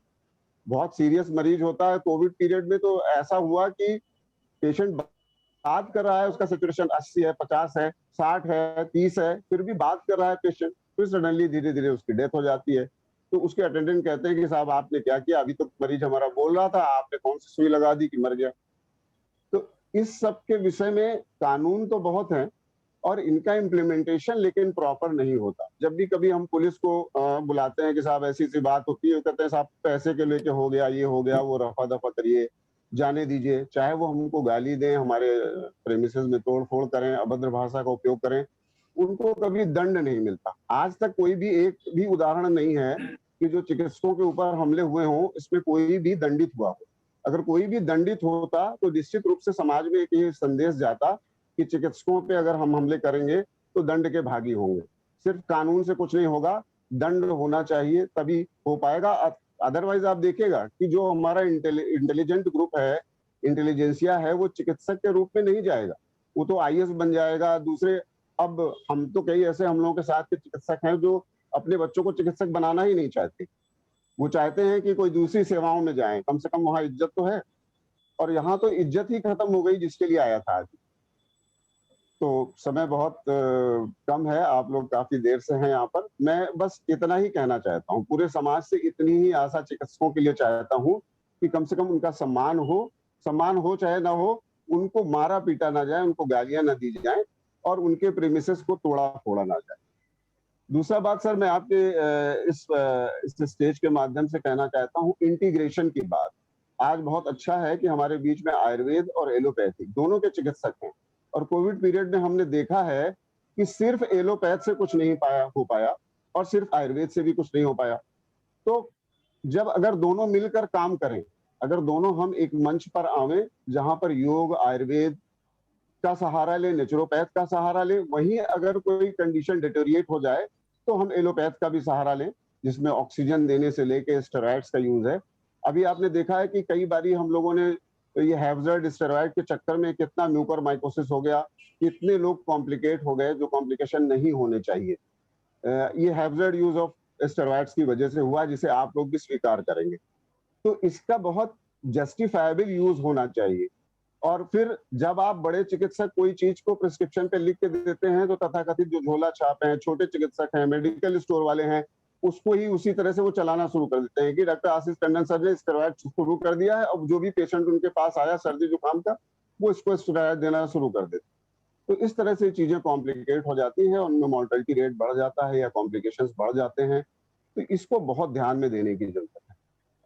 Speaker 14: बहुत सीरियस मरीज होता है। कोविड पीरियड में तो ऐसा हुआ कि पेशेंट बात कर रहा है, उसका सैचुरेशन 80 है, 50 है, 60 है, 30 है, फिर भी बात कर रहा है पेशेंट, फिर सडनली धीरे धीरे उसकी डेथ हो जाती है। तो उसके अटेंडेंट कहते हैं कि साहब आपने क्या किया, अभी तो मरीज हमारा बोल रहा था, आपने कौन सी सुई लगा दी कि मर गया। तो इस सब के विषय में कानून तो बहुत है और इनका इम्प्लीमेंटेशन लेकिन प्रॉपर नहीं होता। जब भी कभी हम पुलिस को बुलाते हैं कि साहब ऐसी सी बात होती है, कहते हैं साहब पैसे के लेके हो गया, ये हो गया, वो रफा दफा करिए, जाने दीजिए। चाहे वो हमको गाली दें, हमारे प्रेमिसेस में तोड़ फोड़ करें, अभद्र भाषा का उपयोग करें, उनको कभी दंड नहीं मिलता। आज तक कोई भी एक भी उदाहरण नहीं है कि जो चिकित्सकों के ऊपर हमले हुए हों, इसमें कोई भी दंडित हुआ हो। अगर कोई भी दंडित होता तो निश्चित रूप से समाज में एक ये संदेश जाता कि चिकित्सकों पे अगर हम हमले करेंगे तो दंड के भागी होंगे। सिर्फ कानून से कुछ नहीं होगा, दंड होना चाहिए, तभी हो पाएगा। अदरवाइज आप देखिएगा कि जो हमारा इंटेलिजेंट ग्रुप है, इंटेलिजेंसिया है, वो चिकित्सक के रूप में नहीं जाएगा, वो तो IAS बन जाएगा। दूसरे, अब हम तो कई ऐसे हम लोगों के साथ के चिकित्सक हैं जो अपने बच्चों को चिकित्सक बनाना ही नहीं चाहते। वो चाहते हैं कि कोई दूसरी सेवाओं में जाएं, कम से कम वहां इज्जत तो है। और यहाँ तो इज्जत ही खत्म हो गई जिसके लिए आया था आज। तो समय बहुत कम है, आप लोग काफी देर से हैं यहाँ पर। मैं बस इतना ही कहना चाहता हूँ, पूरे समाज से इतनी ही आशा चिकित्सकों के लिए चाहता हूँ कि कम से कम उनका सम्मान हो चाहे ना हो, उनको मारा पीटा ना जाए, उनको गालियां ना दी जाए और उनके प्रेमिसेस को तोड़ा फोड़ा ना जाए। दूसरा बात सर, मैं आपके इस स्टेज के माध्यम से कहना चाहता हूँ इंटीग्रेशन की बात। आज बहुत अच्छा है कि हमारे बीच में आयुर्वेद और एलोपैथी दोनों के चिकित्सक हैं और कोविड पीरियड में हमने देखा है कि सिर्फ एलोपैथ से कुछ नहीं हो पाया और सिर्फ आयुर्वेद से भी कुछ नहीं हो पाया। तो जब अगर दोनों मिलकर काम करें, अगर दोनों हम एक मंच पर आवे जहां पर योग आयुर्वेद का सहारा ले, नेचुरोपैथ का सहारा ले, वहीं अगर कोई कंडीशन डिटोरिएट हो जाए तो हम एलोपैथ का भी सहारा लें, जिसमें ऑक्सीजन देने से लेके स्टेरॉइड्स का यूज है। अभी आपने देखा है कि कई बारी हम लोगों ने ये हैवजर्ड स्टेरॉइड के चक्कर में कितना म्यूकोरमाइकोसिस हो गया, कितने लोग कॉम्प्लिकेट हो गए जो कॉम्प्लिकेशन नहीं होने चाहिए। ये हैवजर्ड यूज ऑफ स्टेरॉइड्स की वजह से हुआ, जिसे आप लोग भी स्वीकार करेंगे। तो इसका बहुत जस्टिफाइबल यूज होना चाहिए। और फिर जब आप बड़े चिकित्सक कोई चीज को प्रिस्क्रिप्शन पे लिख के देते हैं तो तथाकथित जो झोला छाप हैं, छोटे चिकित्सक हैं, मेडिकल स्टोर वाले हैं, उसको ही उसी तरह से वो चलाना शुरू कर देते हैं कि डॉक्टर आशीष टंडन सर ने स्टेरॉइड शुरू कर दिया है, अब जो भी पेशेंट उनके पास आया सर्दी जुकाम का, वो इसको स्टेरॉइड देना शुरू कर देते। तो इस तरह से चीजें कॉम्प्लिकेट हो जाती हैं, उनमें मॉर्टेलिटी रेट बढ़ जाता है या कॉम्प्लिकेशंस बढ़ जाते हैं। तो इसको बहुत ध्यान में देने की जरूरत है।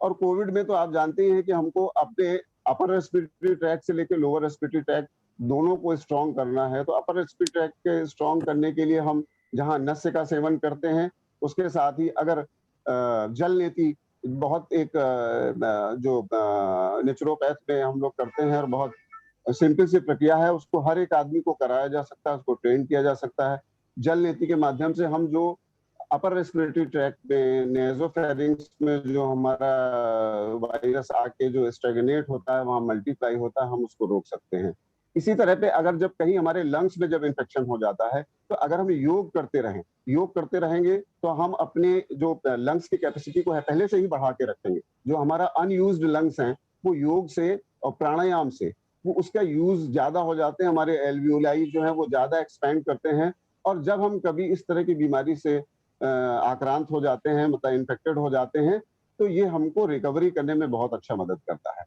Speaker 14: और कोविड में तो आप जानते हैं कि हमको अपने अपर रेस्पिरेटरी ट्रैक से लेकर लोअर रेस्पिरेटरी ट्रैक दोनों को स्ट्रॉन्ग करना है। तो अपर रेस्पिरेटरी ट्रैक के स्ट्रॉन्ग करने के लिए हम जहां नस्य का सेवन करते हैं, उसके साथ ही अगर जल नेति बहुत एक जो नेचुरोपैथ में हम लोग करते हैं और बहुत सिंपल सी प्रक्रिया है, उसको हर एक आदमी को कराया जा सकता है, उसको ट्रेन किया जा सकता है। जल नेति के माध्यम से हम जो अपर रेस्पिरेटरी ट्रैक्ट में, नेजोफेरिंग्स में जो हमारा वायरस आके जो स्टैग्नेट होता है, वहाँ मल्टीप्लाई होता है, हम उसको रोक सकते हैं। इसी तरह पे अगर जब कहीं हमारे लंग्स में जब इन्फेक्शन हो जाता है, तो अगर हम योग करते रहेंगे तो हम अपने जो लंग्स की कैपेसिटी को है पहले से ही बढ़ा के रखेंगे। जो हमारा अनयूज्ड लंग्स हैं, वो योग से और प्राणायाम से वो उसका यूज ज्यादा हो जाते हैं, हमारे एल्वियोलाई जो है वो ज्यादा एक्सपैंड करते हैं। और जब हम कभी इस तरह की बीमारी से आक्रांत हो जाते हैं, मतलब इन्फेक्टेड हो जाते हैं, तो ये हमको रिकवरी करने में बहुत अच्छा मदद करता है।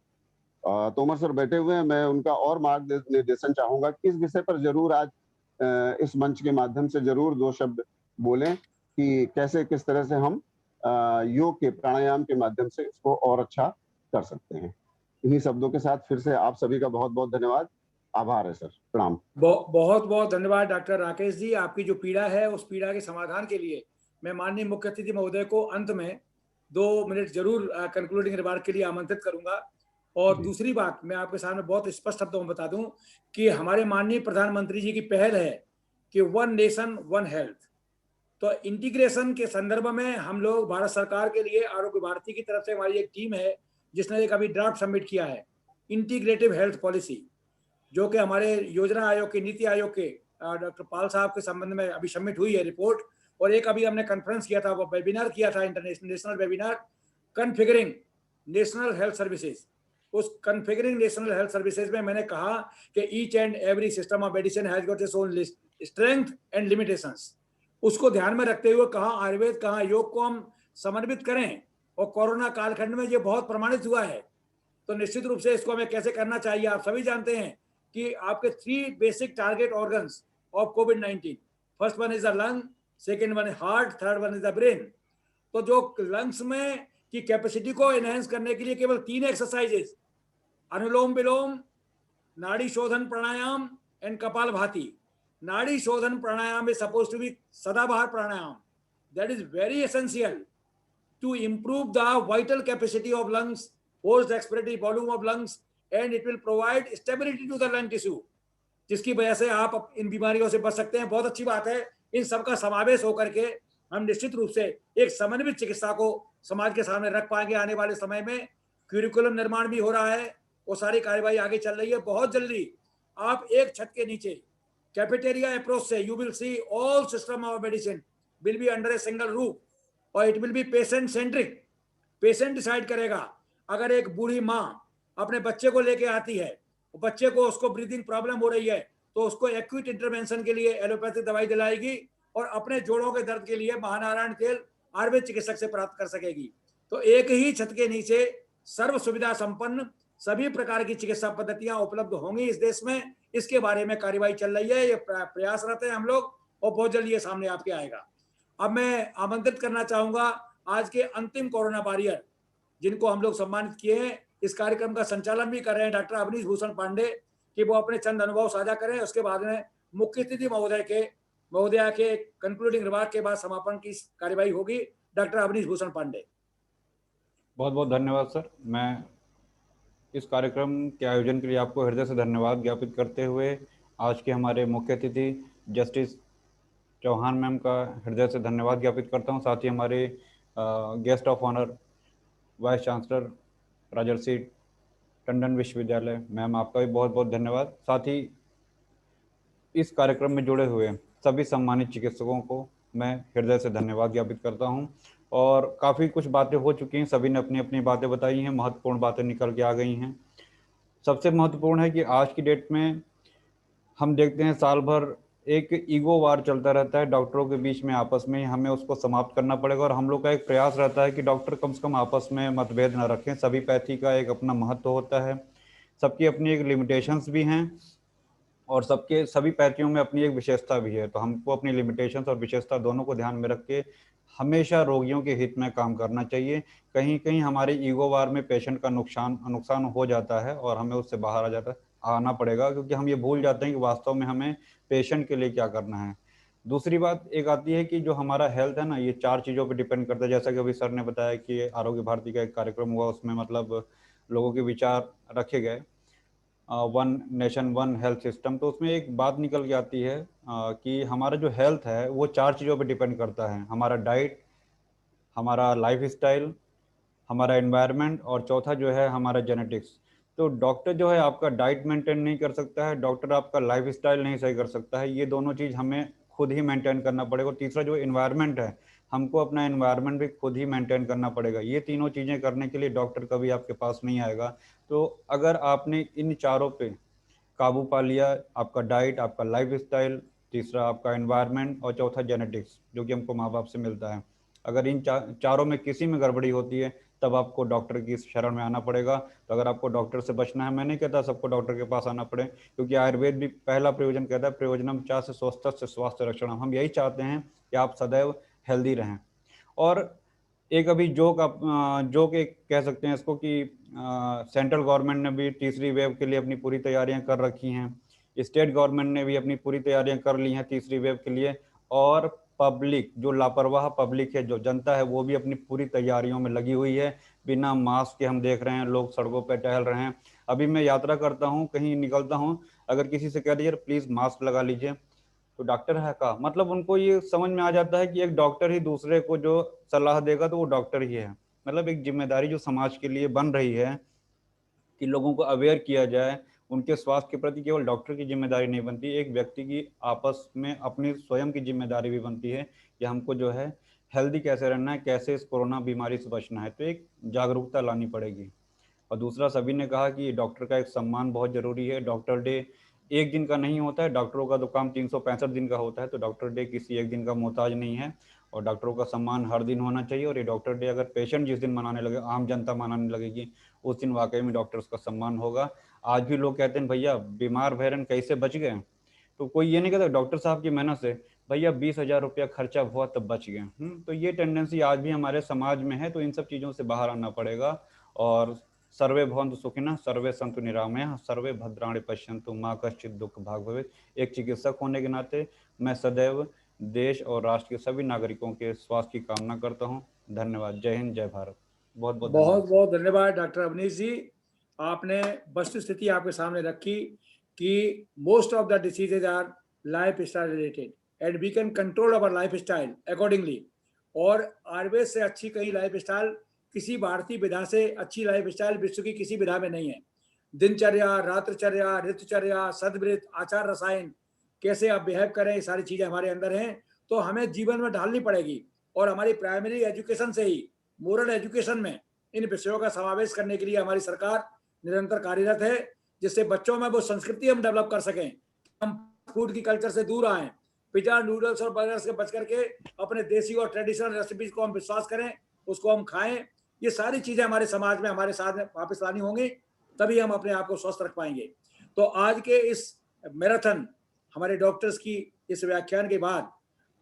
Speaker 14: तोमर सर बैठे हुए हैं, मैं उनका और मार्गदर्शन चाहूंगा कि इस विषय पर जरूर आज इस मंच के माध्यम से जरूर 2 शब्द बोलें कि कैसे किस तरह से हम योग के प्राणायाम के माध्यम से इसको और अच्छा कर सकते हैं। इन्हीं शब्दों के साथ फिर से आप सभी का बहुत बहुत धन्यवाद, आभार है सर, प्रणाम।
Speaker 1: बहुत बहुत धन्यवाद डॉक्टर राकेश जी। आपकी जो पीड़ा है उस पीड़ा के समाधान के लिए मैं माननीय मुख्य अतिथि महोदय को अंत में 2 मिनट जरूर कंक्लूडिंग रिमार्क के लिए आमंत्रित करूंगा। और दूसरी बात मैं आपके सामने बहुत स्पष्ट शब्दों में बता दूं कि हमारे माननीय प्रधानमंत्री जी की पहल है कि 1 नेशन 1 हेल्थ। तो इंटीग्रेशन के संदर्भ में हम लोग भारत सरकार के लिए आरोग्य भारती की तरफ से हमारी एक टीम है जिसने एक अभी ड्राफ्ट सबमिट किया है, इंटीग्रेटिव हेल्थ पॉलिसी, जो कि हमारे योजना आयोग के, नीति आयोग के डॉक्टर पाल साहब के संबंध में अभी सबमिट हुई है रिपोर्ट। और एक अभी हमने कॉन्फ्रेंस किया था, वो वेबिनार किया था, international webinar configuring national health services. उस कॉन्फिगरिंग नेशनल हेल्थ सर्विसेज में मैंने कहा कि each and every system of medicine has got its own strength and limitations. उसको ध्यान में रखते हुए कहाँ आयुर्वेद, कहाँ योग को हम समन्वित करें। और कोरोना कालखंड में ये बहुत प्रमाणित हुआ है। तो निश्चित रूप से इसको हमें कैसे करना चाहिए, आप सभी जानते हैं कि आपके 3 basic target organs of covid, first one is the lung, second one is heart, third one is the brain. तो जो लंग्स में की कैपेसिटी को एनहेंस करने के लिए केवल 3 एक्सरसाइजेस, अनुलोम विलोम, नाड़ी शोधन प्राणायाम एंड कपालभाति। नाड़ी शोधन प्राणायाम is supposed to be सदाबहार प्राणायाम, that is very essential to improve the vital capacity of lungs, forced expiratory volume of lungs, and it will provide stability to the lung tissue, जिसकी वजह से आप इन बीमारियों से बच सकते हैं। बहुत अच्छी बात है। इन सबका समावेश होकर के हम निश्चित रूप से एक समन्वित चिकित्सा को समाज के सामने रख पाएंगे आने वाले समय में। क्यूरिकुलम निर्माण भी हो रहा है, वो सारी कार्यवाही आगे चल रही है। बहुत जल्दी आप एक छत के नीचे कैफेटेरिया अप्रोच से you will see all system of medicine will be under a single roof, और it will be patient centric. Patient decide करेगा। अगर एक बूढ़ी माँ अपने बच्चे को लेके आती है, बच्चे को उसको ब्रीदिंग प्रॉब्लम हो रही है, तो उसको एक्यूट इंटरवेंशन के लिए एलोपैथिक दवाई दिलाएगी और अपने जोड़ों के दर्द के लिए महानारायण तेल आयुर्वेद चिकित्सक से प्राप्त कर सकेगी। तो एक ही छत के नीचे सर्व सुविधा संपन्न सभी प्रकार की चिकित्सा पद्धतियां उपलब्ध होंगी इस देश में। इसके बारे में कार्यवाही चल रही है, ये प्रयासरत है हम लोग, और बहुत जल्दी ये सामने आपके आएगा। अब मैं आमंत्रित करना चाहूंगा आज के अंतिम कोरोना वॉरियर जिनको हम लोग सम्मानित किए हैं, इस कार्यक्रम का संचालन भी कर रहे हैं डॉक्टर अवनीश भूषण पांडे, कि वो अपने चंद अनुभव साझा करें। उसके बाद में मुख्य अतिथि महोदया के कंक्लूडिंग रिमार्क के बाद समापन की कार्यवाही होगी। डॉक्टर अवनीश भूषण पांडे।
Speaker 2: बहुत बहुत धन्यवाद सर। मैं इस कार्यक्रम के आयोजन के लिए आपको हृदय से धन्यवाद ज्ञापित करते हुए आज के हमारे मुख्य अतिथि जस्टिस चौहान मैम का हृदय से धन्यवाद ज्ञापित करता हूं। साथ ही हमारे guest of honour vice chancellor Rajarshi Tandon विश्वविद्यालय मैम, आपका भी बहुत बहुत धन्यवाद। साथ ही इस कार्यक्रम में जुड़े हुए सभी सम्मानित चिकित्सकों को मैं हृदय से धन्यवाद ज्ञापित करता हूं। और काफ़ी कुछ बातें हो चुकी हैं, सभी ने अपनी अपनी बातें बताई हैं, महत्वपूर्ण बातें निकल के आ गई हैं। सबसे महत्वपूर्ण है कि आज की डेट में हम देखते हैं साल भर एक ईगो वार चलता रहता है डॉक्टरों के बीच में, आपस में हमें उसको समाप्त करना पड़ेगा। और हम लोग का एक प्रयास रहता है कि डॉक्टर कम से कम आपस में मतभेद न रखें। सभी पैथी का एक अपना महत्व होता है, सबकी अपनी एक लिमिटेशंस भी हैं और सभी पैथियों में अपनी एक विशेषता भी है। तो हमको अपनी लिमिटेशंस और विशेषता दोनों को ध्यान में रख के हमेशा रोगियों के हित में काम करना चाहिए। कहीं कहीं हमारे ईगो वार में पेशेंट का नुकसान हो जाता है और हमें उससे बाहर आना पड़ेगा, क्योंकि हम ये भूल जाते हैं कि वास्तव में हमें पेशेंट के लिए क्या करना है। दूसरी बात एक आती है कि जो हमारा हेल्थ है ना, ये 4 चीज़ों पे डिपेंड करता है। जैसा कि अभी सर ने बताया कि आरोग्य भारती का एक कार्यक्रम हुआ, उसमें मतलब लोगों के विचार रखे गए 1 नेशन 1 हेल्थ सिस्टम। तो उसमें एक बात निकल के आती है कि हमारा जो हेल्थ है वो 4 चीज़ों पे डिपेंड करता है, हमारा डाइट, हमारा लाइफ स्टाइल, हमारा एनवायरनमेंट और चौथा जो है हमारा जेनेटिक्स। तो डॉक्टर जो है आपका डाइट मेंटेन नहीं कर सकता है, डॉक्टर आपका लाइफ स्टाइल नहीं सही कर सकता है, ये दोनों चीज़ हमें खुद ही मेंटेन करना पड़ेगा। और तीसरा जो एनवायरनमेंट है, हमको अपना एनवायरनमेंट भी खुद ही मेंटेन करना पड़ेगा। ये तीनों चीज़ें करने के लिए डॉक्टर कभी आपके पास नहीं आएगा। तो अगर आपने इन चारों पे काबू पा लिया, आपका डाइट, आपका लाइफ स्टाइल, तीसरा आपका एनवायरनमेंट और चौथा जेनेटिक्स जो कि हमको माँ बाप से मिलता है, अगर इन चारों में किसी में गड़बड़ी होती है तब आपको डॉक्टर की शरण में आना पड़ेगा। तो अगर आपको डॉक्टर से बचना है, मैं नहीं कहता सबको डॉक्टर के पास आना पड़े, क्योंकि आयुर्वेद भी पहला प्रयोजन कहता है प्रयोजनम चा से स्वस्थ स्वास्थ्य रक्षणम। हम यही चाहते हैं कि आप सदैव हेल्दी रहें। और एक अभी जोक एक कह सकते हैं इसको कि सेंट्रल गवर्नमेंट ने भी तीसरी वेव के लिए अपनी पूरी तैयारियां कर रखी हैं, स्टेट गवर्नमेंट ने भी अपनी पूरी तैयारियां कर ली हैं तीसरी वेव के लिए, और पब्लिक जो लापरवाह पब्लिक है, जो जनता है, वो भी अपनी पूरी तैयारियों में लगी हुई है। बिना मास्क के हम देख रहे हैं लोग सड़कों पर टहल रहे हैं। अभी मैं यात्रा करता हूँ, कहीं निकलता हूँ, अगर किसी से कह दीजिए प्लीज मास्क लगा लीजिए, तो डॉक्टर है का मतलब उनको ये समझ में आ जाता है कि एक डॉक्टर ही दूसरे को जो सलाह देगा तो वो डॉक्टर ही है। मतलब एक जिम्मेदारी जो समाज के लिए बन रही है कि लोगों को अवेयर किया जाए, उनके स्वास्थ्य के प्रति केवल डॉक्टर की जिम्मेदारी नहीं बनती, एक व्यक्ति की आपस में अपनी स्वयं की जिम्मेदारी भी बनती है कि हमको जो है हेल्दी कैसे रहना है, कैसे इस कोरोना बीमारी से बचना है। तो एक जागरूकता लानी पड़ेगी। और दूसरा, सभी ने कहा कि डॉक्टर का एक सम्मान बहुत जरूरी है। डॉक्टर डे एक दिन का नहीं होता है, डॉक्टरों का तो काम 365 दिन का होता है, तो डॉक्टर डे किसी एक दिन का मोहताज नहीं है और डॉक्टरों का सम्मान हर दिन होना चाहिए। और ये डॉक्टर डे अगर पेशेंट जिस दिन मनाने लगे, आम जनता मनाने लगेगी, उस दिन वाकई में डॉक्टर्स का सम्मान होगा। आज भी लोग कहते हैं भैया बीमार भैरन कैसे बच गए, तो कोई ये नहीं कहता डॉक्टर साहब की मेहनत से भैया 20,000 रुपया खर्चा हुआ तब बच गए। तो ये टेंडेंसी आज भी हमारे समाज में है, तो इन सब चीज़ों से बाहर आना पड़ेगा। और सर्वे भवन्तु सुखिनः, सर्वे सन्तु निरामयः, सर्वे भद्राणि पश्यन्तु माँ कश्चित् दुःख भाग् भवेत्। एक चिकित्सक होने के नाते मैं सदैव देश और राष्ट्र के सभी नागरिकों के स्वास्थ्य की कामना करता हूँ। धन्यवाद। जय हिंद, जय भारत। बहुत
Speaker 1: बहुत धन्यवाद डॉक्टर अवनीश जी। आपने वस्तु स्थिति आपके सामने रखी कि most of the diseases are life style related and we can control our life style accordingly. और आयुर्वेद से अच्छी कहीं लाइफ स्टाइल किसी भारतीय विधा से अच्छी लाइफ स्टाइल विश्व की किसी विधा में नहीं है। दिनचर्या, रात्रचर्या, ऋतुचर्या, सदवृत, आचार रसायन, कैसे आप बिहेव करें, ये सारी चीजें हमारे अंदर हैं, तो हमें जीवन में ढालनी पड़ेगी। और हमारी प्राइमरी एजुकेशन से ही मोरल एजुकेशन में इन विषयों का समावेश करने के लिए हमारी सरकार निरंतर कार्यरत है, जिससे बच्चों में वो संस्कृति हम डेवलप कर सकें। हम फूड की कल्चर से दूर आए, पिज्जा, नूडल्स और बर्गर्स से बच करके अपने देसी और ट्रेडिशनल रेसिपीज को हम विश्वास करें, उसको हम खाएं। ये सारी चीजें हमारे समाज में हमारे साथ में वापस लानी होंगी, तभी हम अपने आप को स्वस्थ रख पाएंगे। तो आज के इस मैराथन हमारे डॉक्टर्स की इस व्याख्यान के बाद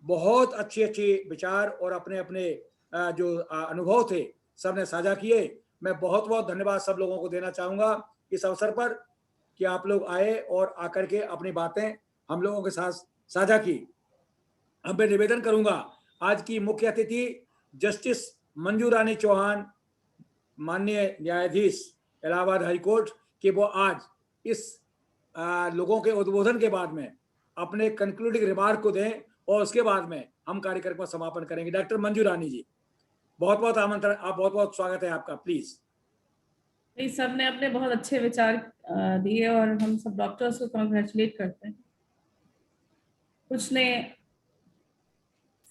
Speaker 1: बहुत अच्छे विचार और अपने अपने जो अनुभव थे सबने साझा किए। मैं बहुत बहुत धन्यवाद सब लोगों को देना चाहूंगा इस अवसर पर कि आप लोग आए और आकर के अपनी बातें हम लोगों के साथ साझा की। अब मैं निवेदन करूंगा, आज की मुख्य अतिथि जस्टिस मंजू रानी चौहान, माननीय न्यायाधीश इलाहाबाद हाई कोर्ट, कि वो आज इस लोगों के उद्बोधन के बाद में अपने कंक्लूडिंग रिमार्क को दें और उसके बाद में हम कार्यक्रम का समापन करेंगे। डॉक्टर मंजू रानी जी, बहुत बहुत आमंत्रण, आप बहुत बहुत स्वागत है आपका, प्लीज।
Speaker 3: सब ने अपने बहुत अच्छे विचार दिए और हम सब डॉक्टर्स को कांग्रेचुलेट करते हैं। कुछ ने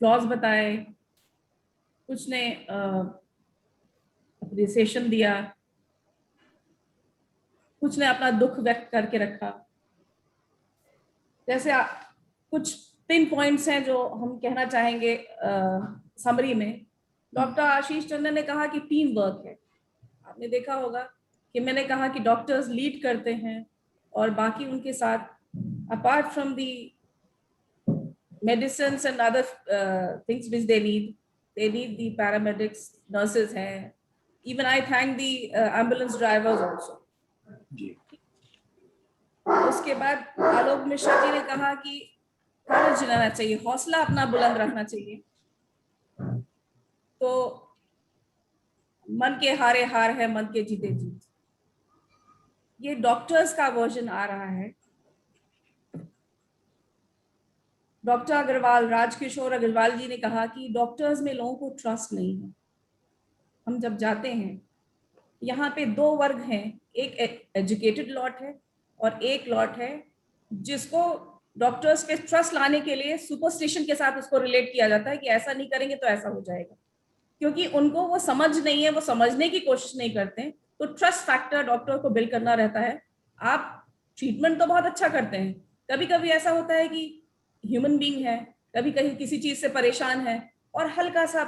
Speaker 3: फ्लॉज बताए, कुछ ने अप्रिसिएशन दिया, कुछ ने अपना दुख व्यक्त करके रखा। जैसे कुछ 3 पॉइंट्स हैं जो हम कहना चाहेंगे समरी में। डॉक्टर आशीष चंदन ने कहा कि टीम वर्क है। आपने देखा होगा कि मैंने कहा कि डॉक्टर्स लीड करते हैं और बाकी उनके साथ apart from the medicines and other things which they need the paramedics, nurses हैं, even I thank the ambulance drivers also. जी। उसके बाद आलोक मिश्रा जी ने कहा कि करेज रहना चाहिए, हौसला अपना बुलंद रखना चाहिए। तो मन के हारे हार है, मन के जीते जीत, ये डॉक्टर्स का वर्जन आ रहा है। डॉक्टर अग्रवाल, राजकिशोर अग्रवाल जी ने कहा कि डॉक्टर्स में लोगों को ट्रस्ट नहीं है। हम जब जाते हैं, यहाँ पे दो वर्ग हैं, एक एजुकेटेड लॉट है और एक लॉट है जिसको डॉक्टर्स पे ट्रस्ट लाने के लिए सुपरस्टिशन के साथ उसको रिलेट किया जाता है कि ऐसा नहीं करेंगे तो ऐसा हो जाएगा, क्योंकि उनको वो समझ नहीं है, वो समझने की कोशिश नहीं करते। तो ट्रस्ट फैक्टर डॉक्टर को बिल्ड करना रहता है। आप ट्रीटमेंट तो बहुत अच्छा करते हैं, कभी कभी ऐसा होता है कि ह्यूमन बीइंग है, कभी कहीं किसी चीज से परेशान है और हल्का सा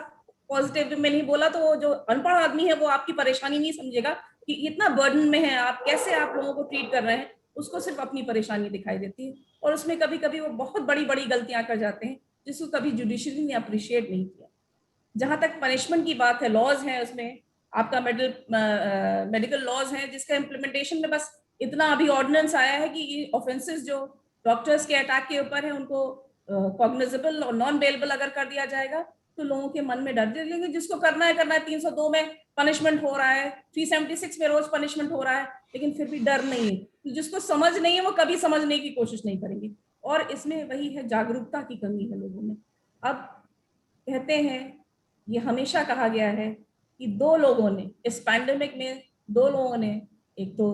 Speaker 3: पॉजिटिव में नहीं बोला तो वो जो अनपढ़ आदमी है वो आपकी परेशानी नहीं समझेगा कि इतना बर्डन में है आप, कैसे आप लोगों को ट्रीट कर रहे हैं, उसको सिर्फ अपनी परेशानी दिखाई देती है और उसमें कभी कभी वो बहुत बड़ी बड़ी गलतियां कर जाते हैं जिसको कभी जुडिशरी ने अप्रिशिएट नहीं किया। जहां तक पनिशमेंट की बात है, लॉज है, उसमें आपका मेडिकल लॉज है जिसका इम्प्लीमेंटेशन में बस इतना अभी ऑर्डिनेंस आया है कि ये ऑफेंसेस जो डॉक्टर्स के अटैक के ऊपर है उनको कॉग्निजेबल और नॉन बेलेबल अगर कर दिया जाएगा तो लोगों के मन में डर जाएंगे। जिसको करना है 302 में पनिशमेंट हो रहा है, 376 में रोज पनिशमेंट हो रहा है, लेकिन फिर भी डर नहीं है। तो जिसको समझ नहीं है वो कभी समझने की कोशिश नहीं करेंगे और इसमें वही है, जागरूकता की कमी है लोगों में। अब कहते हैं, ये हमेशा कहा गया है कि दो लोगों ने इस पैंडेमिक में, दो लोगों ने, एक तो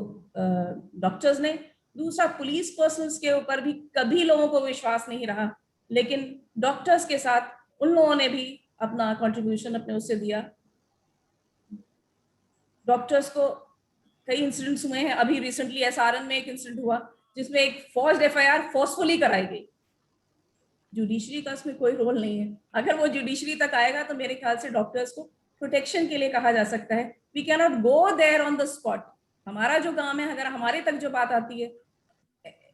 Speaker 3: डॉक्टर्स ने, दूसरा पुलिस पर्सनल्स के ऊपर भी कभी लोगों को विश्वास नहीं रहा, लेकिन डॉक्टर्स के साथ उन लोगों ने भी अपना कंट्रीब्यूशन अपने उससे दिया। डॉक्टर्स को कई इंसिडेंट्स हुए हैं, अभी रिसेंटली एसआरएन में एक इंसिडेंट हुआ जिसमें एक फॉर्स्ड एफआईआर फोर्सफुली कराई गई। जुडिशरी का उसमें कोई रोल नहीं है। अगर वो जुडिशरी तक आएगा तो मेरे ख्याल से डॉक्टर्स को प्रोटेक्शन के लिए कहा जा सकता है। We can not go there on the spot. हमारा जो काम है, अगर हमारे तक जो बात आती है,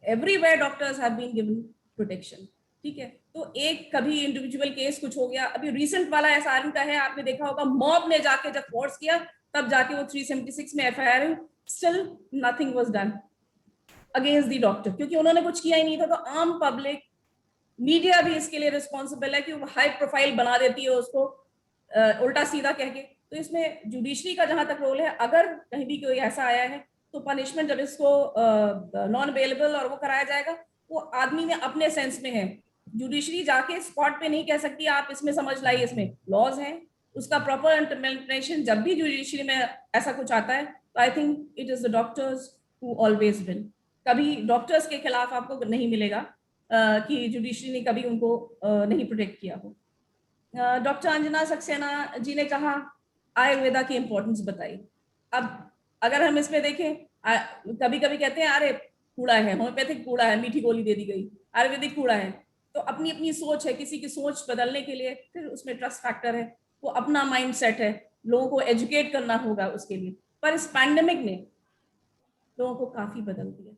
Speaker 3: everywhere doctors have been given protection, ठीक है। तो एक कभी इंडिविजुअल केस कुछ हो गया, अभी रिसेंट वाला एसआरएन का है, आपने देखा होगा, मॉब ने जाके जब फोर्स किया तब जाके वो 376 में एफआईआर है, still nothing was done against the doctor, क्योंकि उन्होंने कुछ किया ही नहीं था। तो आम पब्लिक, मीडिया भी इसके लिए रिस्पॉन्सिबल है कि वो हाई प्रोफाइल बना देती है उसको उल्टा सीधा कह के। तो इसमें जुडिशरी का जहां तक रोल है, अगर कहीं भी कोई ऐसा आया है तो पनिशमेंट जब इसको नॉन अवेलेबल और वो कराया जाएगा, वो आदमी में अपने सेंस में है। जुडिशरी जाके स्पॉट पे नहीं कह सकती आप इसमें समझ लाइए, इसमें लॉज हैं, उसका प्रॉपर इम्प्लीमेंटेशन जब भी जुडिशरी में ऐसा कुछ आता है तो I think it is the doctors who always win. कभी डॉक्टर्स के खिलाफ आपको नहीं मिलेगा कि जुडिशरी ने कभी उनको नहीं प्रोटेक्ट किया हो। डॉक्टर अंजना सक्सेना जी ने कहा आयुर्वेदा की इंपॉर्टेंस बताई। अब अगर हम इसमें देखें, कभी कभी कहते हैं अरे कूड़ा है, होम्योपैथिक कूड़ा है, मीठी गोली दे दी गई, आयुर्वेदिक कूड़ा है। तो अपनी अपनी सोच है, किसी की सोच बदलने के लिए फिर उसमें ट्रस्ट फैक्टर है, वो अपना माइंड सेट है, लोगों को एजुकेट करना होगा उसके लिए। पर इस पैंडेमिक ने लोगों को काफी बदल दिया।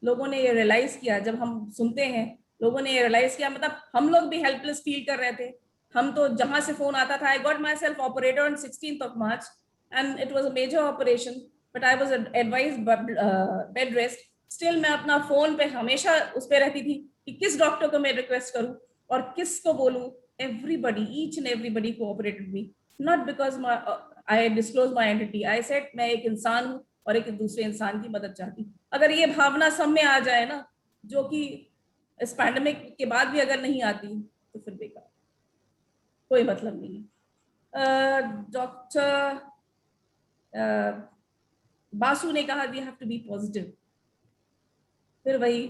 Speaker 3: लोगों ने ये रियलाइज किया, जब हम सुनते हैं, लोगों ने ये रियलाइज किया, मतलब हम लोग भी हेल्पलेस फील कर रहे थे। हम तो जहां से फोन आता था, I got my self operated on 16th of March and it was a major operation, but I was advised bed rest. Still मैं अपना फोन पे हमेशा उस पे रहती थी कि किस डॉक्टर को मैं रिक्वेस्ट करूं और किस को बोलूं। Everybody, each and everybody cooperated me, not because I disclose my identity. I said मैं एक इंसान हूं और एक दूसरे इंसान की मदद चाहती। अगर ये भावना सब में आ जाए ना, जो कि इस पैंडेमिक के बाद भी अगर नहीं आती तो फिर बेकार, कोई मतलब नहीं है। डॉक्टर बासु ने कहा we have to be positive. फिर वही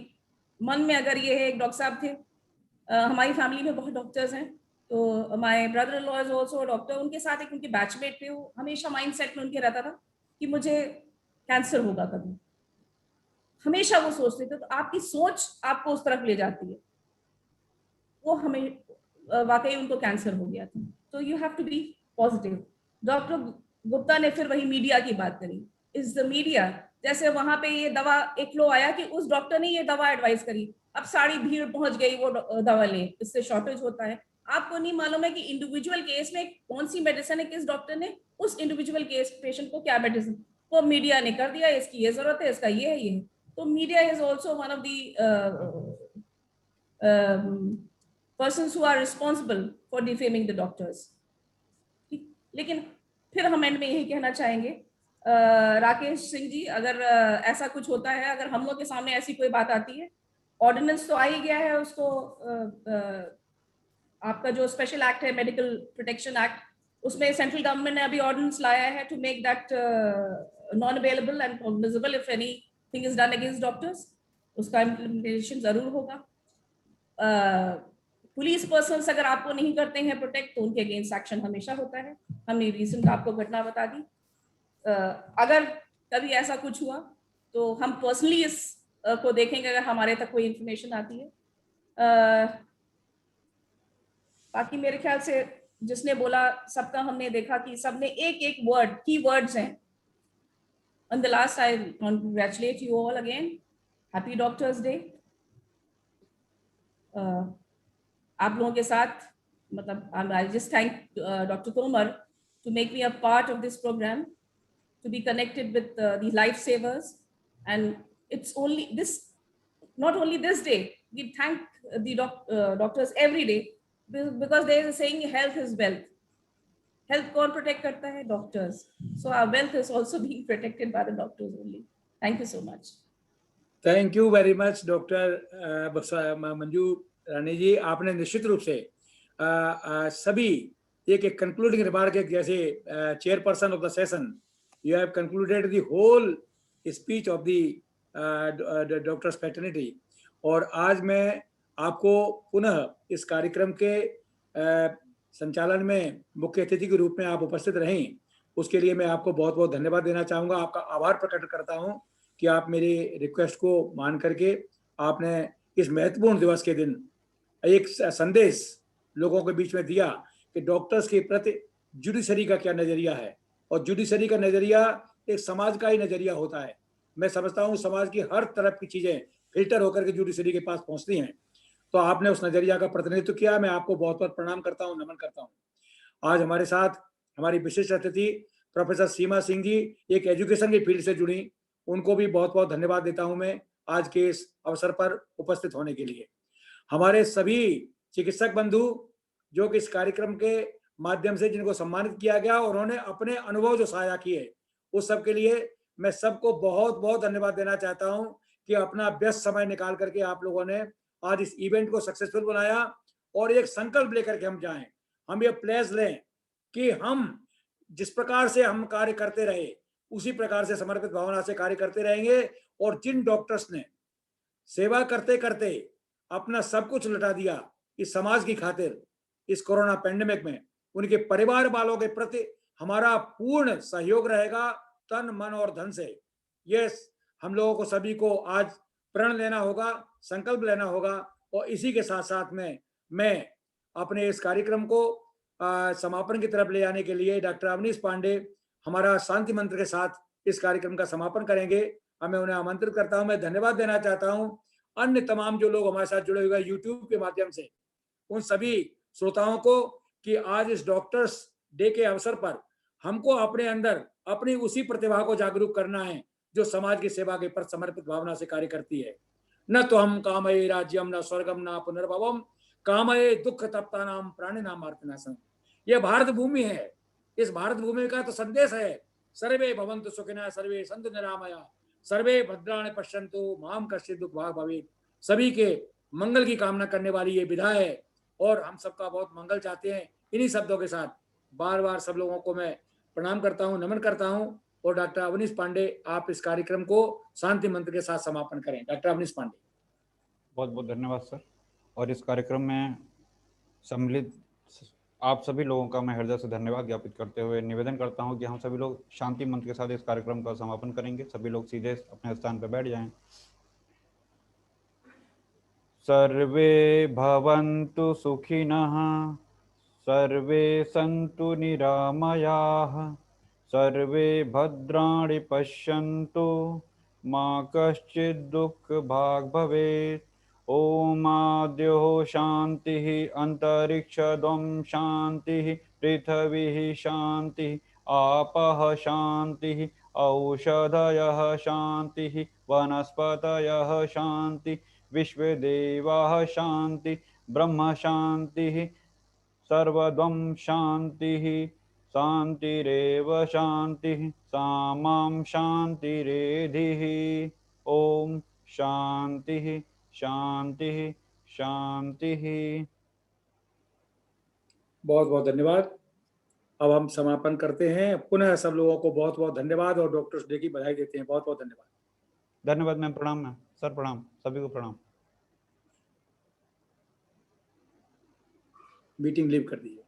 Speaker 3: मन में अगर ये है, एक डॉक्टर साहब थे, हमारी फैमिली में बहुत डॉक्टर्स हैं, तो my brother in law is also doctor, उनके साथ एक उनके बैचमेट थे, वो हमेशा माइंड सेट में उनके रहता था कि मुझे कैंसर होगा कभी, हमेशा वो सोचते थे। तो आपकी सोच आपको उस तरफ ले जाती है। वो हमें वाकई उनको कैंसर हो गया था। तो you have to be positive. Doctor Gupta ने फिर वही मीडिया की बात करी, इज द मीडिया, जैसे वहां पे ये दवा एक फ्लो आया कि उस डॉक्टर ने ये दवा एडवाइस करी, अब सारी भीड़ पहुंच गई वो दवा ले, इससे शॉर्टेज होता है। आपको नहीं मालूम है कि इंडिविजुअल केस में कौन सी मेडिसिन है, किस डॉक्टर ने उस इंडिविजुअल केस पेशेंट को क्या मेडिसिन, वो मीडिया ने कर दिया, इसकी ये जरूरत है, इसका ये है, ये है। तो media is also one of the persons who are responsible for defaming the doctors। लेकिन फिर हम एंड में यही कहना चाहेंगे, राकेश सिंह जी, अगर ऐसा कुछ होता है, अगर हम लोग के सामने ऐसी कोई बात आती है ऑर्डिनेंस तो आ ही गया है, उसको आपका जो स्पेशल एक्ट है मेडिकल प्रोटेक्शन एक्ट, उसमें सेंट्रल गवर्नमेंट ने अभी ऑर्डिनेंस लाया है to make that non available and cognizable if anything is done against doctors. उसका इम्प्लीमेंटेशन जरूर होगा। पुलिस पर्सनल्स अगर आपको नहीं करते हैं प्रोटेक्ट तो उनके अगेंस्ट एक्शन हमेशा होता है। हमने रिसेंट आपको घटना बता दी। अगर कभी ऐसा कुछ हुआ तो हम पर्सनली इस को देखेंगे अगर हमारे तक कोई इंफॉर्मेशन आती है। बाकी मेरे ख्याल से जिसने बोला सबका हमने देखा कि सबने एक एक वर्ड की वर्ड्स हैं। On the last, I congratulate you all again. Happy Doctors Day. आप लोगों के साथ मतलब I just thank Dr. Tomar to make me a part of this program, to be connected with the lifesavers, and it's only this, not only this day. We thank the doctors every day because there is a saying, health is wealth. Health कौन protect करता है? Doctors. So our wealth is also being protected by the doctors only. Thank you so much.
Speaker 1: Thank you very much doctor Manju Rani ji. आपने निश्चित रूप से सभी एक concluding remark, एक जैसे chairperson of the session, you have concluded the whole speech of the doctors fraternity. और आज मैं आपको पुनः इस कार्यक्रम के संचालन में मुख्य अतिथि के रूप में आप उपस्थित रहें, उसके लिए मैं आपको बहुत बहुत धन्यवाद देना चाहूँगा। आपका आभार प्रकट करता हूँ कि आप मेरी रिक्वेस्ट को मान करके आपने इस महत्वपूर्ण दिवस के दिन एक संदेश लोगों के बीच में दिया कि डॉक्टर्स के प्रति जुडिशरी का क्या नज़रिया है। और जुडिशरी का नज़रिया एक समाज का ही नज़रिया होता है। मैं समझता हूँ समाज की हर तरफ की चीज़ें फिल्टर होकर के जुडिशरी के पास पहुँचती हैं। तो आपने उस नज़रिया का प्रतिनिधित्व किया। मैं आपको बहुत बहुत प्रणाम करता हूँ, नमन करता हूँ। आज हमारे साथ हमारी विशिष्ट अतिथि प्रोफेसर सीमा सिंह जी, एक एजुकेशन की फील्ड से जुड़ी, उनको भी बहुत बहुत धन्यवाद देता हूं मैं आज के इस अवसर पर उपस्थित होने के लिए। हमारे सभी चिकित्सक बंधु जो कि इस कार्यक्रम के माध्यम से जिनको सम्मानित किया गया, उन्होंने अपने अनुभव जो साझा किए, उस सब के लिए मैं सबको बहुत बहुत धन्यवाद देना चाहता हूं कि अपना व्यस्त समय निकाल करके आप लोगों ने आज इस इवेंट को सक्सेसफुल बनाया। और एक संकल्प लेकर के हम जाएं, हम ये प्लेस लें कि हम जिस प्रकार से हम कार्य करते रहे उसी प्रकार से समर्पित भावना से कार्य करते रहेंगे। और जिन डॉक्टर्स ने सेवा करते करते अपना सब कुछ लुटा दिया इस समाज की खातिर इस कोरोना पेंडेमिक में, उनके परिवार वालों के प्रति हमारा पूर्ण सहयोग रहेगा, तन मन और धन से। ये हम लोगों को सभी को आज प्रण लेना होगा, संकल्प लेना होगा। और इसी के साथ साथ में मैं अपने इस कार्यक्रम को समापन की तरफ ले जाने के लिए डॉक्टर अवनीश पांडे हमारा शांति मंत्र के साथ इस कार्यक्रम का समापन करेंगे। मैं उन्हें आमंत्रित करता हूं। मैं धन्यवाद देना चाहता हूं अन्य तमाम जो लोग हमारे साथ जुड़े हुए यूट्यूब के माध्यम से, उन सभी श्रोताओं को कि आज इस डॉक्टर्स डे के अवसर पर हमको अपने अंदर अपनी उसी प्रतिभा को जागरूक करना है जो समाज की सेवा के प्रति समर्पित भावना से कार्य करती है। न तो हम कामये राज्यम न स्वर्गम न पुनर्भवम, कामये दुख तप्ता नाम प्राणी नाम आर्तनासम। यह भारत भूमि है। इस भारत भूमि का तो संदेश है, सर्वे भवन्तु सुखिनः सर्वे सन्तु निरामया सर्वे भद्राणि पश्यन्तु मां कश्चित् दुःख भाग् भवेत्। सभी के मंगल की कामना करने वाली ये विधा है और हम सबका बहुत मंगल चाहते हैं। इन्हीं शब्दों के साथ बार बार सब लोगों को मैं प्रणाम करता हूँ, नमन करता हूँ। और डॉक्टर अवनीश पांडे, आप इस कार्यक्रम को शांति मंत्र के साथ समापन करें। डॉक्टर अवनीश पांडे।
Speaker 2: बहुत बहुत धन्यवाद सर। और इस कार्यक्रम में सम्मिलित आप सभी लोगों का मैं हृदय से धन्यवाद ज्ञापित करते हुए निवेदन करता हूं कि हम सभी लोग शांति मंत्र के साथ इस कार्यक्रम का समापन करेंगे। सभी लोग सीधे अपने स्थान पर बैठ जाएं। सर्वे भवन्तु सुखिनः, सर्वे सन्तु निरामयाः, सर्वे भद्राणि पश्यन्तु मा कश्चित् दुःख भाग् भवेत्। ओम आद्यो शांति अंतरिक्षद्वं शांति पृथ्वी शांति आपः शांति औषधयः शांति वनस्पतयः शांति विश्वदेवाः शांति ब्रह्म शांति सर्वद्वं शांति शांतिरेव शांति सामां शांतिरेधिः। ओम शांति शांति शांति।
Speaker 1: बहुत बहुत धन्यवाद। अब हम समापन करते हैं। पुनः सब लोगों को बहुत बहुत धन्यवाद और डॉक्टर्स डे की बधाई देते हैं। बहुत बहुत धन्यवाद।
Speaker 2: धन्यवाद मैम। प्रणाम मैम। सर प्रणाम, सभी को प्रणाम।
Speaker 1: मीटिंग लीव कर दी।